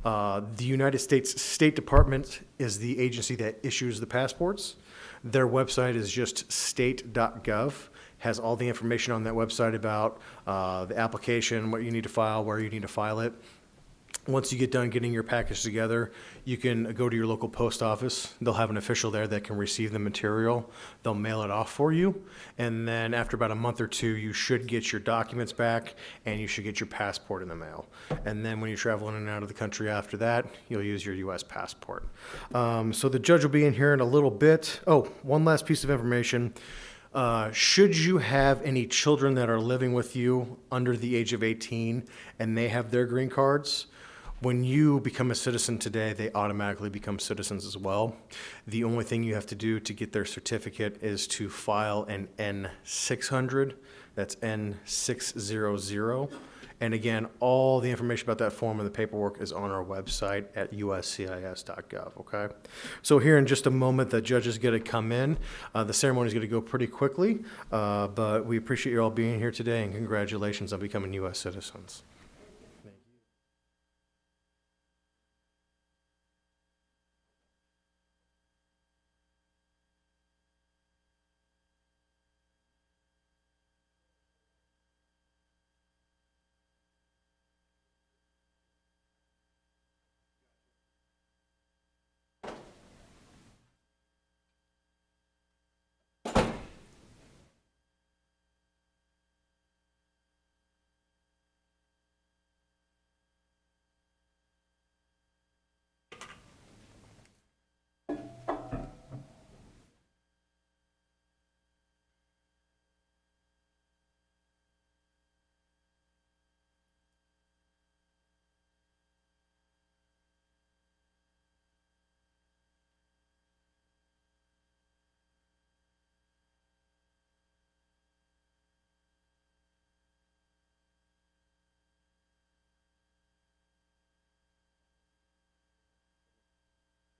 The United States State Department is the agency that issues the passports. Their website is just state.gov, has all the information on that website about the application, what you need to file, where you need to file it. Once you get done getting your package together, you can go to your local post office. They'll have an official there that can receive the material. They'll mail it off for you. And then after about a month or two, you should get your documents back and you should get your passport in the mail. And then when you travel in and out of the country after that, you'll use your U.S. passport. So the judge will be in here in a little bit. Oh, one last piece of information. Should you have any children that are living with you under the age of 18 and they have their green cards, when you become a citizen today, they automatically become citizens as well. The only thing you have to do to get their certificate is to file an N-600. That's N-600. And again, all the information about that form and the paperwork is on our website at uscis.gov, okay? So here in just a moment, the judge is going to come in. The ceremony is going to go pretty quickly, but we appreciate you all being here today, and congratulations on becoming U.S. citizens.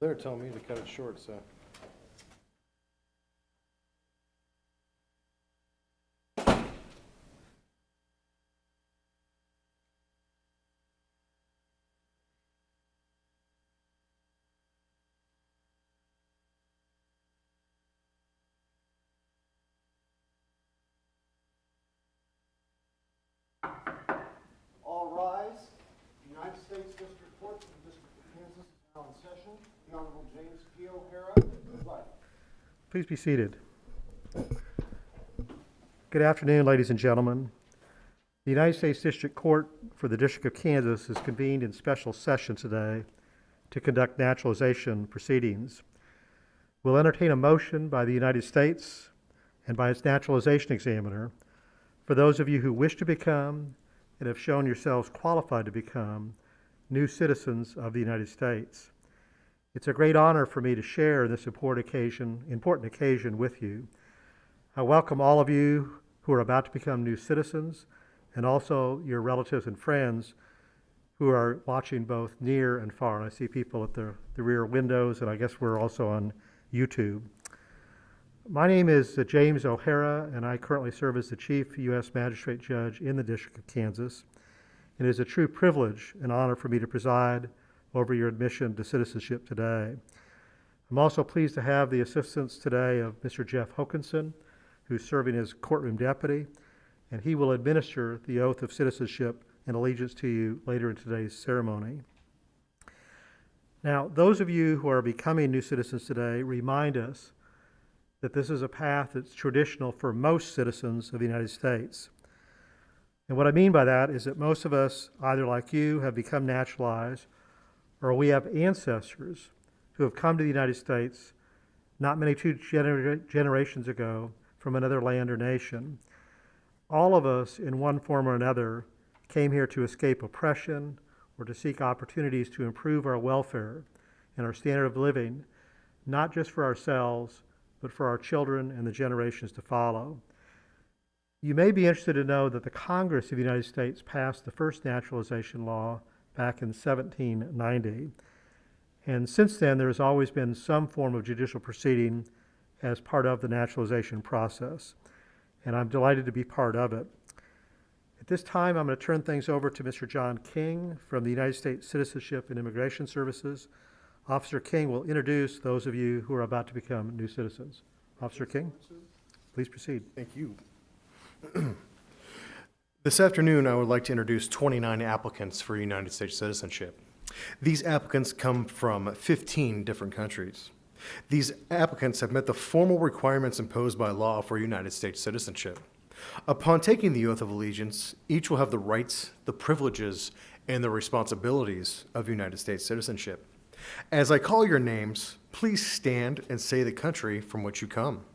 They're telling me to cut it short, so. All rise. The United States District Court for the District of Kansas is now in session. The Honorable James P. O'Hara, presiding. Please be seated. Good afternoon, ladies and gentlemen. The United States District Court for the District of Kansas is convened in special session today to conduct naturalization proceedings. We'll entertain a motion by the United States and by its naturalization examiner for those of you who wish to become and have shown yourselves qualified to become new citizens of the United States. It's a great honor for me to share this important occasion with you. I welcome all of you who are about to become new citizens and also your relatives and friends who are watching both near and far. I see people at the rear windows, and I guess we're also on YouTube. My name is James O'Hara, and I currently serve as the Chief U.S. Magistrate Judge in the District of Kansas. It is a true privilege and honor for me to preside over your admission to citizenship today. I'm also pleased to have the assistance today of Mr. Jeff Hokanson, who's serving as courtroom deputy, and he will administer the oath of citizenship and allegiance to you later in today's ceremony. Now, those of you who are becoming new citizens today, remind us that this is a path that's traditional for most citizens of the United States. And what I mean by that is that most of us, either like you, have become naturalized, or we have ancestors who have come to the United States not many generations ago from another land or nation. All of us, in one form or another, came here to escape oppression or to seek opportunities to improve our welfare and our standard of living, not just for ourselves, but for our children and the generations to follow. You may be interested to know that the Congress of the United States passed the first naturalization law back in 1790. And since then, there has always been some form of judicial proceeding as part of the naturalization process. And I'm delighted to be part of it. At this time, I'm going to turn things over to Mr. John King from the United States Citizenship and Immigration Services. Officer King will introduce those of you who are about to become new citizens. Officer King, please proceed. Thank you. This afternoon, I would like to introduce 29 applicants for United States citizenship. These applicants come from 15 different countries. These applicants have met the formal requirements imposed by law for United States citizenship. Upon taking the oath of allegiance, each will have the rights, the privileges, and the responsibilities of United States citizenship. As I call your names, please stand and say the country from which you come.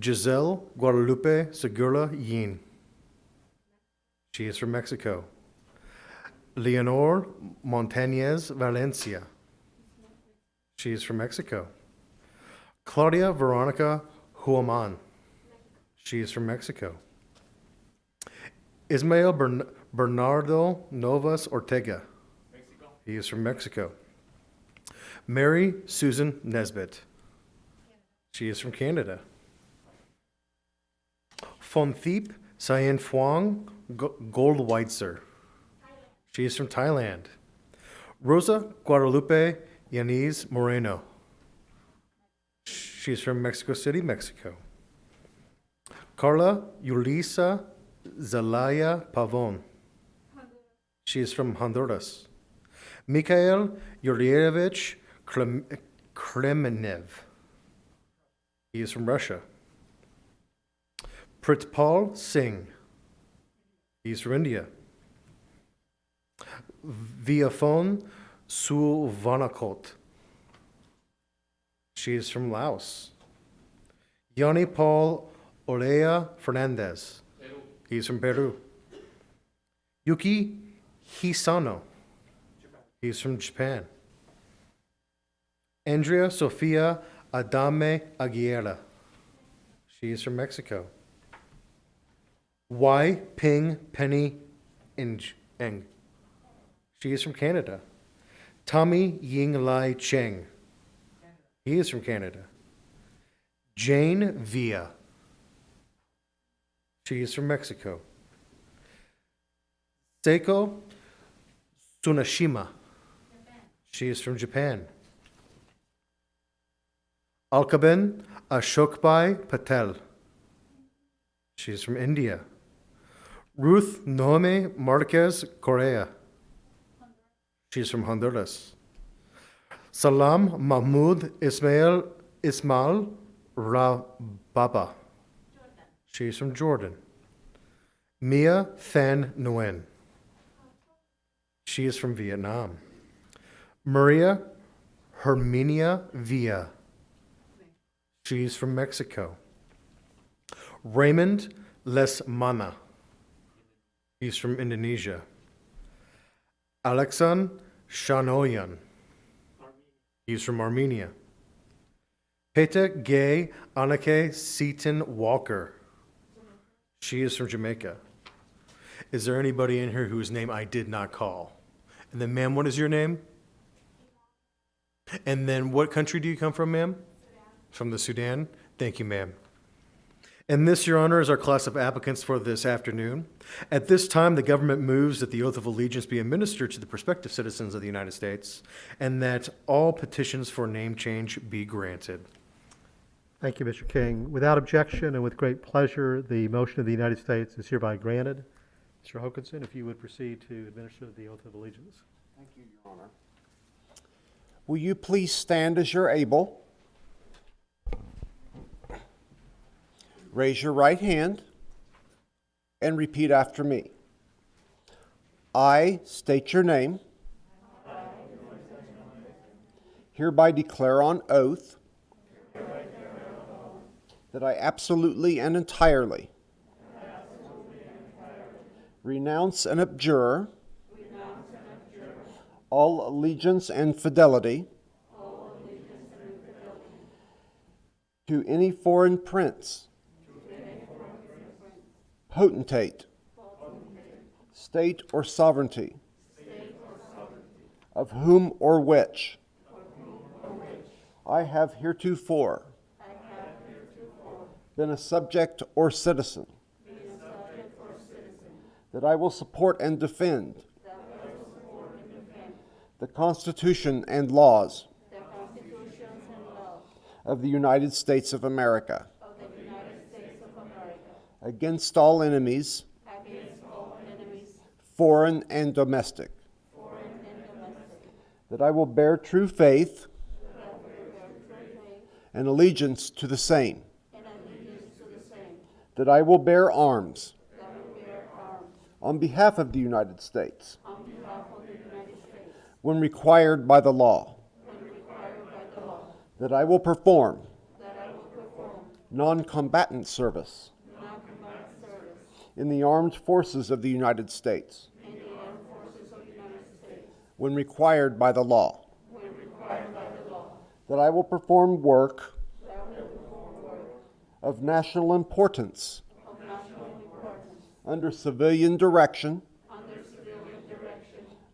Giselle Guadalupe Segura Yin. She is from Mexico. Leonor Montañez Valencia. She is from Mexico. Claudia Veronica Huaman. She is from Mexico. Ismael Bernardo Novas Ortega. Mexico. He is from Mexico. Mary Susan Nesbitt. She is from Canada. Fontheep Sayen Phuong Goldweitzer. She is from Thailand. Rosa Guadalupe Yanez Moreno. She is from Mexico City, Mexico. Carla Yulisa Zelaya Pavon. She is from Honduras. Mikhail Yurievich Kremenev. He is from Russia. Pritpal Singh. He is from India. Viafon Suvanakot. She is from Laos. Yanni Paul Olea Fernandez. Peru. He's from Peru. Yuki Hisano. He's from Japan. Andrea Sofia Adame Aguilera. She is from Mexico. Y. Ping Penny Eng. She is from Canada. Tommy Ying Lai Cheng. He is from Canada. Jane Villa. She is from Mexico. Seiko Tsunashima. She is from Japan. Alkaben Ashokbai Patel. She is from India. Ruth Noeme Marquez Correa. She is from Honduras. Salam Mahmoud Ismail Rababa. She is from Jordan. Mia Than Nguyen. She is from Vietnam. Maria Herminia Villa. She is from Mexico. Raymond Lesmana. He's from Indonesia. Alexan Shanoyan. He's from Armenia. Peta Gay Anake Seaton Walker. She is from Jamaica. Is there anybody in here whose name I did not call? And then, ma'am, what is your name? And then, what country do you come from, ma'am? From the Sudan? Thank you, ma'am. And this, Your Honor, is our class of applicants for this afternoon. At this time, the government moves that the oath of allegiance be administered to the prospective citizens of the United States, and that all petitions for name change be granted. Thank you, Mr. King. Without objection and with great pleasure, the motion of the United States is hereby granted. Mr. Hokanson, if you would proceed to administer the oath of allegiance. Thank you, Your Honor. Will you please stand as you're able? Raise your right hand and repeat after me. I state your name. Hereby declare on oath that I absolutely and entirely renounce and abjure all allegiance and fidelity to any foreign prince, potentate, state or sovereignty, of whom or which I have heretofore been a subject or citizen, that I will support and defend the Constitution and laws of the United States of America against all enemies, foreign and domestic, that I will bear true faith and allegiance to the same, that I will bear arms on behalf of the United States when required by the law, that I will perform non-combatant service in the armed forces of the United States when required by the law, that I will perform work of national importance under civilian direction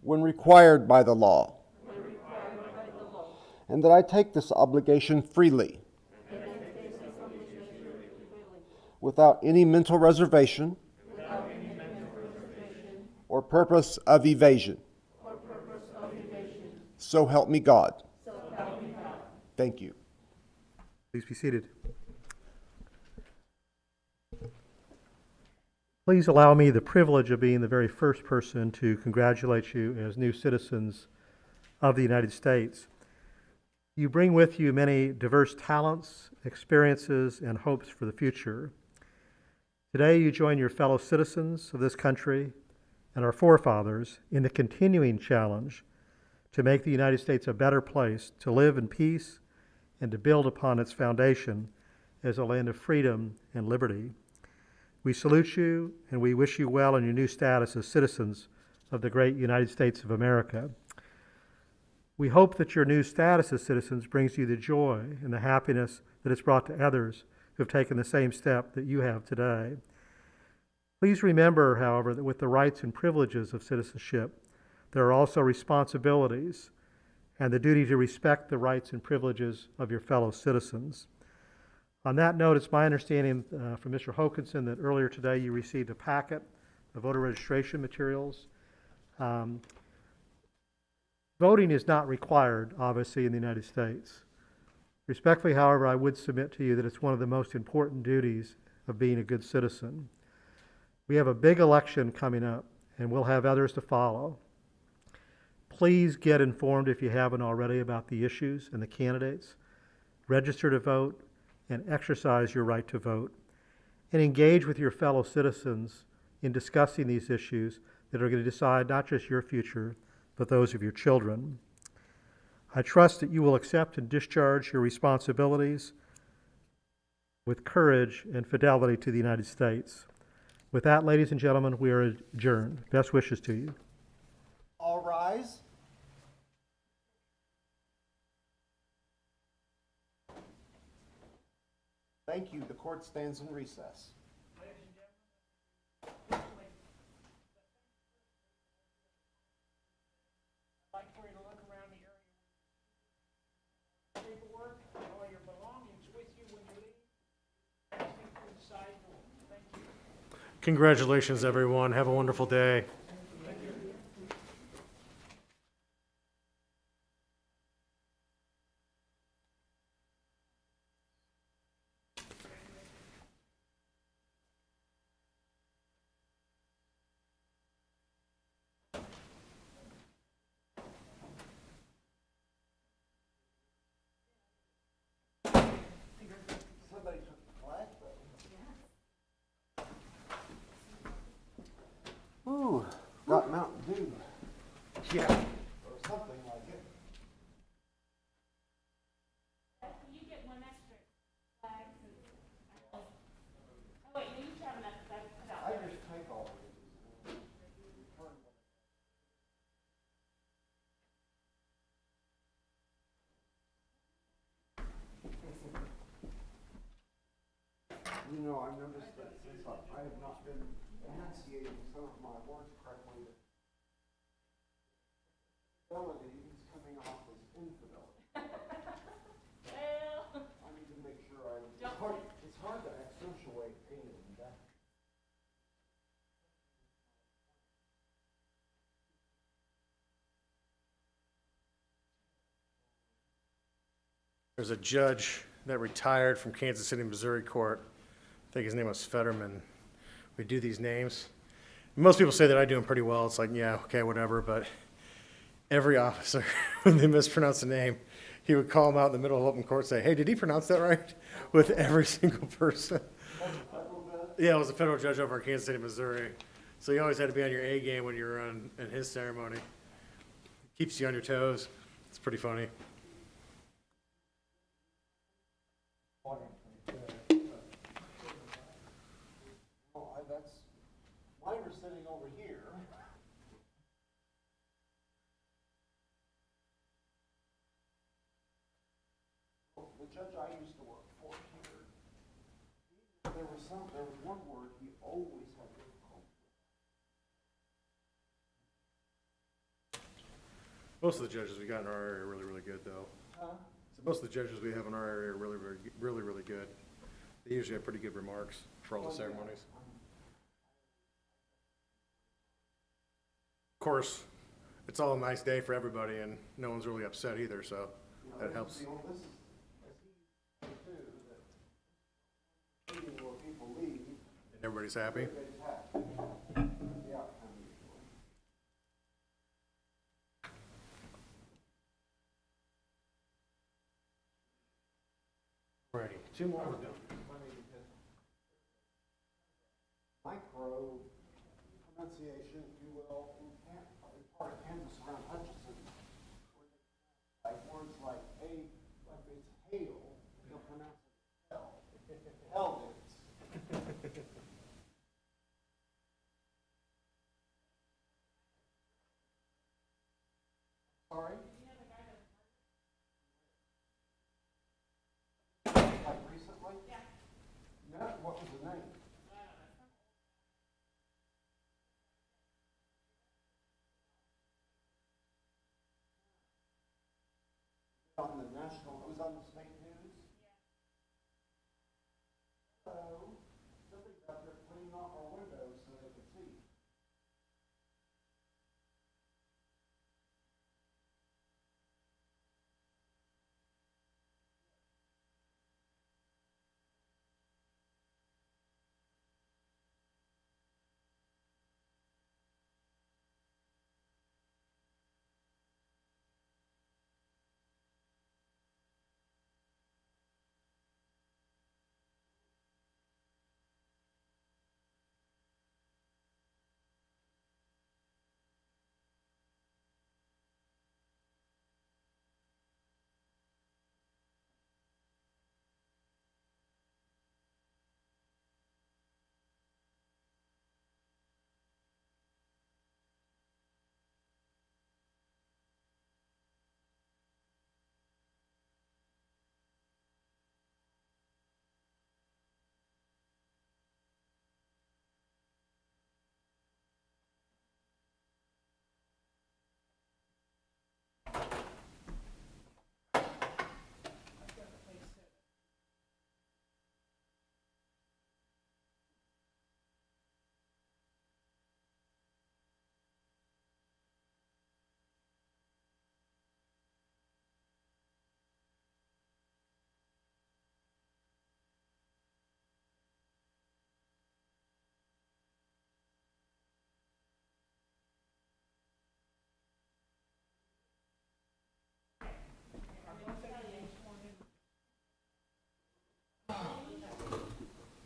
when required by the law, and that I take this obligation freely without any mental reservation or purpose of evasion. So help me God. Thank you. Please be seated. Please allow me the privilege of being the very first person to congratulate you as new citizens of the United States. You bring with you many diverse talents, experiences, and hopes for the future. Today, you join your fellow citizens of this country and our forefathers in the continuing challenge to make the United States a better place to live in peace and to build upon its foundation as a land of freedom and liberty. We salute you and we wish you well in your new status as citizens of the great United States of America. We hope that your new status as citizens brings you the joy and the happiness that it's brought to others who have taken the same step that you have today. Please remember, however, that with the rights and privileges of citizenship, there are also responsibilities and the duty to respect the rights and privileges of your fellow citizens. On that note, it's my understanding from Mr. Hokinson that earlier today you received a packet of voter registration materials. Voting is not required, obviously, in the United States. Respectfully, however, I would submit to you that it's one of the most important duties of being a good citizen. We have a big election coming up, and we'll have others to follow. Please get informed if you haven't already about the issues and the candidates. Register to vote and exercise your right to vote. And engage with your fellow citizens in discussing these issues that are going to decide not just your future, but those of your children. I trust that you will accept and discharge your responsibilities with courage and fidelity to the United States. With that, ladies and gentlemen, we are adjourned. Best wishes to you. All rise. Thank you. The court stands in recess. I'd like for you to look around the area. Paperwork, and all your belongings with you when you leave. Everything to the side door. Thank you. Congratulations, everyone. Have a wonderful day. Somebody took the flag, though. Ooh. You know, I've noticed that since I have not been enunciating some of my words correctly, that fidelity is coming off as infidelity. Well, I need to make sure it's hard to accentuate pain and death. There's a judge that retired from Kansas City, Missouri court. I think his name was Fetterman. We do these names. Most people say that I do them pretty well. It's like, yeah, okay, whatever. But every officer, when they mispronounce a name, he would call them out in the middle of open court and say, hey, did he pronounce that right? With every single person. Yeah, it was a federal judge over in Kansas City, Missouri. So you always had to be on your A game when you were in his ceremony. Keeps you on your toes. It's pretty funny. Mine are sitting over here. The judge I used to work for here, there was one word he always had difficulty with. Most of the judges we got in our area are really, really good, though. Huh? So most of the judges we have in our area are really, really, really good. They usually have pretty good remarks for all the ceremonies. Of course, it's all a nice day for everybody, and no one's really upset either, so that helps. This is, as he too, that meeting where people leave, And everybody's happy. everybody's happy. The outcome usually. Alrighty, two more. We're done. Micro pronunciation, if you will, in part of Kansas around Hutchinson. Like words like like it's hail, they'll pronounce it hell. Hell is. Sorry? Like recently? Yeah. No, what was the name? On the national, it was on the state news? Yeah. So, somebody's out there cleaning off our windows so they can see.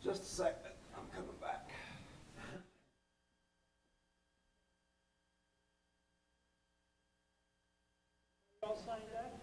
Just a second, I'm coming back. All signed up?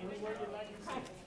Anywhere you'd like to sit.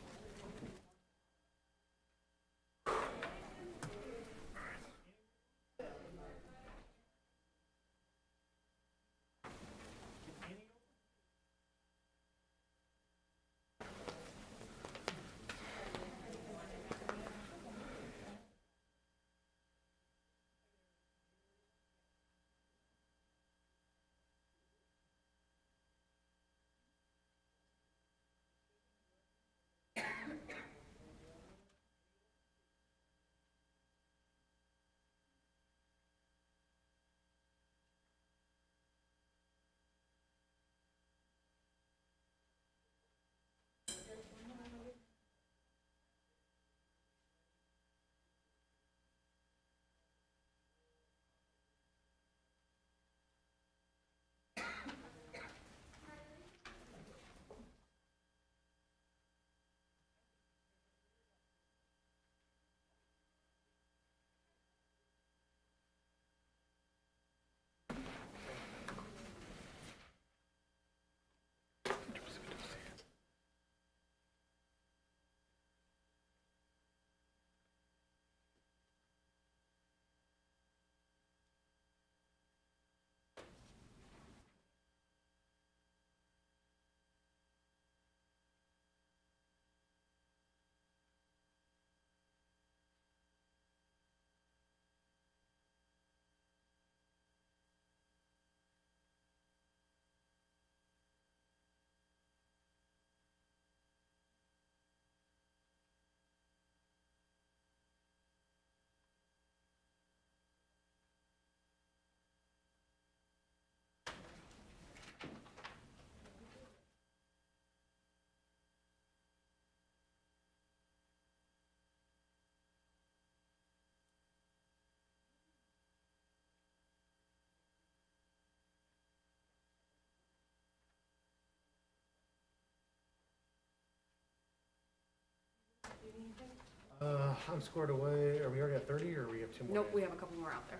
I'm scored away. Are we already at 30 or we have two more? Nope, days? we have a couple more out there.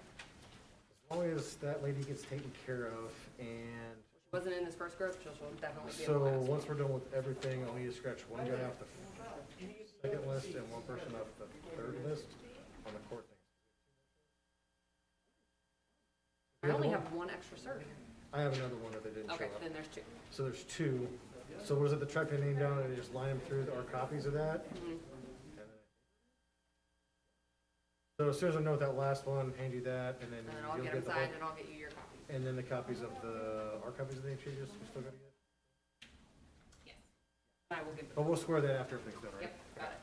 As long as that lady gets taken care of and She wasn't in this first group, she'll definitely be in the so last. once we're done with everything, I'll need to scratch one guy off the second list and one person off the third list on the court things. I only have one extra cert. I have another one that they didn't show Okay, up. then there's two. So there's two. So what is it, the track their name down and they just line them through our copies of that? Mm-hmm. So as soon as I know that last one, hand you that and then And then I'll you'll get them get the signed book. and I'll get you your copy. And then the copies of our copies of the changes we still gotta get? Yes. I will give them. But we'll square that after everything's done, right? Yep, got it.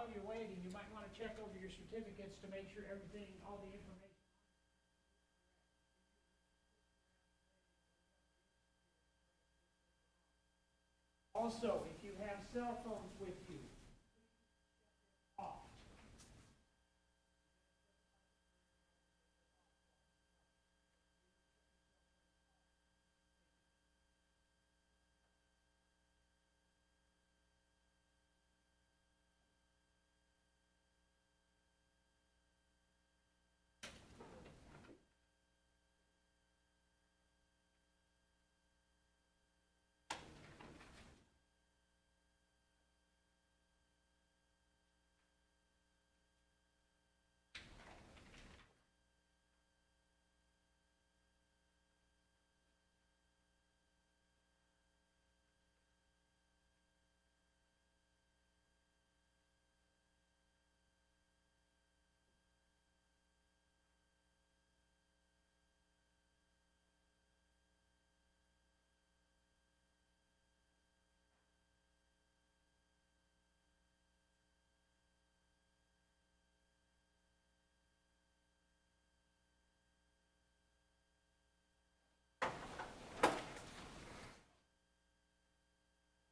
while you're waiting, you might want to check over your certificates to make sure everything, all the information. Also, if you have cell phones with you, off.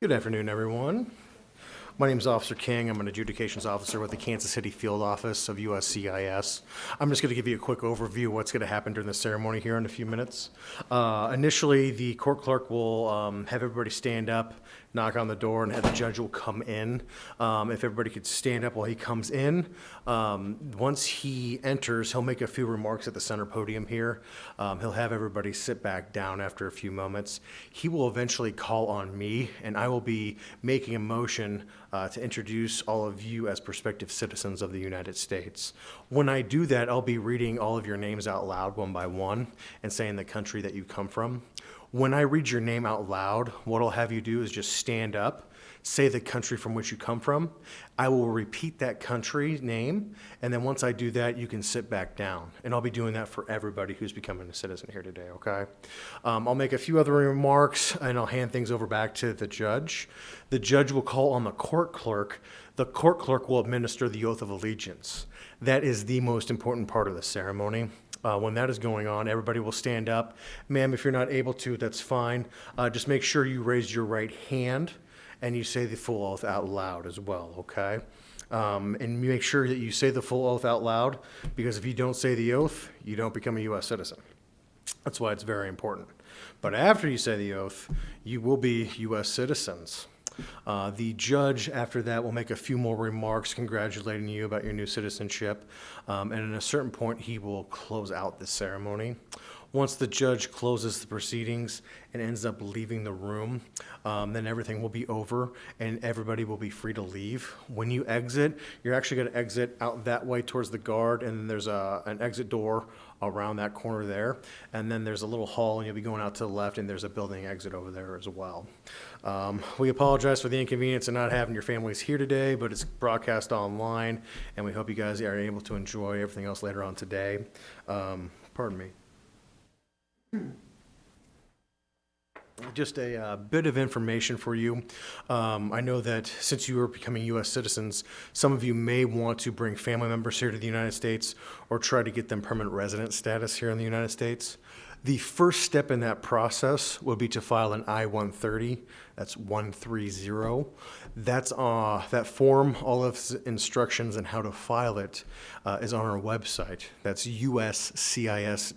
Good afternoon, everyone. My name is Officer King. I'm an adjudications officer with the Kansas City Field Office of USCIS. I'm just going to give you a quick overview of what's going to happen during the ceremony here in a few minutes. Initially, the court clerk will have everybody stand up, knock on the door, and have the judge will come in. If everybody could stand up while he comes in. Once he enters, he'll make a few remarks at the center podium here. He'll have everybody sit back down after a few moments. He will eventually call on me, and I will be making a motion to introduce all of you as prospective citizens of the United States. When I do that, I'll be reading all of your names out loud one by one and saying the country that you come from. When I read your name out loud, what I'll have you do is just stand up, say the country from which you come from. I will repeat that country name, and then once I do that, you can sit back down. And I'll be doing that for everybody who's becoming a citizen here today, okay? I'll make a few other remarks, and I'll hand things over back to the judge. The judge will call on the court clerk. The court clerk will administer the oath of allegiance. That is the most important part of the ceremony. When that is going on, everybody will stand up. Ma'am, if you're not able to, that's fine. Just make sure you raise your right hand and you say the full oath out loud as well, okay? And make sure that you say the full oath out loud, because if you don't say the oath, you don't become a U.S. citizen. That's why it's very important. But after you say the oath, you will be U.S. citizens. The judge, after that, will make a few more remarks congratulating you about your new citizenship, and at a certain point, he will close out the ceremony. Once the judge closes the proceedings and ends up leaving the room, then everything will be over and everybody will be free to leave. When you exit, you're actually going to exit out that way towards the guard, and then there's an exit door around that corner there, and then there's a little hall, and you'll be going out to the left, and there's a building exit over there as well. We apologize for the inconvenience of not having your families here today, but it's broadcast online, and we hope you guys are able to enjoy everything else later on today. Pardon me. Just a bit of information for you. I know that since you are becoming U.S. citizens, some of you may want to bring family members here to the United States or try to get them permanent resident status here in the United States. The first step in that process will be to file an I-130. That's 130. That's that form, all of its instructions and how to file it is on our website. That's uscis.gov.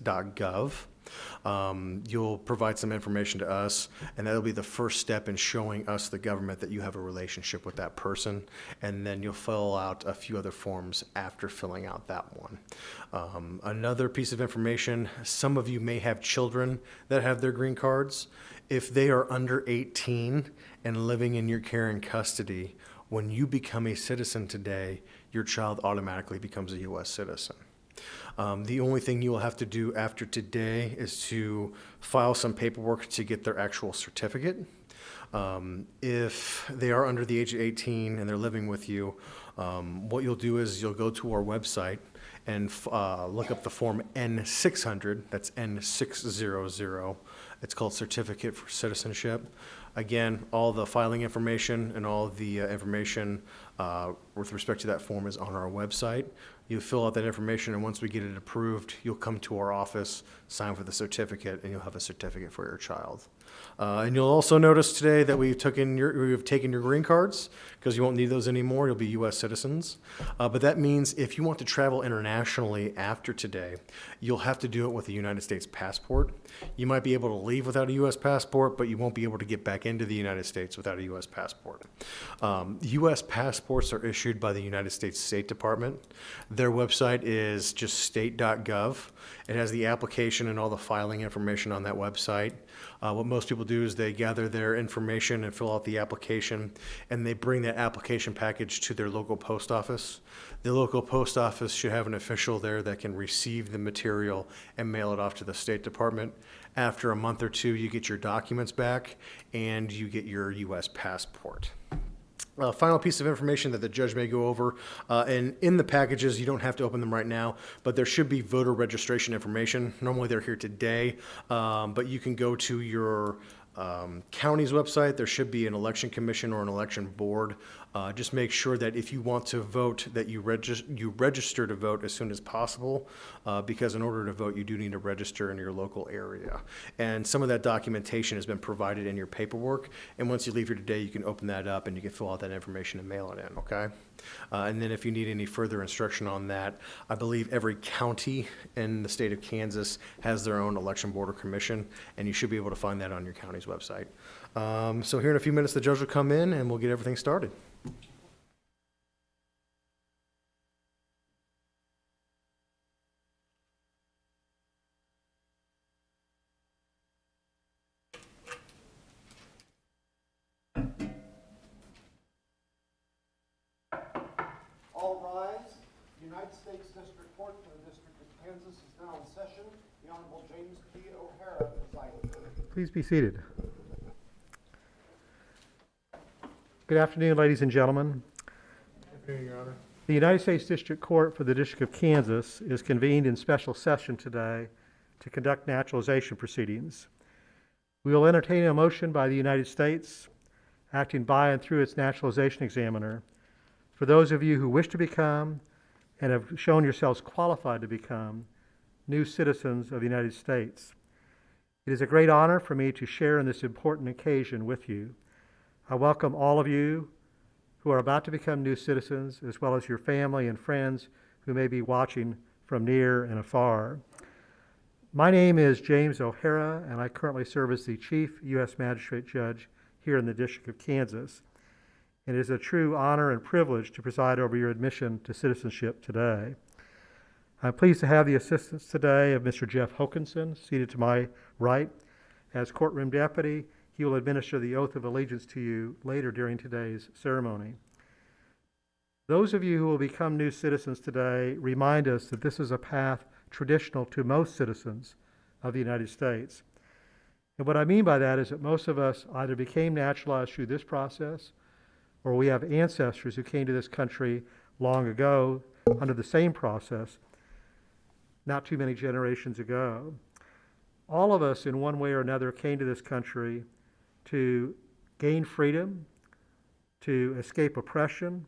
You'll provide some information to us, and that'll be the first step in showing us, the government, that you have a relationship with that person, and then you'll fill out a few other forms after filling out that one. Another piece of information, some of you may have children that have their green cards. If they are under 18 and living in your care and custody, when you become a citizen today, your child automatically becomes a U.S. citizen. The only thing you will have to do after today is to file some paperwork to get their actual certificate. If they are under the age of 18 and they're living with you, what you'll do is you'll go to our website and look up the form N600, that's N600. It's called Certificate for Citizenship. Again, all the filing information and all the information with respect to that form is on our website. You fill out that information, and once we get it approved, you'll come to our office, sign for the certificate, and you'll have a certificate for your child. And you'll also notice today that we've taken your green cards, because you won't need those anymore. You'll be U.S. citizens. But that means if you want to travel internationally after today, you'll have to do it with a United States passport. You might be able to leave without a U.S. passport, but you won't be able to get back into the United States without a U.S. passport. U.S. passports are issued by the United States State Department. Their website is just state.gov. It has the application and all the filing information on that website. What most people do is they gather their information and fill out the application, and they bring that application package to their local post office. The local post office should have an official there that can receive the material and mail it off to the State Department. After a month or two, you get your documents back and you get your U.S. passport. Final piece of information that the judge may go over, and in the packages, you don't have to open them right now, but there should be voter registration information. Normally they're here today, but you can go to your county's website. There should be an election commission or an election board. Just make sure that if you want to vote, that you register to vote as soon as possible, because in order to vote, you do need to register in your local area. And some of that documentation has been provided in your paperwork. And once you leave here today, you can open that up and you can fill out that information and mail it in, okay? And then if you need any further instruction on that, I believe every county in the state of Kansas has their own election board or commission, and you should be able to find that on your county's website. So here in a few minutes, the judge will come in and we'll get everything started. All rise. The United States District Court for the District of Kansas is now in session. The Honorable James P. O'Hara presiding. Please be seated. Good afternoon, ladies and gentlemen. Good afternoon, Your Honor. The United States District Court for the District of Kansas is convened in special session today to conduct naturalization proceedings. We will entertain a motion by the United States, acting by and through its naturalization examiner, for those of you who wish to become and have shown yourselves qualified to become new citizens of the United States. It is a great honor for me to share in this important occasion with you. I welcome all of you who are about to become new citizens, as well as your family and friends who may be watching from near and afar. My name is James O'Hara, and I currently serve as the Chief U.S. Magistrate Judge here in the District of Kansas. It is a true honor and privilege to preside over your admission to citizenship today. I'm pleased to have the assistance today of Mr. Jeff Hokanson, seated to my right. As courtroom deputy, he will administer the oath of allegiance to you later during today's ceremony. Those of you who will become new citizens today remind us that this is a path traditional to most citizens of the United States. And what I mean by that is that most of us either became naturalized through this process, or we have ancestors who came to this country long ago under the same process, not too many generations ago. All of us, in one way or another, came to this country to gain freedom, to escape oppression,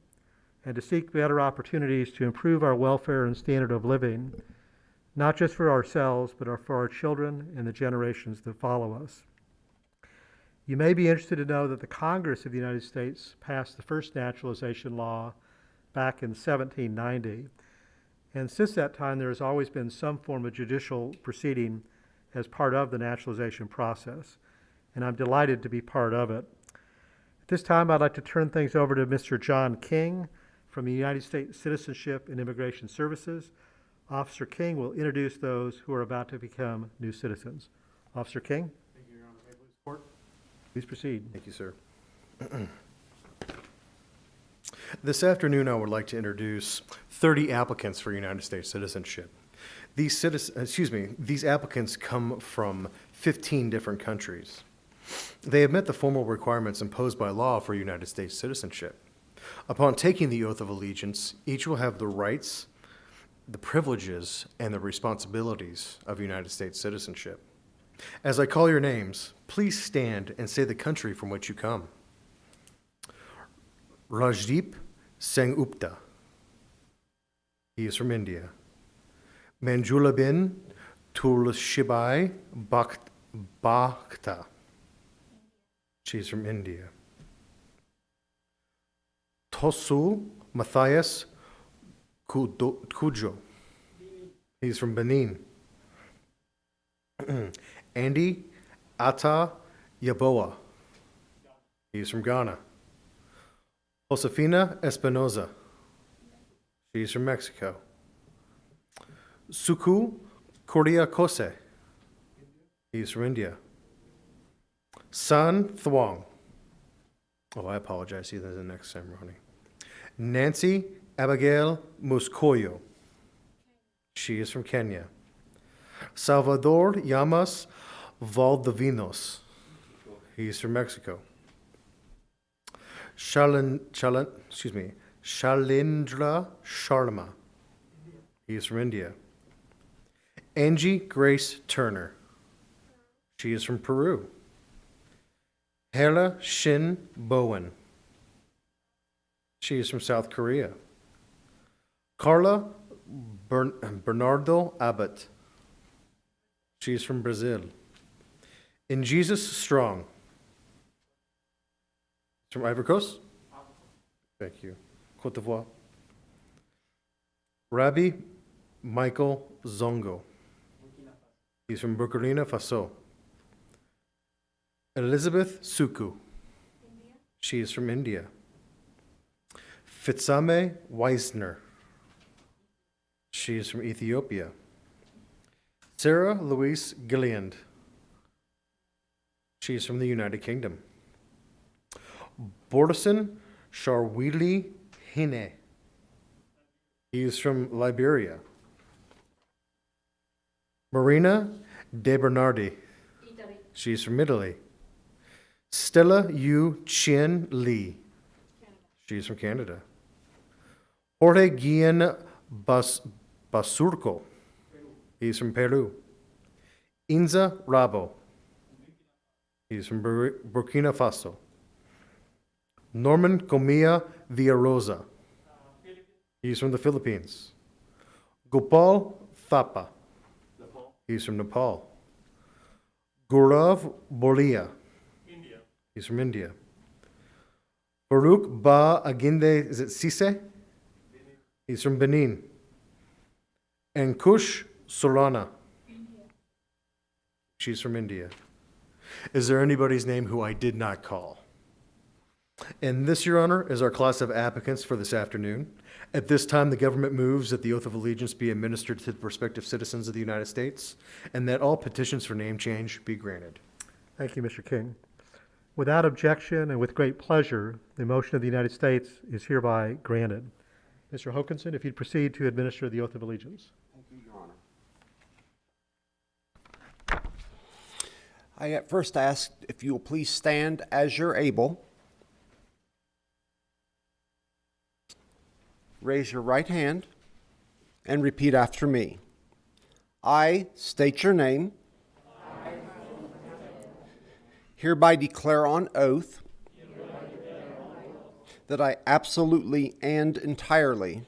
and to seek better opportunities to improve our welfare and standard of living, not just for ourselves, but for our children and the generations that follow us. You may be interested to know that the Congress of the United States passed the first naturalization law back in 1790. And since that time, there has always been some form of judicial proceeding as part of the naturalization process. And I'm delighted to be part of it. At this time, I'd like to turn things over to Mr. John King from the United States Citizenship and Immigration Services. Officer King will introduce those who are about to become new citizens. Officer King? Thank you, Your Honor. May I please report? Please proceed. Thank you, sir. This afternoon, I would like to introduce 30 applicants for United States citizenship. These applicants come from 15 different countries. They have met the formal requirements imposed by law for United States citizenship. Upon taking the oath of allegiance, each will have the rights, the privileges, and the responsibilities of United States citizenship. As I call your names, please stand and say the country from which you come. Rajdeep Sengupta. He is from India. Manjulabin Tulshibai Bhakta. She's from India. Tosu Matthias Cujo. He's from Benin. Andy Ata Yaboa. He's from Ghana. Josefina Espinoza. She's from Mexico. Suku Cordia Kose. He's from India. San Thuong. Oh, I apologize. See, there's the next ceremony. Nancy Abigail Muscoyo. She is from Kenya. Salvador Llamas Valdivinos. He's from Mexico. Shalindra Sharma. He is from India. Angie Grace Turner. She is from Peru. Hela Shin Bowen. She is from South Korea. Carla Bernardo Abbott. She is from Brazil. In Jesus Strong. From Ivory Coast? Thank you. Côte d'Ivoire. Rabbi Michael Zongo. He's from Burkina Faso. Elizabeth Suku. She is from India. Fitsame Weisner. She is from Ethiopia. Sarah Louise Gilliand. She is from the United Kingdom. Bordison Sharwili Hine. He is from Liberia. Marina De Bernardi. She's from Italy. Stella Yu Chien Lee. She's from Canada. Jorge Guillen Basurco. He's from Peru. Inza Rabo. He's from Burkina Faso. Norman Comilla Villarosa. He's from the Philippines. Gopal Thapa. He's from Nepal. Gaurav Bolia. He's from India. Farouk Ba Aginde, is it Sise? He's from Benin. And Kush Solana. She's from India. Is there anybody's name who I did not call? And this, Your Honor, is our class of applicants for this afternoon. At this time, the government moves that the oath of allegiance be administered to the prospective citizens of the United States, and that all petitions for name change be granted. Thank you, Mr. King. Without objection and with great pleasure, the motion of the United States is hereby granted. Mr. Hokanson, if you'd proceed to administer the oath of allegiance. Thank you, Your Honor. I at first ask if you will please stand as you're able. Raise your right hand and repeat after me. I state your name. Hereby declare on oath that I absolutely and entirely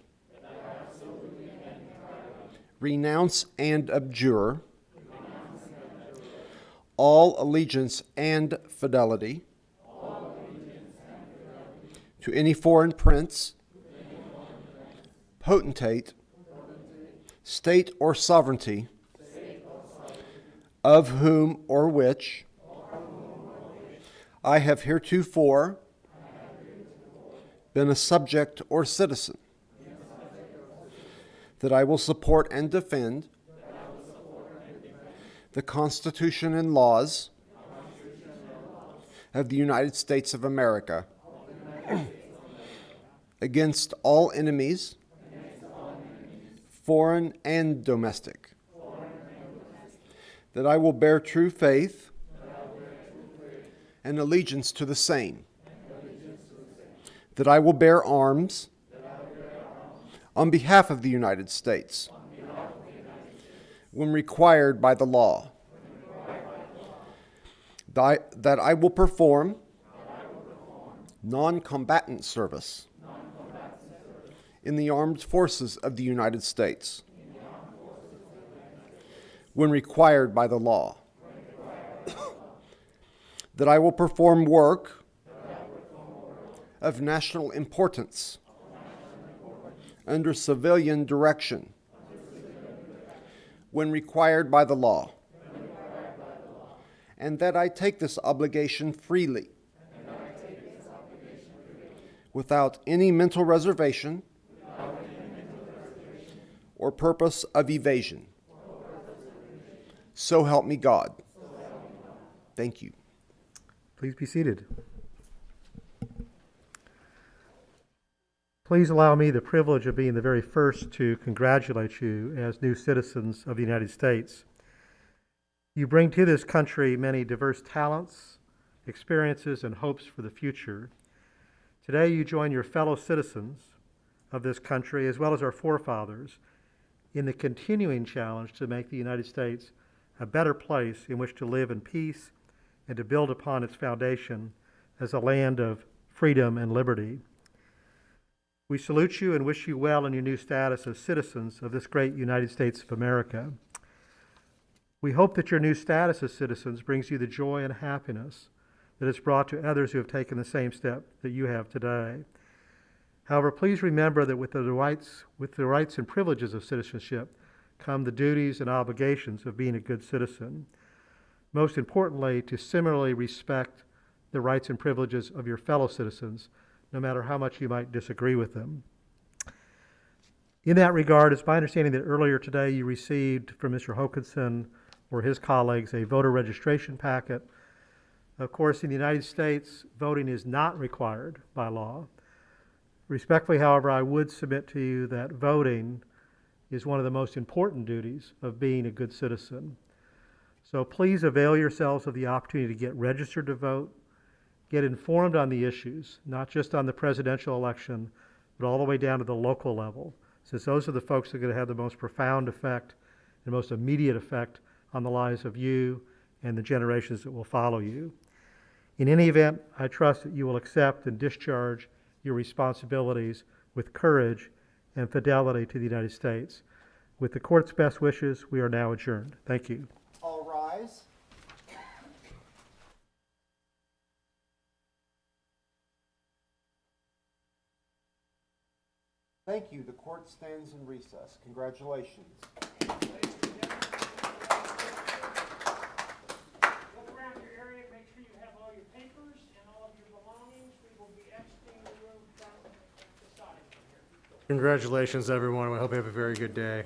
renounce and abjure all allegiance and fidelity to any foreign prince, potentate, state or sovereignty, of whom or which I have heretofore been a subject or citizen, that I will support and defend the Constitution and laws of the United States of America against all enemies, foreign and domestic, that I will bear true faith and allegiance to the same, that I will bear arms on behalf of the United States when required by the law, that I will perform non-combatant service in the armed forces of the United States when required by the law, that I will perform work of national importance under civilian direction when required by the law, and that I take this obligation freely without any mental reservation or purpose of evasion. So help me God. Thank you. Please be seated. Please allow me the privilege of being the very first to congratulate you as new citizens of the United States. You bring to this country many diverse talents, experiences, and hopes for the future. Today you join your fellow citizens of this country, as well as our forefathers, in the continuing challenge to make the United States a better place in which to live in peace and to build upon its foundation as a land of freedom and liberty. We salute you and wish you well in your new status as citizens of this great United States of America. We hope that your new status as citizens brings you the joy and happiness that it's brought to others who have taken the same step that you have today. However, please remember that with the rights and privileges of citizenship come the duties and obligations of being a good citizen. Most importantly, to similarly respect the rights and privileges of your fellow citizens, no matter how much you might disagree with them. In that regard, it's my understanding that earlier today you received from Mr. Hokanson or his colleagues a voter registration packet. Of course, in the United States, voting is not required by law. Respectfully, however, I would submit to you that voting is one of the most important duties of being a good citizen. So please avail yourselves of the opportunity to get registered to vote, get informed on the issues, not just on the presidential election, but all the way down to the local level, since those are the folks that are going to have the most profound effect and most immediate effect on the lives of you and the generations that will follow you. In any event, I trust that you will accept and discharge your responsibilities with courage and fidelity to the United States. With the court's best wishes, we are now adjourned. Thank you. All rise. Thank you. The court stands in recess. Congratulations. Look around your area, make sure you have all your papers and all of your belongings. We will be exiting the room from the side from here. Congratulations, everyone. I hope you have a very good day.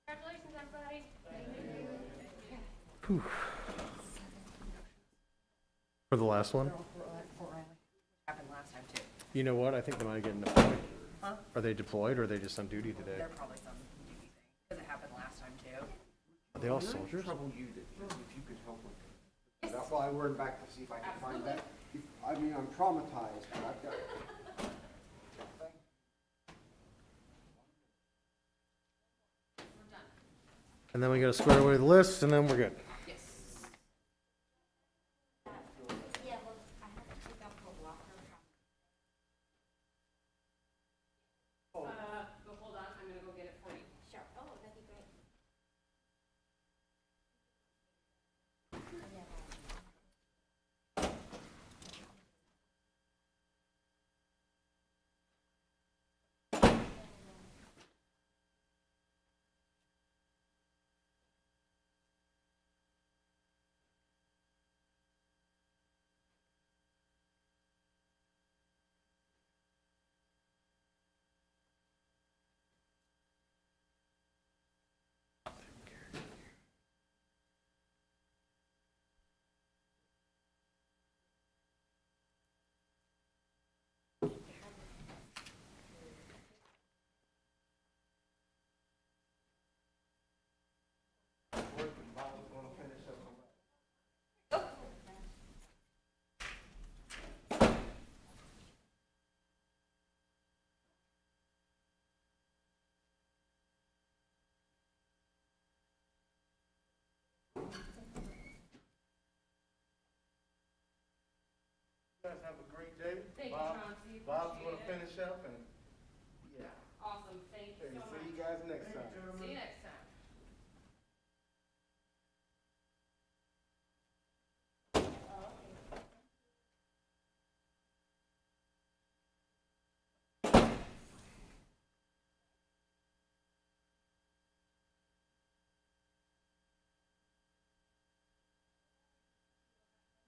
Congratulations, everybody. For the last one? Happened last time too. You know what? I think they might get deployed. Huh? Are they deployed or are they just on duty today? They're probably some duty thing, because it happened last time too. Are they all soldiers? Trouble you that if you could help with it. That's why I went back to see if I could find that. I mean, I'm traumatized, but I've got. And then we gotta square away the list and then we're good. Yes. Yeah, well, I have to pick up a locker. But hold on, I'm gonna go get it for you. Sure. Oh, that'd be great. a great day. Thank you, Bob- Chauncey. Bob's Appreciate gonna it. finish up and, yeah. Awesome, thank you Okay, so much. see you guys next time. See you next time.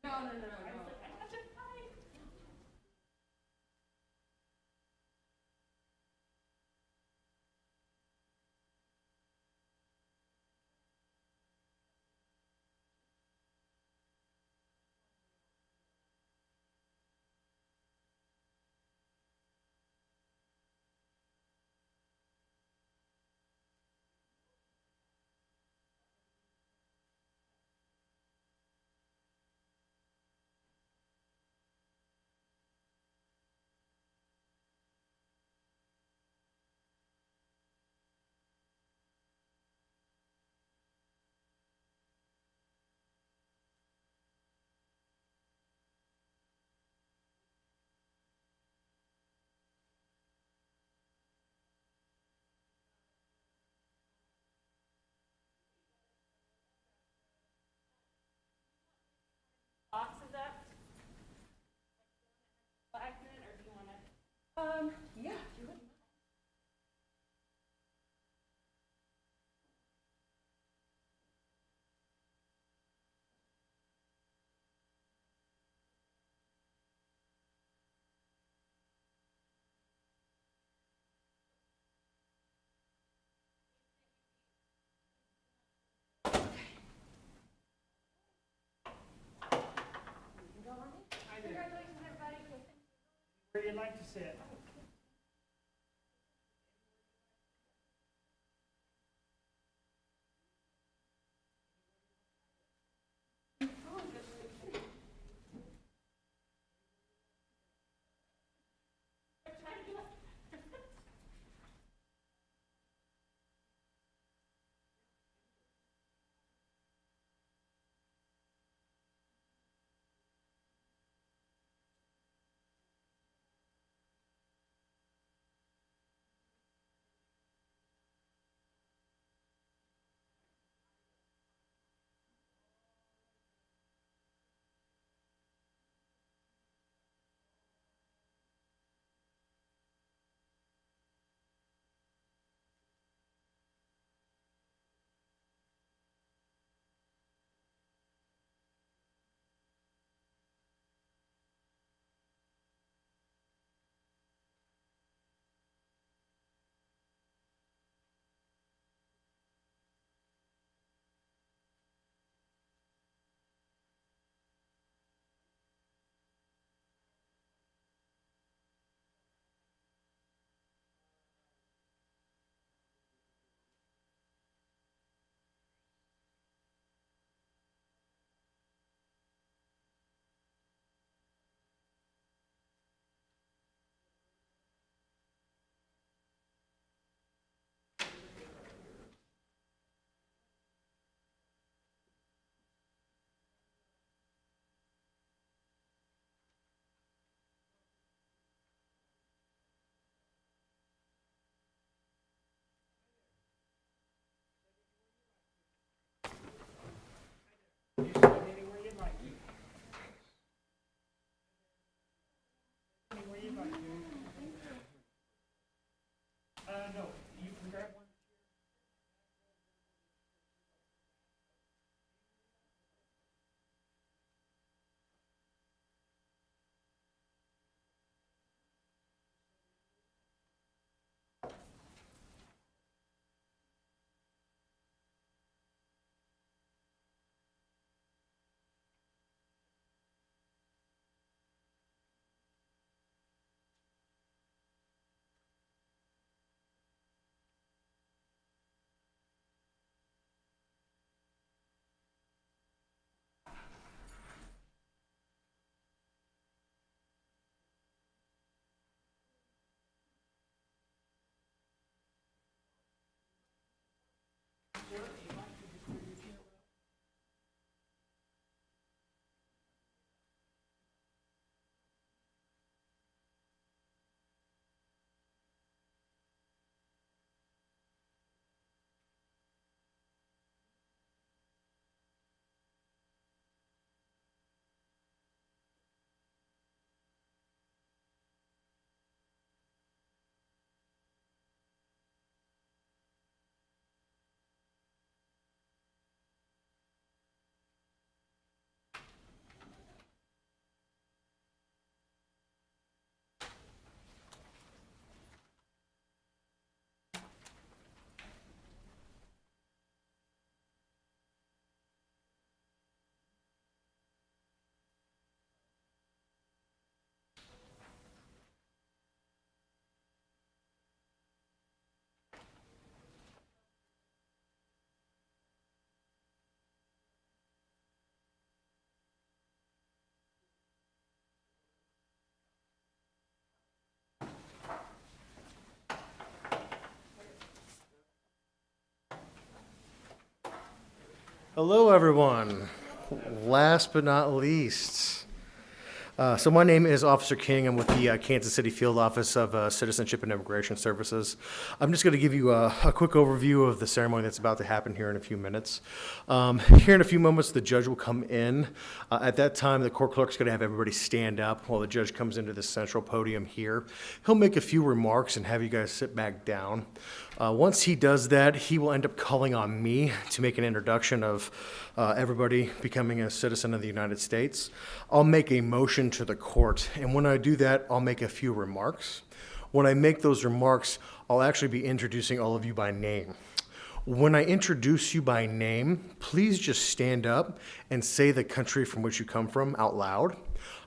No. Boxes up? Flagman, or do you wanna? Yeah, if you wouldn't mind. Congratulations, everybody. Where you'd like to sit? Hello, everyone. Last but not least, so my name is Officer King. I'm with the Kansas City Field Office of Citizenship and Immigration Services. I'm just going to give you a quick overview of the ceremony that's about to happen here in a few minutes. Here in a few moments, the judge will come in. At that time, the court clerk's going to have everybody stand up while the judge comes into the central podium here. He'll make a few remarks and have you guys sit back down. Once he does that, he will end up calling on me to make an introduction of everybody becoming a citizen of the United States. I'll make a motion to the court, and when I do that, I'll make a few remarks. When I make those remarks, I'll actually be introducing all of you by name. When I introduce you by name, please just stand up and say the country from which you come from out loud.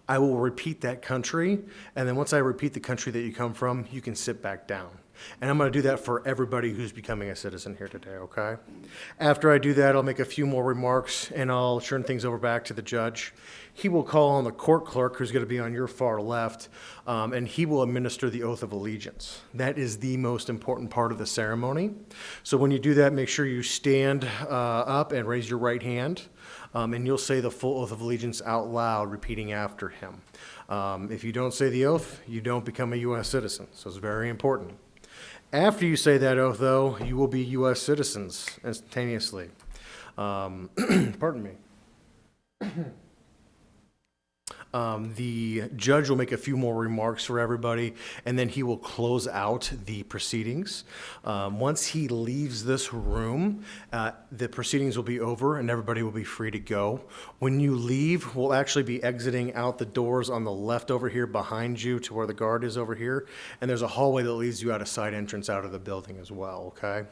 I will repeat that country, and then once I repeat the country that you come from, you can sit back down. And I'm going to do that for everybody who's becoming a citizen here today, okay? After I do that, I'll make a few more remarks, and I'll turn things over back to the judge. He will call on the court clerk, who's going to be on your far left, and he will administer the oath of allegiance. That is the most important part of the ceremony. So when you do that, make sure you stand up and raise your right hand, and you'll say the full oath of allegiance out loud, repeating after him. If you don't say the oath, you don't become a U.S. citizen, so it's very important. After you say that oath, though, you will be U.S. citizens instantaneously. Pardon me. The judge will make a few more remarks for everybody, and then he will close out the proceedings. Once he leaves this room, the proceedings will be over and everybody will be free to go. When you leave, we'll actually be exiting out the doors on the left over here behind you to where the guard is over here, and there's a hallway that leads you out a side entrance out of the building as well, okay?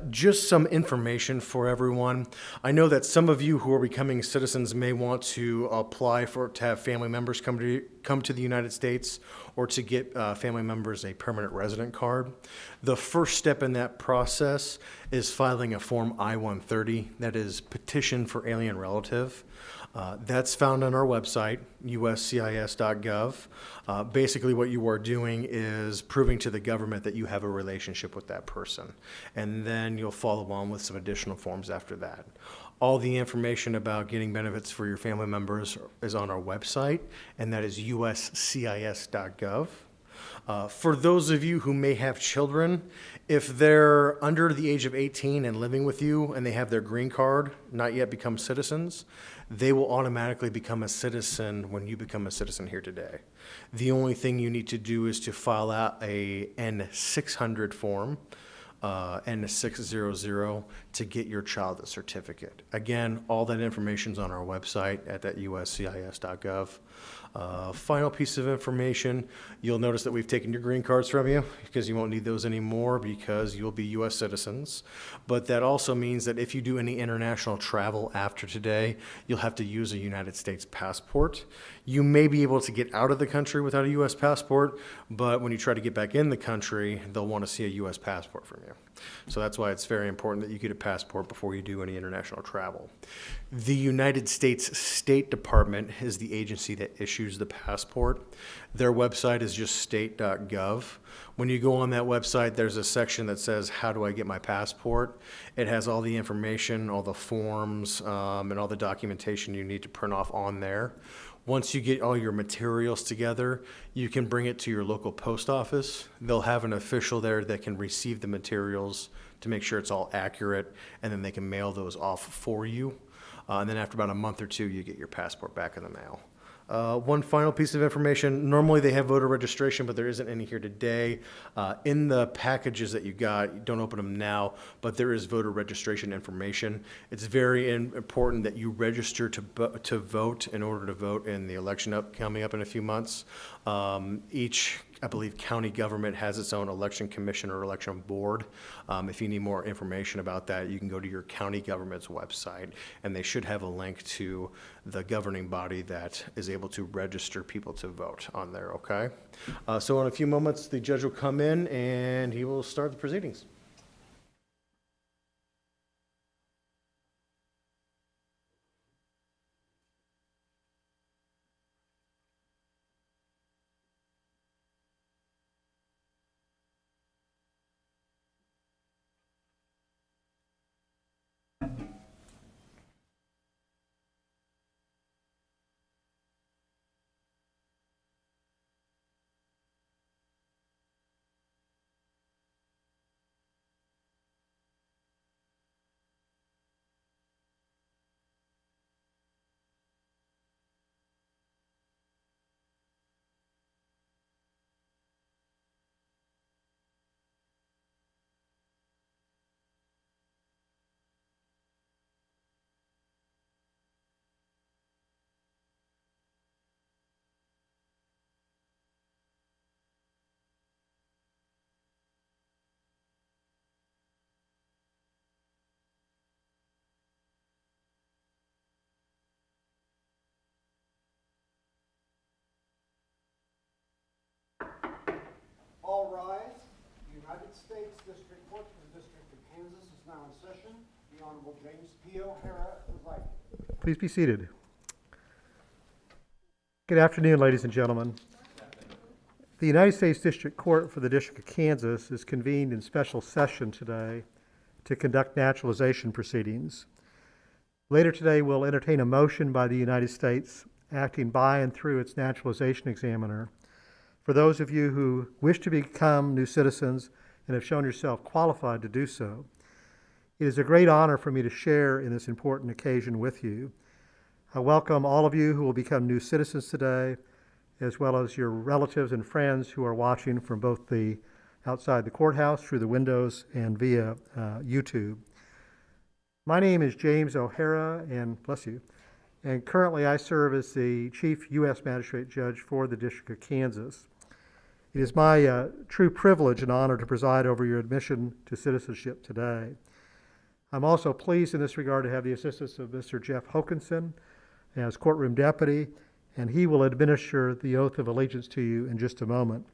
Just some information for everyone. I know that some of you who are becoming citizens may want to apply to have family members come to the United States, or to get family members a permanent resident card. The first step in that process is filing a Form I-130, that is Petition for Alien Relative. That's found on our website, uscis.gov. Basically what you are doing is proving to the government that you have a relationship with that person. And then you'll follow on with some additional forms after that. All the information about getting benefits for your family members is on our website, and that is uscis.gov. For those of you who may have children, if they're under the age of 18 and living with you and they have their green card, not yet become citizens, they will automatically become a citizen when you become a citizen here today. The only thing you need to do is to file out a N-600 form, N-600, to get your child a certificate. Again, all that information's on our website at that uscis.gov. Final piece of information, you'll notice that we've taken your green cards from you because you won't need those anymore because you'll be U.S. citizens. But that also means that if you do any international travel after today, you'll have to use a United States passport. You may be able to get out of the country without a U.S. passport, but when you try to get back in the country, they'll want to see a U.S. passport from you. So that's why it's very important that you get a passport before you do any international travel. The United States State Department is the agency that issues the passport. Their website is just state.gov. When you go on that website, there's a section that says, how do I get my passport? It has all the information, all the forms, and all the documentation you need to print off on there. Once you get all your materials together, you can bring it to your local post office. They'll have an official there that can receive the materials to make sure it's all accurate, and then they can mail those off for you. And then after about a month or two, you get your passport back in the mail. One final piece of information. Normally they have voter registration, but there isn't any here today. In the packages that you got, don't open them now, but there is voter registration information. It's very important that you register to vote in order to vote in the election coming up in a few months. Each, I believe, county government has its own election commission or election board. If you need more information about that, you can go to your county government's website, and they should have a link to the governing body that is able to register people to vote on there, okay? So in a few moments, the judge will come in and he will start the proceedings. All rise. The United States District Court for the District of Kansas is now in session. The Honorable James P. O'Hara presiding. Please be seated. Good afternoon, ladies and gentlemen. The United States District Court for the District of Kansas is convened in special session today to conduct naturalization proceedings. Later today, we'll entertain a motion by the United States, acting by and through its naturalization examiner, for those of you who wish to become new citizens and have shown yourself qualified to do so. It is a great honor for me to share in this important occasion with you. I welcome all of you who will become new citizens today, as well as your relatives and friends who are watching from both the outside the courthouse through the windows and via YouTube. My name is James O'Hara, and bless you, and currently I serve as the Chief U.S. Magistrate Judge for the District of Kansas. It is my true privilege and honor to preside over your admission to citizenship today. I'm also pleased in this regard to have the assistance of Mr. Jeff Hokanson as courtroom deputy, and he will administer the oath of allegiance to you in just a moment.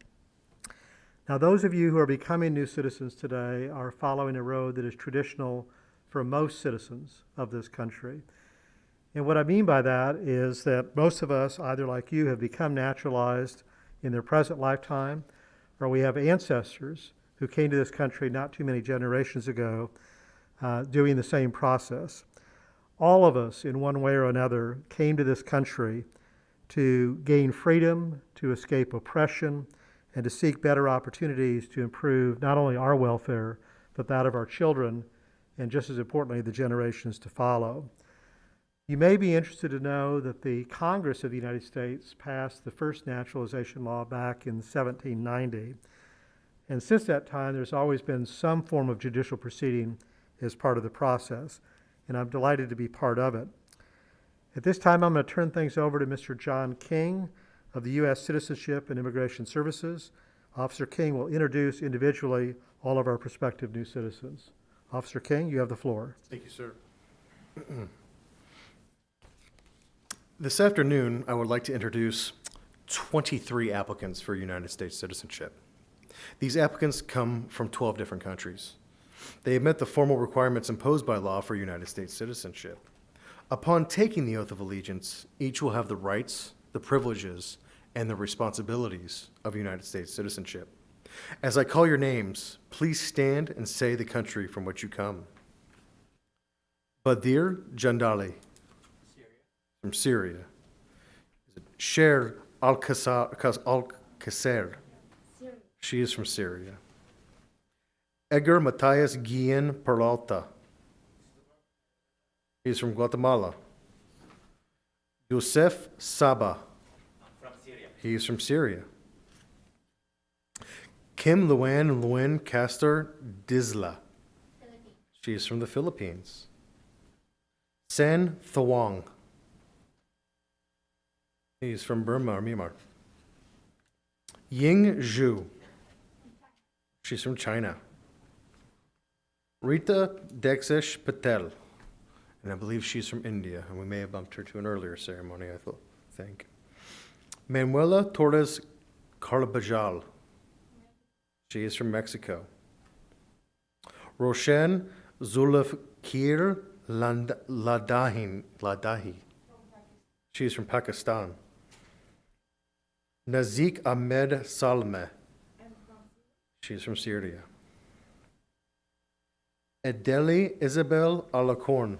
Now, those of you who are becoming new citizens today are following a road that is traditional for most citizens of this country. And what I mean by that is that most of us, either like you, have become naturalized in their present lifetime, or we have ancestors who came to this country not too many generations ago doing the same process. All of us, in one way or another, came to this country to gain freedom, to escape oppression, and to seek better opportunities to improve not only our welfare, but that of our children, and just as importantly, the generations to follow. You may be interested to know that the Congress of the United States passed the first naturalization law back in 1790. And since that time, there's always been some form of judicial proceeding as part of the process, and I'm delighted to be part of it. At this time, I'm going to turn things over to Mr. John King of the U.S. Citizenship and Immigration Services. Officer King will introduce individually all of our prospective new citizens. Officer King, you have the floor. Thank you, sir. This afternoon, I would like to introduce 23 applicants for United States citizenship. These applicants come from 12 different countries. They have met the formal requirements imposed by law for United States citizenship. Upon taking the oath of allegiance, each will have the rights, the privileges, and the responsibilities of United States citizenship. As I call your names, please stand and say the country from which you come. Badir Jandali, from Syria. Sher Al-Qasser, she is from Syria. Edgar Matias Guillen Peralta, he is from Guatemala. Yosef Saba, he is from Syria. Kim Luan Castor Dizla, she is from the Philippines. Sen Thawang, he is from Burma or Myanmar. Ying Zhu, she's from China. Rita Dexesh Patel, and I believe she's from India, and we may have bumped her to an earlier ceremony, I think. Manuela Torres Carabajal, she is from Mexico. Roshan Zulfikar Ladahi, she is from Pakistan. Nazik Ahmed Salmeh, she is from Syria. Adeli Isabel Alacorn,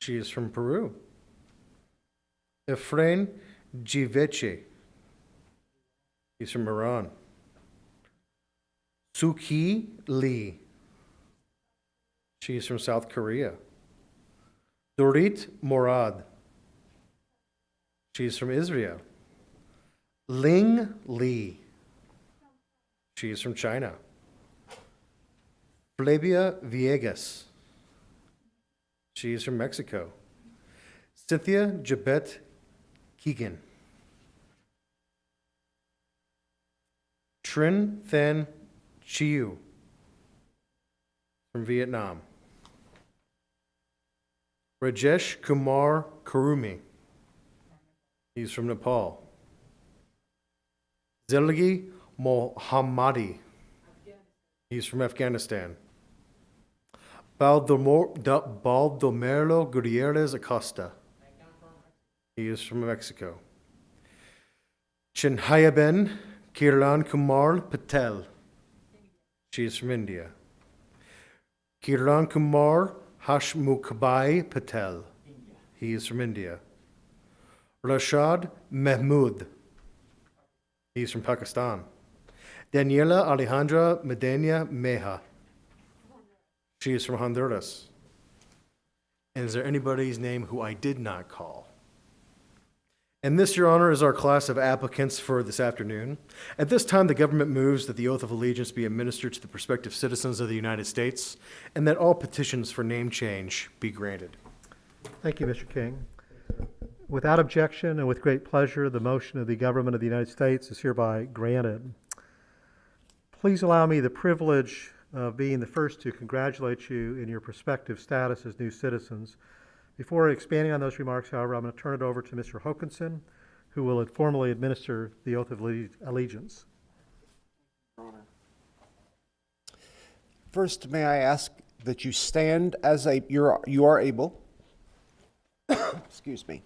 she is from Peru. Efrain Giveche, he's from Iran. Suki Lee, she is from South Korea. Dorit Morad, she is from Israel. Ling Li, she is from China. Flavia Villegas, she is from Mexico. Cynthia Jabet Keegan. Trin Than Chiu, from Vietnam. Rajesh Kumar Kurumi, he's from Nepal. Zilgi Mohammadi. He's from Afghanistan. Baldomero Gutierrez Acosta. He is from Mexico. Chinhayaben Kirlan Kumar Patel. She is from India. Kirlan Kumar Hashmukbai Patel. He is from India. Rashad Mahmood. He's from Pakistan. Daniela Alejandra Medina Meja. She is from Honduras. And is there anybody's name who I did not call? And this, Your Honor, is our class of applicants for this afternoon. At this time, the government moves that the oath of allegiance be administered to the prospective citizens of the United States, and that all petitions for name change be granted. Thank you, Mr. King. Without objection and with great pleasure, the motion of the government of the United States is hereby granted. Please allow me the privilege of being the first to congratulate you in your prospective status as new citizens. Before expanding on those remarks, however, I'm going to turn it over to Mr. Hokanson, who will formally administer the oath of allegiance. First, may I ask that you stand as you are able. Excuse me.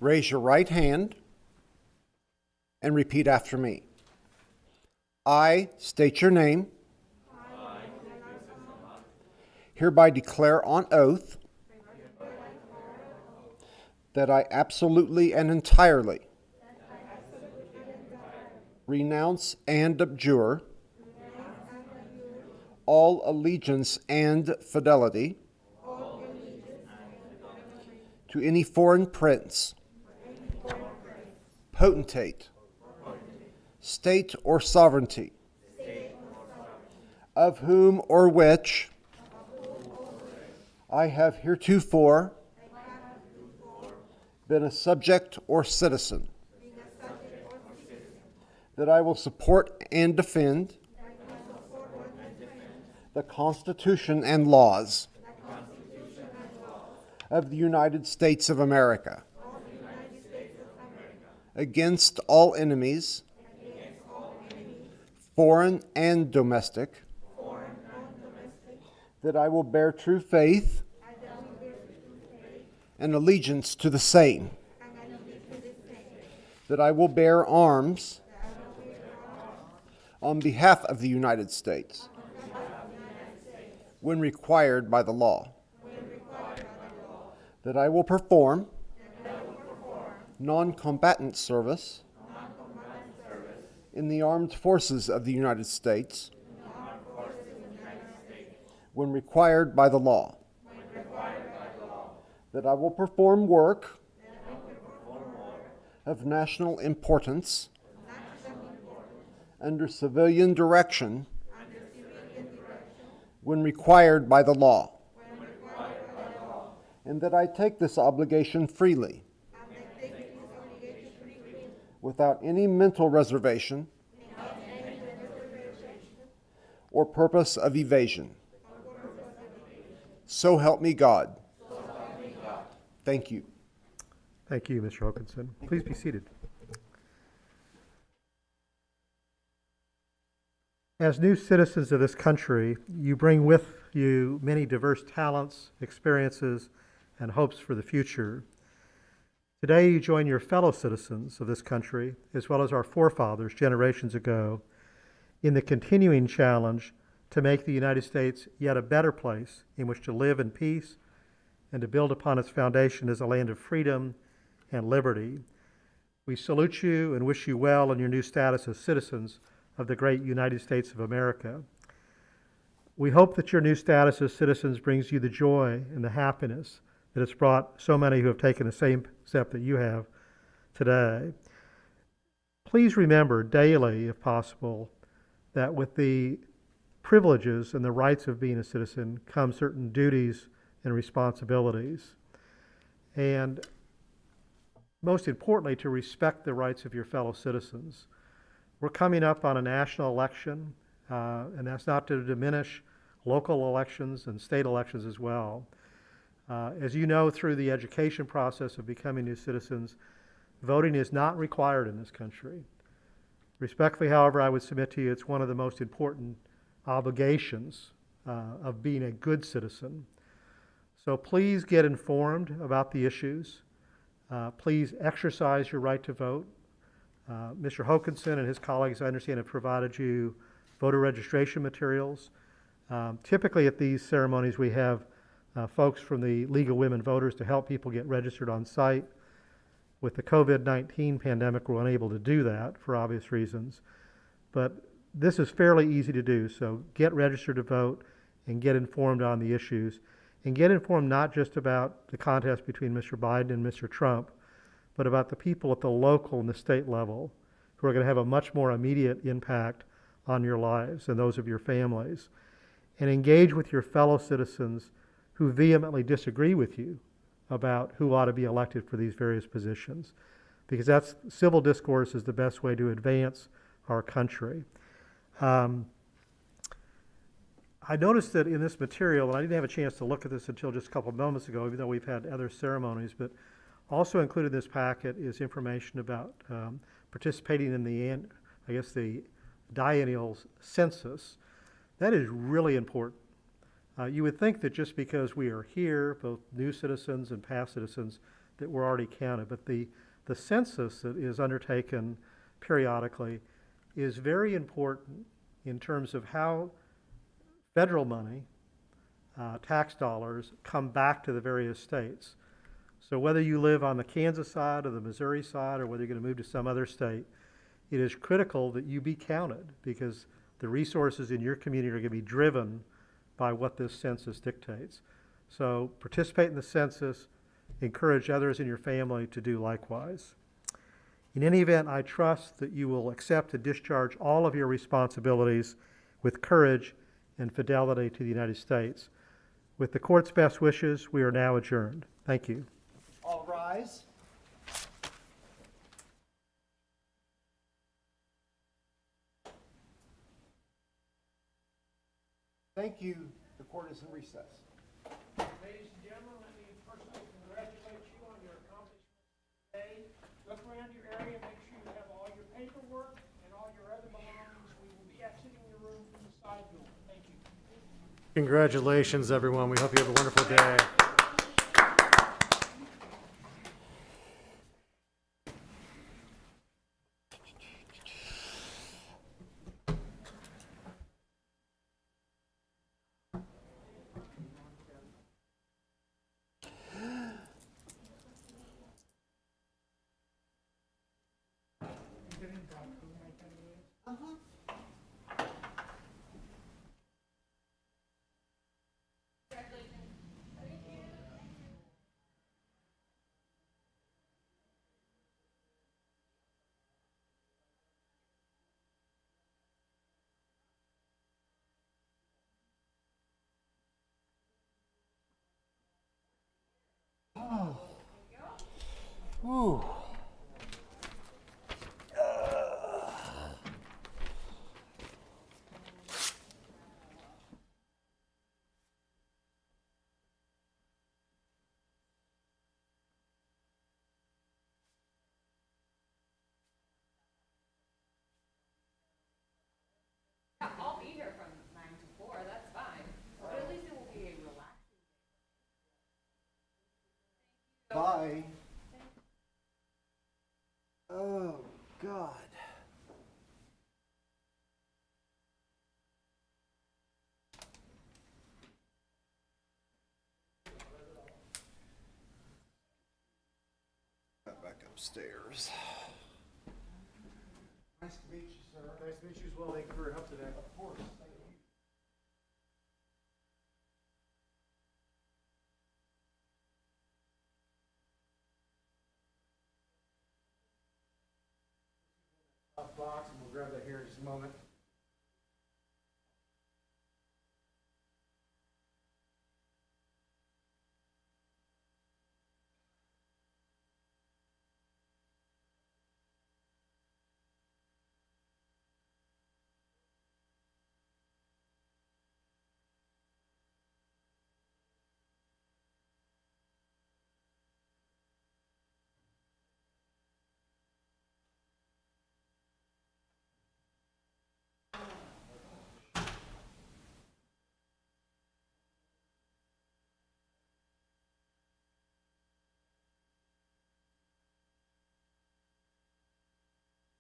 Raise your right hand and repeat after me. I state your name. Hereby declare on oath that I absolutely and entirely renounce and abjure all allegiance and fidelity to any foreign prince, potentate, state or sovereignty, of whom or which I have heretofore been a subject or citizen, that I will support and defend the Constitution and laws of the United States of America against all enemies, foreign and domestic, that I will bear true faith and allegiance to the same, that I will bear arms on behalf of the United States when required by the law, that I will perform non-combatant service in the armed forces of the United States when required by the law, that I will perform work of national importance under civilian direction when required by the law, and that I take this obligation freely without any mental reservation or purpose of evasion. So help me God. Thank you. Thank you, Mr. Hokanson. Please be seated. As new citizens of this country, you bring with you many diverse talents, experiences, and hopes for the future. Today, you join your fellow citizens of this country, as well as our forefathers generations ago, in the continuing challenge to make the United States yet a better place in which to live in peace and to build upon its foundation as a land of freedom and liberty. We salute you and wish you well in your new status as citizens of the great United States of America. We hope that your new status as citizens brings you the joy and the happiness that it's brought so many who have taken the same step that you have today. Please remember daily, if possible, that with the privileges and the rights of being a citizen come certain duties and responsibilities. And most importantly, to respect the rights of your fellow citizens. We're coming up on a national election, and that's not to diminish local elections and state elections as well. As you know, through the education process of becoming new citizens, Voting is not required in this country. Respectfully, however, I would submit to you it's one of the most important obligations of being a good citizen. So please get informed about the issues. Please exercise your right to vote. Mr. Hokinson and his colleagues, I understand, have provided you voter registration materials. Typically at these ceremonies, we have folks from the League of Women Voters to help people get registered on site. With the COVID-19 pandemic, we're unable to do that for obvious reasons. But this is fairly easy to do, so get registered to vote and get informed on the issues. And get informed not just about the contest between Mr. Biden and Mr. Trump, but about the people at the local and the state level who are going to have a much more immediate impact on your lives and those of your families. And engage with your fellow citizens who vehemently disagree with you about who ought to be elected for these various positions. Because civil discourse is the best way to advance our country. I noticed that in this material, and I didn't have a chance to look at this until just a couple of moments ago, even though we've had other ceremonies, but also included in this packet is information about participating in the biennial census. That is really important. You would think that just because we are here, both new citizens and past citizens, that we're already counted, but the census that is undertaken periodically is very important in terms of how federal money, tax dollars, come back to the various states. So whether you live on the Kansas side or the Missouri side or whether you're going to move to some other state, it is critical that you be counted because the resources in your community are going to be driven by what this census dictates. So participate in the census, encourage others in your family to do likewise. In any event, I trust that you will accept and discharge all of your responsibilities with courage and fidelity to the United States. With the court's best wishes, we are now adjourned. Thank you. All rise. Thank you. The court is in recess. Ladies and gentlemen, let me personally congratulate you on your accomplishments today. Look around your area, make sure you have all your paperwork and all your other belongings. We will be exiting the room from the side door. Thank you. Congratulations, everyone. We hope you have a wonderful day. Ooh. I'll be here from 9 to 4, that's fine. But at least it will be a relaxing. Bye. Oh, God. Back upstairs. Nice to meet you, sir. Nice to meet you as well. Thank you for your help today. Of course. Thank you. Box, and we'll grab that here in just a moment.